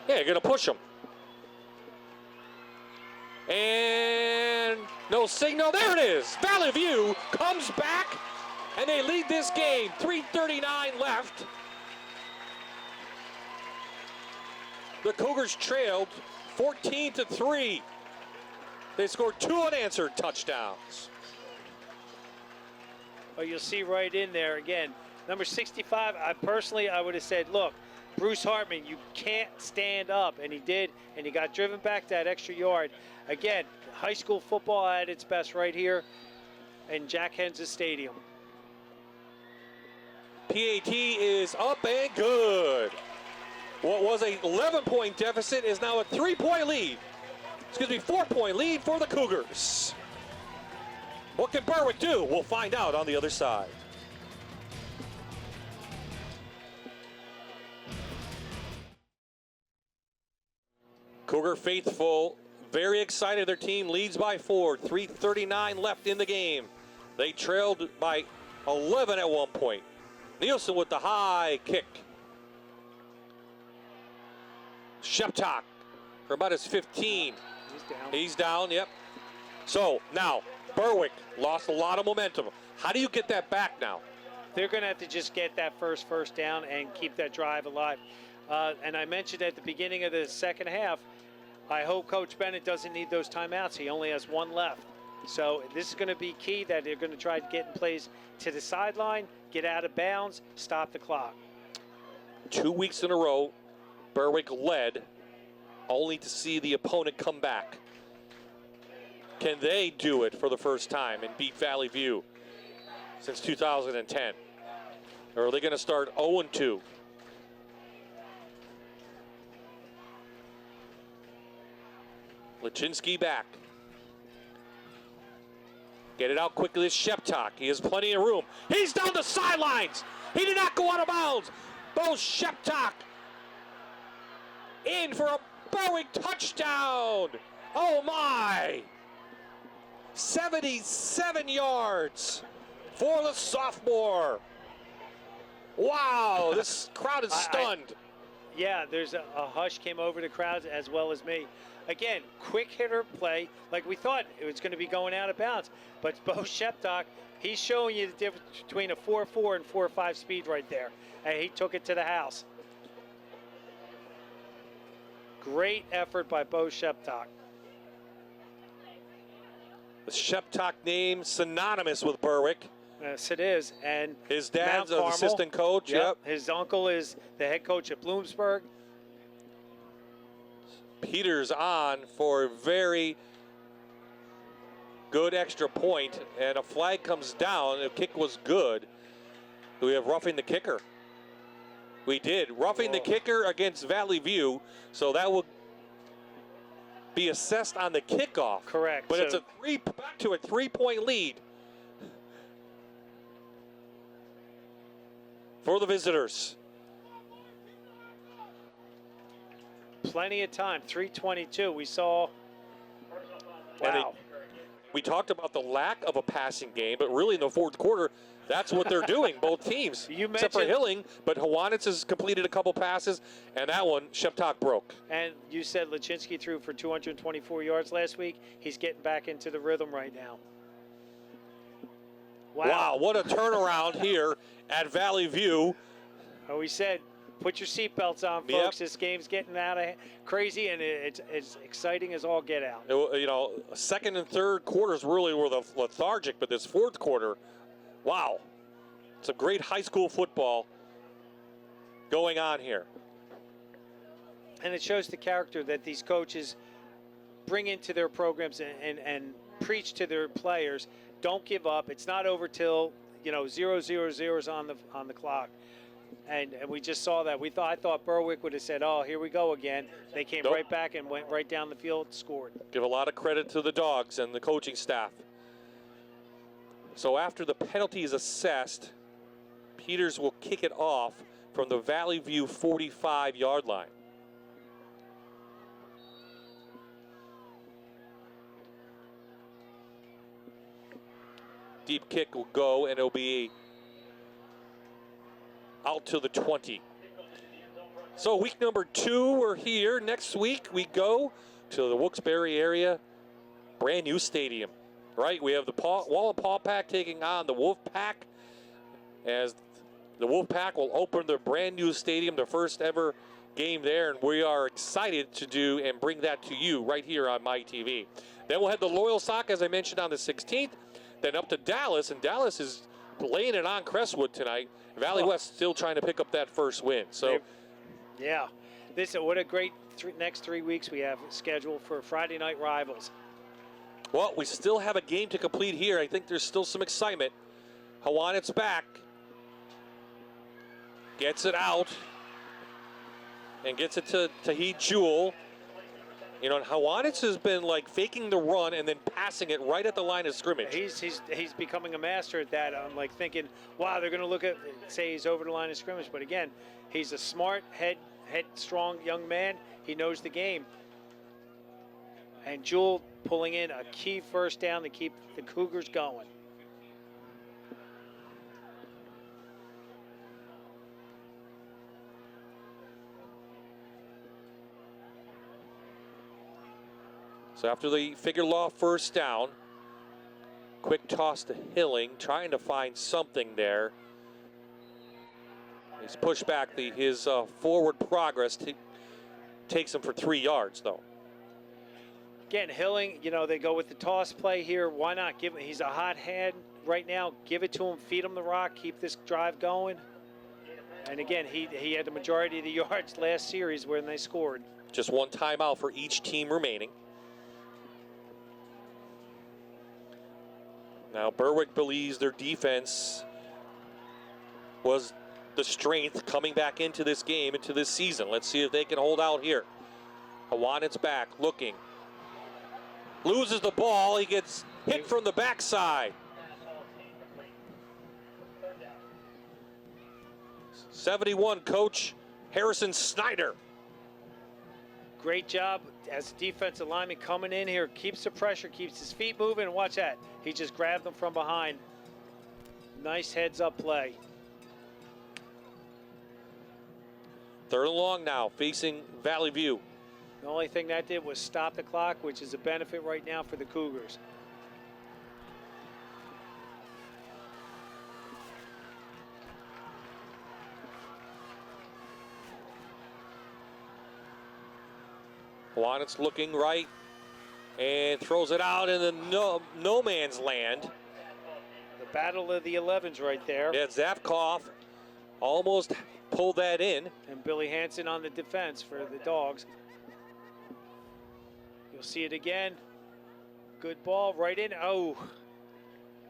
Yeah, you're going to push them. And no signal. There it is. Valley View comes back, and they lead this game. 3:39 left. the Cougars trailed 14-3. They scored 2 unanswered touchdowns. Well, you'll see right in there again. Number 65, I would have said, look, Bruce Hartman, you can't stand up. And he did, and he got driven back that extra yard. Again, high school football at its best right here in Jack Hens's Stadium. PAT is up and good. What was a 11-point deficit is now a 3-point lead. 4-point lead for the Cougars. What can Berwick do? We'll find out on the other side. Cougar faithful, very excited. Their team leads by 4. 3:39 left in the game. They trailed by 11 at one point. Nielsen with the high kick. Sheptock for about his 15. He's down, yep. So now, Berwick lost a lot of momentum. How do you get that back now? They're going to have to just get that first down and keep that drive alive. And I mentioned at the beginning of the second half, I hope Coach Bennett doesn't need those timeouts. He only has 1 left. So this is going to be key that they're going to try to get in plays to the sideline, get out of bounds, stop the clock. 2 weeks in a row, Berwick led, only to see the opponent come back. Can they do it for the first time and beat Valley View since 2010? Or are they going to start 0-2? Lachinsky back. Get it out quickly to Sheptock. He has plenty of room. He's down the sidelines. He did not go out of bounds. Bo Sheptock in for a Berwick touchdown. Oh my. 77 yards for the sophomore. Wow, this crowd is stunned. Yeah, there's a hush came over the crowd as well as me. Again, quick hitter play, like we thought it was going to be going out of bounds. But Bo Sheptock, he's showing you the difference between a 4.4 and 4.5 speed right there. And he took it to the house. Great effort by Bo Sheptock. The Sheptock name synonymous with Berwick. Yes, it is. And his dad's an assistant coach. Yep. His uncle is the head coach at Bloomsburg. Peters on for a very good extra point, and a flag comes down. The kick was good. Do we have roughing the kicker? We did. Roughing the kicker against Valley View, so that will be assessed on the kickoff. Correct. But it's back to a 3-point lead for the visitors. Plenty of time, 3:22. We saw, wow. We talked about the lack of a passing game, but really in the fourth quarter, that's what they're doing, both teams. Except for Hilling, but Hwanitz has completed a couple passes, and that one, Sheptock broke. And you said Lachinsky threw for 224 yards last week. He's getting back into the rhythm right now. Wow, what a turnaround here at Valley View. Oh, we said, put your seatbelts on, folks. Yep. This game's getting out of crazy, and it's exciting as all get out. You know, second and third quarters really were lethargic, but this fourth quarter, wow. It's a great high school football going on here. And it shows the character that these coaches bring into their programs and preach to their players. Don't give up. It's not over till, 0-0-0 is on the clock. And we just saw that. I thought Berwick would have said, oh, here we go again. They came right back and went right down the field, scored. Give a lot of credit to the Dogs and the coaching staff. So after the penalty is assessed, Peters will kick it off from the Valley View 45-yard line. Deep kick will go, and it'll be out to the 20. So week number 2, we're here. Next week, we go to the Wilkes-Barre area brand new stadium, right? We have the Wallen Paw Pack taking on the Wolf Pack, as the Wolf Pack will open their brand new stadium, the first ever game there, and we are excited to do and bring that to you right here on MyTV. Then we'll head to Loyal Sock, as I mentioned, on the 16th, then up to Dallas, and Dallas is laying it on Crestwood tonight. Valley West still trying to pick up that first win. So, yeah, what a great next 3 weeks we have scheduled for Friday night rivals. Well, we still have a game to complete here. I think there's still some excitement. Hawanitz back. Gets it out. And gets it to Tahid Jewell. You know, and Hawanitz has been like faking the run and then passing it right at the line of scrimmage. He's becoming a master at that. I'm like thinking, wow, they're going to look at, say he's over the line of scrimmage. But again, he's a smart, headstrong young man. He knows the game. And Jewell pulling in a key first down to keep the Cougars going. So after the figure law first down, quick toss to Hilling, trying to find something there. He's pushed back his forward progress. Takes him for 3 yards, though. Again, Hilling, you know, they go with the toss play here. Why not give him? He's a hot hand right now. Give it to him, feed him the rock, keep this drive going. And again, he had the majority of the yards last series when they scored. Just one timeout for each team remaining. Now, Berwick believes their defense was the strength coming back into this game, into this season. Let's see if they can hold out here. Hawanitz back, looking. Loses the ball. He gets hit from the backside. 71, Coach Harrison Snyder. Great job as a defensive lineman coming in here. Keeps the pressure, keeps his feet moving, and watch that. He just grabbed them from behind. Nice heads-up play. 3rd and long now, facing Valley View. The only thing that did was stop the clock, which is a benefit right now for the Cougars. Hawanitz looking right and throws it out in the no man's land. The battle of the 11s right there. Yeah, Zafkoff almost pulled that in. And Billy Hansen on the defense for the Dogs. You'll see it again. Good ball right in. Oh,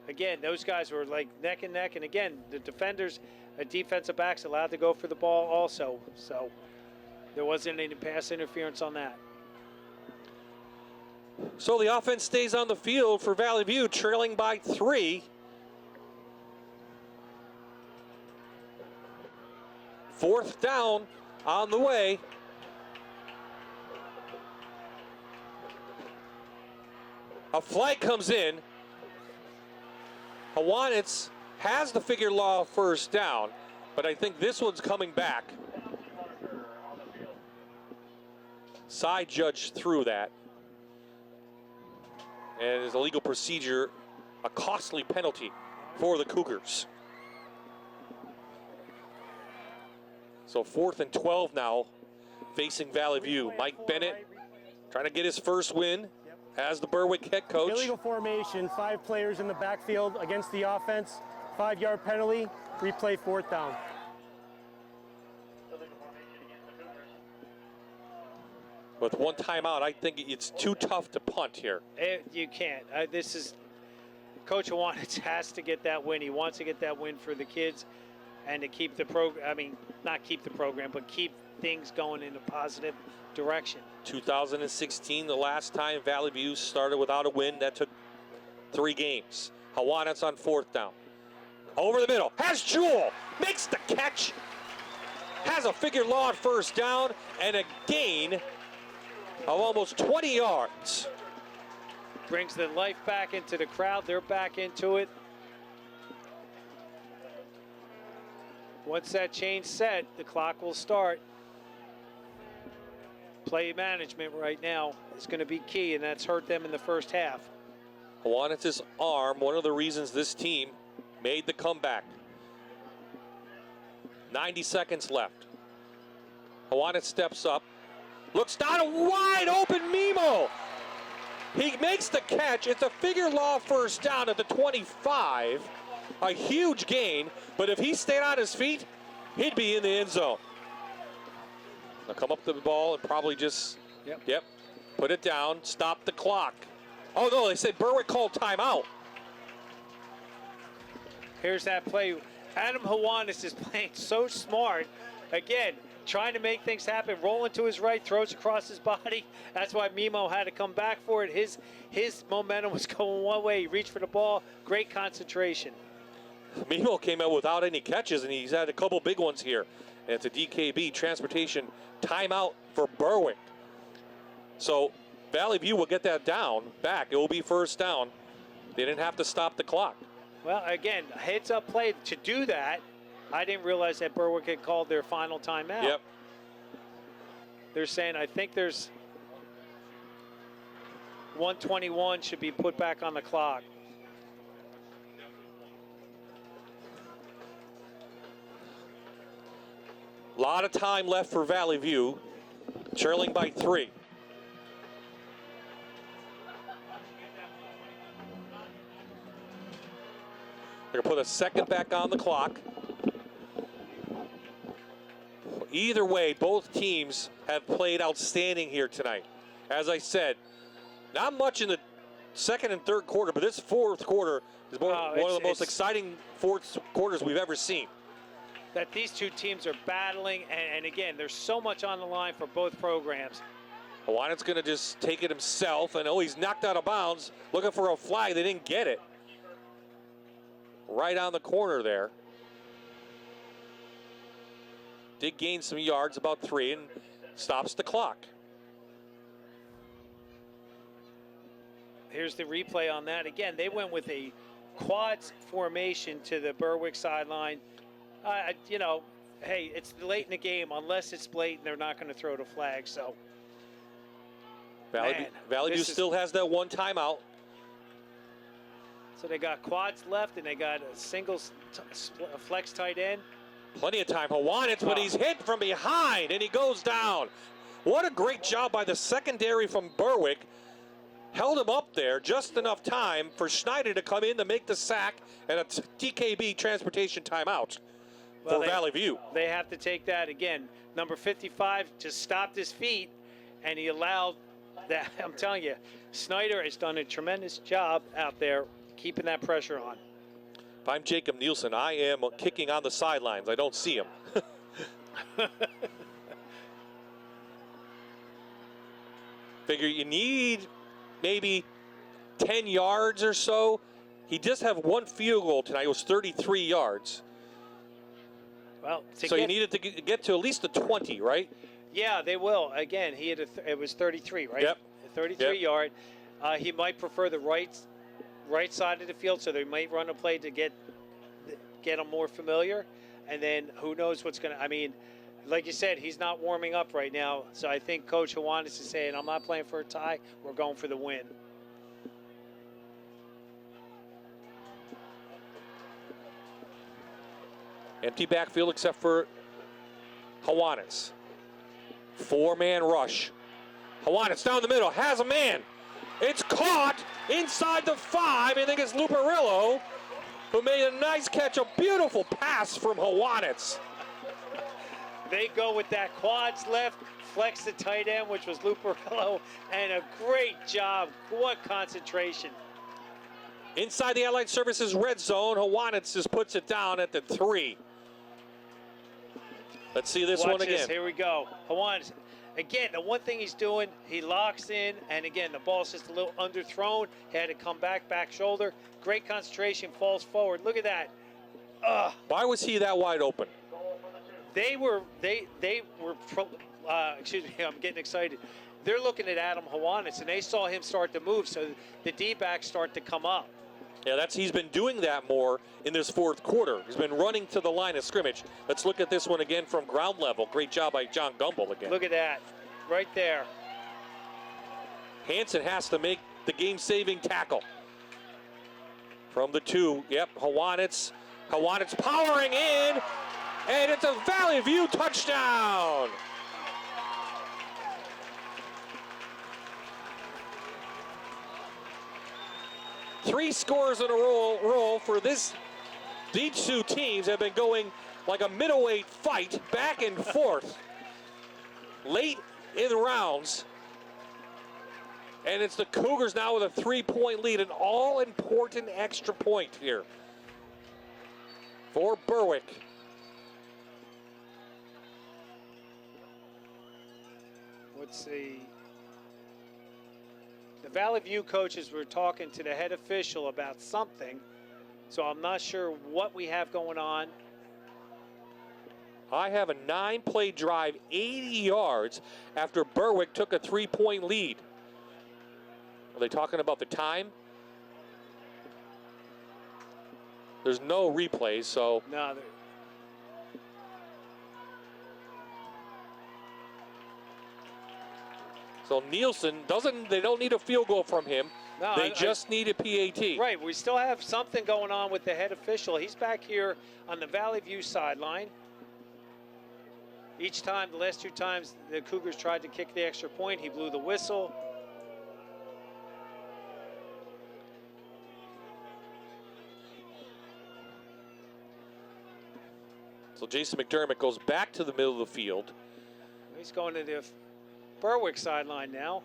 again, those guys were like neck and neck. And again, the defenders, defensive backs allowed to go for the ball also. So there wasn't any pass interference on that. So the offense stays on the field for Valley View, trailing by 3. 4th down on the way. A flag comes in. Hawanitz has the figure law first down, but I think this one's coming back. Side judge threw that. And as a legal procedure, a costly penalty for the Cougars. So 4th and 12 now, facing Valley View. Mike Bennett trying to get his first win as the Berwick head coach. Illegal formation, 5 players in the backfield against the offense, 5-yard penalty, replay 4th down. With one timeout, I think it's too tough to punt here. You can't. Coach Hawanitz has to get that win. He wants to get that win for the kids and to keep the program, I mean, not keep the program, but keep things going in a positive direction. 2016, the last time Valley View started without a win, that took 3 games. Hawanitz on 4th down. Over the middle, has Jewell, makes the catch, has a figure law on 1st down, and a gain of almost 20 yards. Brings the life back into the crowd. They're back into it. Once that chain's set, the clock will start. Play management right now is going to be key, and that's hurt them in the first half. Hawanitz's arm, one of the reasons this team made the comeback. 90 seconds left. Hawanitz steps up, looks down, a wide open Mimo. He makes the catch. It's a figure law first down at the 25. A huge gain, but if he stayed on his feet, he'd be in the end zone. Now come up to the ball and probably just, put it down, stop the clock. Oh no, they said Berwick called timeout. Here's that play. Adam Hawanitz is playing so smart. Again, trying to make things happen, rolling to his right, throws across his body. That's why Mimo had to come back for it. His momentum was going one way. He reached for the ball. Great concentration. Mimo came out without any catches, and he's had a couple big ones here. And it's a DKB transportation timeout for Berwick. So Valley View will get that down back. It will be first down. They didn't have to stop the clock. Well, again, heads up play to do that. I didn't realize that Berwick had called their final timeout. Yep. They're saying, I think there's 1:21 should be put back on the clock. A lot of time left for Valley View, trailing by 3. They're going to put a second back on the clock. Either way, both teams have played outstanding here tonight. As I said, not much in the second and third quarter, but this fourth quarter is one of the most exciting fourth quarters we've ever seen. That these two teams are battling, and again, there's so much on the line for both programs. Hawanitz going to just take it himself, and he's knocked out of bounds, looking for a flag. They didn't get it. Right on the corner there. Did gain some yards, about 3, and stops the clock. Here's the replay on that. Again, they went with a quads formation to the Berwick sideline. You know, hey, it's late in the game. Unless it's blatant, they're not going to throw the flag. So, Valley View still has that one timeout. So they got quads left, and they got a single flex tight end. Plenty of time. Hawanitz, but he's hit from behind, and he goes down. What a great job by the secondary from Berwick. Held him up there, just enough time for Schneider to come in to make the sack, and a TKB transportation timeout. For Valley View. They have to take that again. Number 55 just stopped his feet, and he allowed that. I'm telling you, Snyder has done a tremendous job out there keeping that pressure on. If I'm Jacob Nielsen, I am kicking on the sidelines. I don't see him. Figure you need maybe 10 yards or so. He does have one field goal tonight. It was 33 yards. Well, so you needed to get to at least the 20, right? Yeah, they will. Again, he had it was 33, right? Yep. 33 yard. He might prefer the right side of the field, so they might run a play to get him more familiar. And then who knows what's going to, I mean, like you said, he's not warming up right now. So I think Coach Hawanitz is saying, I'm not playing for a tie. We're going for the win. Empty backfield except for Hawanitz. 4-man rush. Hawanitz down the middle, has a man. It's caught inside the 5. I think it's Luperillo who made a nice catch, a beautiful pass from Hawanitz. They go with that quads left, flex the tight end, which was Luperillo, and a great job. What concentration. Inside the Allied Services red zone, Hawanitz just puts it down at the 3. Let's see this one again. Here we go. Hawanitz. Again, the one thing he's doing, he locks in, and again, the ball's just a little underthrown. He had to come back shoulder. Great concentration, falls forward. Look at that. Why was he that wide open? They were, excuse me, I'm getting excited. They're looking at Adam Hawanitz, and they saw him start to move, so the D-backs start to come up. Yeah, he's been doing that more in this fourth quarter. He's been running to the line of scrimmage. Let's look at this one again from ground level. Great job by John Gumble again. Look at that, right there. Hansen has to make the game-saving tackle. From the 2, yep, Hawanitz powering in, and it's a Valley View touchdown. 3 scores in a row for these two teams have been going like a middleweight fight back and forth late in the rounds. And it's the Cougars now with a 3-point lead, an all-important extra point here for Berwick. Let's see. The Valley View coaches were talking to the head official about something, so I'm not sure what we have going on. I have a 9-play drive, 80 yards after Berwick took a 3-point lead. Are they talking about the time? There's no replays, so. No. So Nielsen they don't need a field goal from him. No, they just need a PAT. Right, we still have something going on with the head official. He's back here on the Valley View sideline. Each time, the last 2 times, the Cougars tried to kick the extra point, he blew the whistle. So Jason McDermott goes back to the middle of the field. He's going to the Berwick sideline now.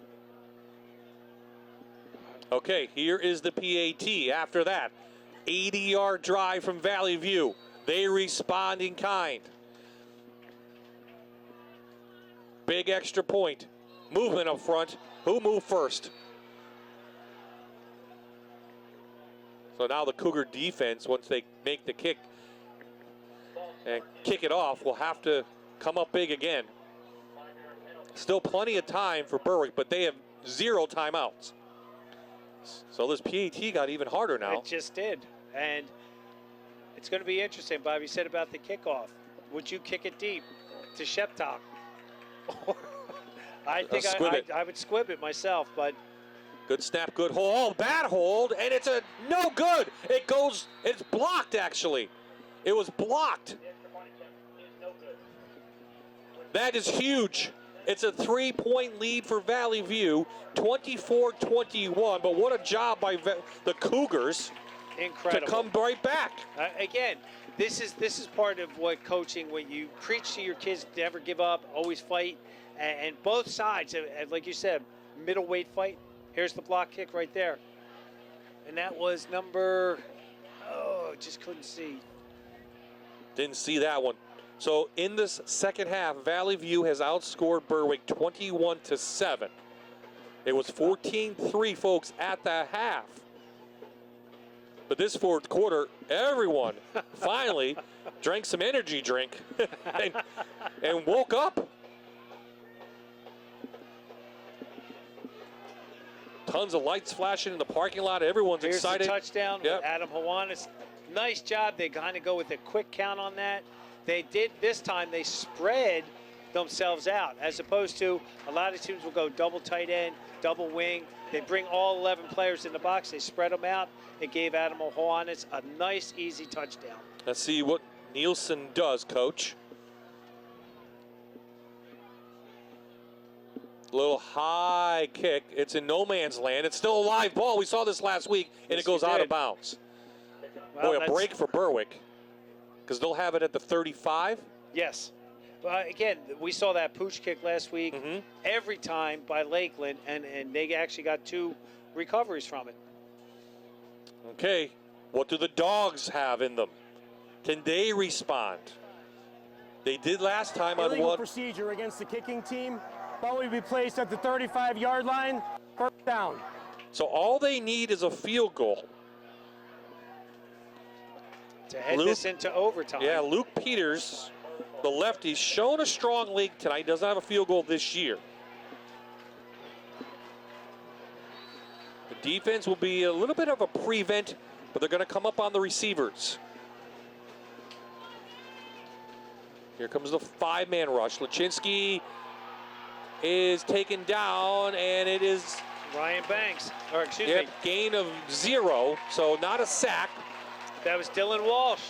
Okay, here is the PAT. After that, 80-yard drive from Valley View. They respond in kind. Big extra point. Movement up front. Who moved first? So now the Cougar defense, once they make the kick and kick it off, will have to come up big again. Still plenty of time for Berwick, but they have 0 timeouts. So this PAT got even harder now. It just did. And it's going to be interesting. Bobby said about the kickoff. Would you kick it deep to Sheptok? I think I would squib it myself, but. Good snap, good hold. Oh, bad hold, and it's a no good. It's blocked actually. It was blocked. That is huge. It's a 3-point lead for Valley View, 24-21. But what a job by the Cougars. Incredible. To come right back. Again, this is part of what coaching, when you preach to your kids, never give up, always fight. And both sides, like you said, middleweight fight. Here's the block kick right there. And that was number, just couldn't see. Didn't see that one. So in this second half, Valley View has outscored Berwick 21-7. It was 14-3, folks, at the half. But this fourth quarter, everyone finally drank some energy drink and woke up. Tons of lights flashing in the parking lot. Everyone's excited. Here's the touchdown with Adam Hawanis. Nice job. They kind of go with a quick count on that. They did this time. They spread themselves out, as opposed to a lot of teams will go double tight end, double wing. They bring all 11 players in the box. They spread them out. It gave Adam Hawanis a nice, easy touchdown. Let's see what Nielsen does, coach. Little high kick. It's in no man's land. It's still a live ball. We saw this last week, and it goes out of bounds. Boy, a break for Berwick, because they'll have it at the 35. Yes. Again, we saw that pooch kick last week every time by Lakeland, and they actually got 2 recoveries from it. Okay, what do the Dogs have in them? Can they respond? They did last time on Illegal one. Procedure against the kicking team. Ball will be placed at the 35-yard line. First down. So all they need is a field goal. To head this into overtime. Yeah, Luke Peters, the lefty, shown a strong league tonight. Doesn't have a field goal this year. The defense will be a little bit of a prevent, but they're going to come up on the receivers. Here comes the 5-man rush. Lachinsky is taken down, and it is Ryan Banks, or excuse me. Gain of 0, so not a sack. That was Dylan Walsh.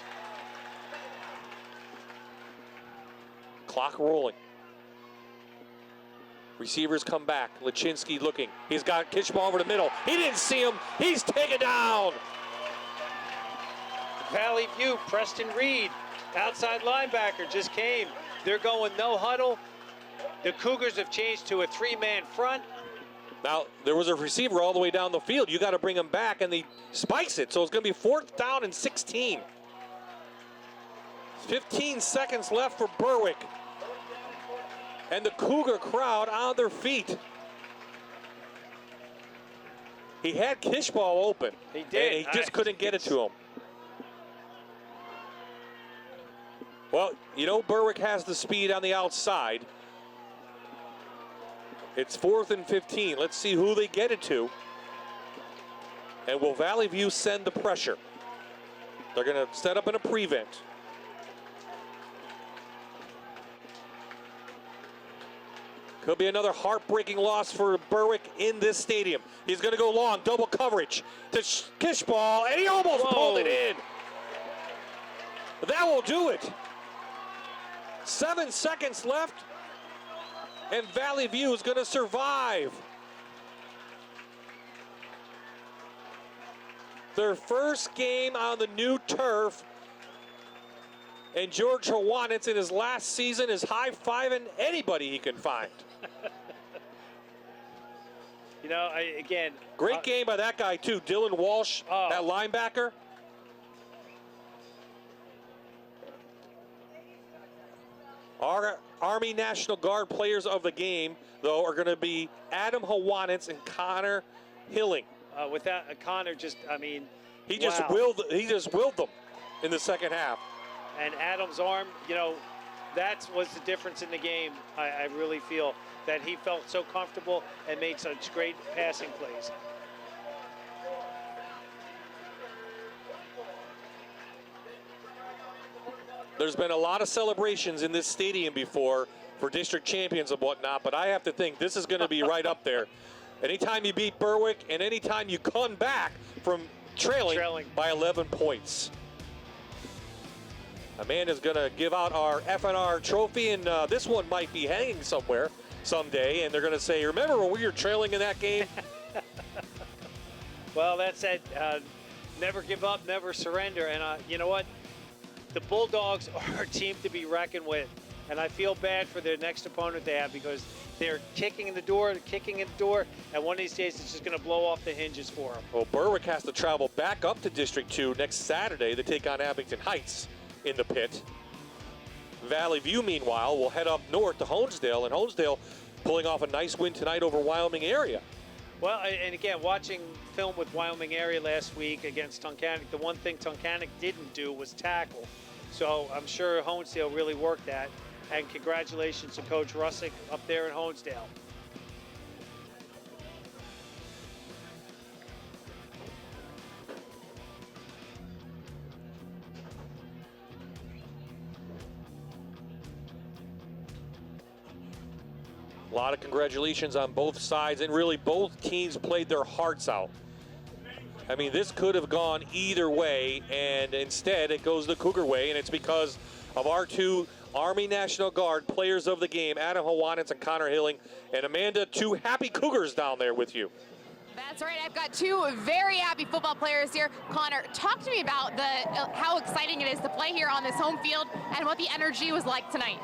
Clock rolling. Receivers come back. Lachinsky looking. He's got Kishball over the middle. He didn't see him. He's taken down. Valley View, Preston Reed, outside linebacker, just came. They're going no huddle. The Cougars have changed to a 3-man front. Now, there was a receiver all the way down the field. You got to bring him back, and he spikes it. So it's going to be 4th down and 16. 15 seconds left for Berwick. And the Cougar crowd on their feet. He had Kishball open. He did. And he just couldn't get it to him. Well, you know Berwick has the speed on the outside. It's 4th and 15. Let's see who they get it to. And will Valley View send the pressure? They're going to set up in a prevent. Could be another heartbreaking loss for Berwick in this stadium. He's going to go long, double coverage to Kishball, and he almost pulled it in. That will do it. 7 seconds left, and Valley View is going to survive. Their first game on the new turf, and George Hawanitz in his last season is high-fiving anybody he can find. You know, again. Great game by that guy, too. Dylan Walsh, that linebacker. Our Army National Guard players of the game, though, are going to be Adam Hawanitz and Connor Hilling. Without Connor, he just willed them in the second half. And Adam's arm, you know, that was the difference in the game. I really feel that he felt so comfortable and made such great passing plays. There's been a lot of celebrations in this stadium before for district champions and whatnot, but I have to think this is going to be right up there. Anytime you beat Berwick and anytime you come back from trailing by 11 points. Amanda's going to give out our FNR trophy, and this one might be hanging somewhere someday, and they're going to say, remember when we were trailing in that game? Well, that's it. Never give up, never surrender. And you know what? The Bulldogs are a team to be reckoned with. And I feel bad for their next opponent they have because they're kicking in the door, and one of these days it's just going to blow off the hinges for them. Well, Berwick has to travel back up to District 2 next Saturday to take on Abington Heights in the pit. Valley View, meanwhile, will head up north to Honesdale, and Honesdale pulling off a nice win tonight over Wyoming area. Well, and again, watching film with Wyoming area last week against Tunkhannock, the one thing Tunkhannock didn't do was tackle. So I'm sure Honesdale really worked that. And congratulations to Coach Russick up there in Honesdale. A lot of congratulations on both sides, and really both teams played their hearts out. I mean, this could have gone either way, and instead it goes the Cougar way, and it's because of our two Army National Guard players of the game, Adam Hawanitz and Connor Hilling. And Amanda, two happy Cougars down there with you. That's right. I've got two very happy football players here. Connor, talk to me about how exciting it is to play here on this home field and what the energy was like tonight.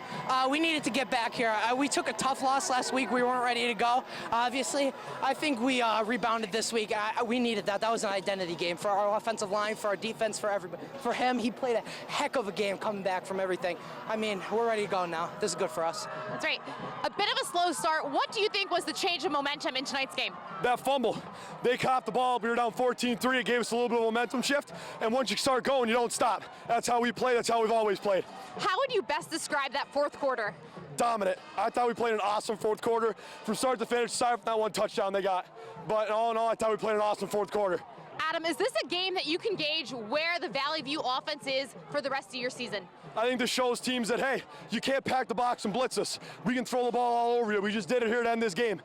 We needed to get back here. We took a tough loss last week. We weren't ready to go, obviously. I think we rebounded this week. We needed that. That was an identity game for our offensive line, for our defense, for everybody. For him, he played a heck of a game coming back from everything. I mean, we're ready to go now. This is good for us. That's right. A bit of a slow start. What do you think was the change of momentum in tonight's game? That fumble. They caught the ball. We were down 14-3. It gave us a little bit of momentum shift. And once you start going, you don't stop. That's how we play. That's how we've always played. How would you best describe that fourth quarter? Dominant. I thought we played an awesome fourth quarter. From start to finish, aside from that one touchdown they got. But all in all, I thought we played an awesome fourth quarter. Adam, is this a game that you can gauge where the Valley View offense is for the rest of your season? I think this shows teams that, hey, you can't pack the box and blitz us. We can throw the ball all over you. We just did it here to end this game.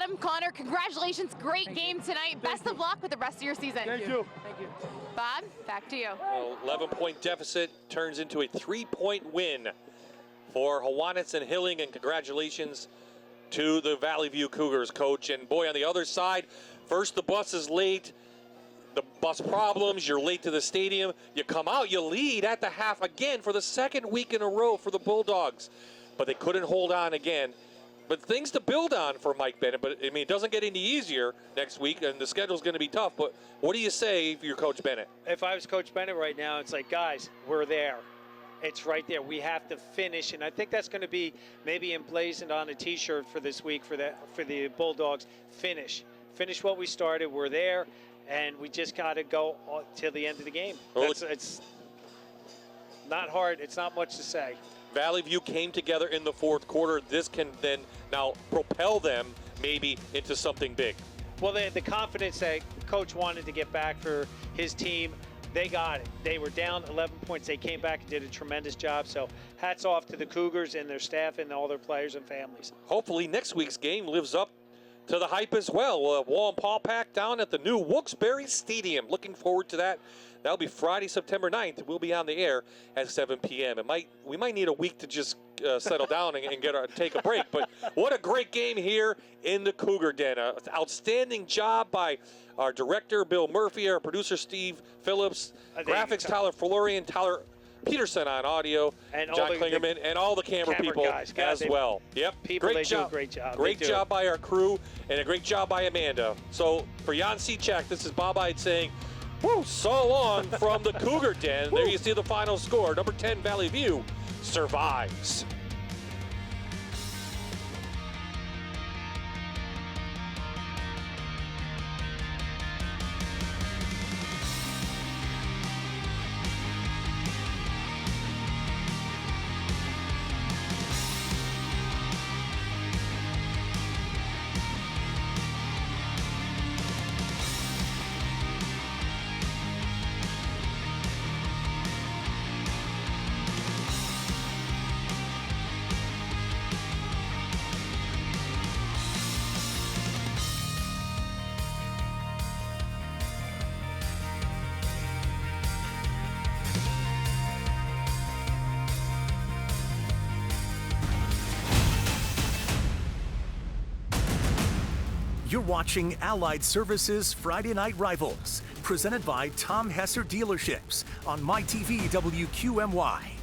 Adam, Connor, congratulations. Great game tonight. Best of luck with the rest of your season. Thank you. Bob, back to you. 11-point deficit turns into a 3-point win for Hawanitz and Hilling, and congratulations to the Valley View Cougars, Coach. And boy, on the other side, first the bus is late, the bus problems, you're late to the stadium, you come out, you lead at the half again for the second week in a row for the Bulldogs. But they couldn't hold on again. But things to build on for Mike Bennett. But, I mean, it doesn't get any easier next week, and the schedule's going to be tough. But what do you say if you're Coach Bennett? If I was Coach Bennett right now, it's like, guys, we're there. It's right there. We have to finish, and I think that's going to be maybe emblazoned on a T-shirt for this week for the Bulldogs. Finish what we started. We're there, and we just got to go till the end of the game. It's not hard. It's not much to say. Valley View came together in the fourth quarter. This can then now propel them maybe into something big. Well, the confidence that Coach wanted to get back for his team, they got it. They were down 11 points. They came back and did a tremendous job. So hats off to the Cougars and their staff and all their players and families. Hopefully next week's game lives up to the hype as well. Wall and Paul Pack down at the new Wilkes-Barre Stadium. Looking forward to that. That'll be Friday, September 9th. We'll be on the air at 7 p.m. We might need a week to just settle down and take a break. But what a great game here in the Cougar Den. Outstanding job by our director, Bill Murphy, our producer, Steve Phillips, graphics, Tyler Florian, Tyler Peterson on audio, and John Klingerman, and all the camera people guys, as well. Yep, great job. Great job. Great job by our crew, and a great job by Amanda. So for Jan Cechak, this is Bob Ide saying, woo, so long from the Cougar Den. There you see the final score. Number 10, Valley View survives. You're watching Allied Services Friday Night Rivals, presented by Tom Hesser Dealerships on MyTV WQMY.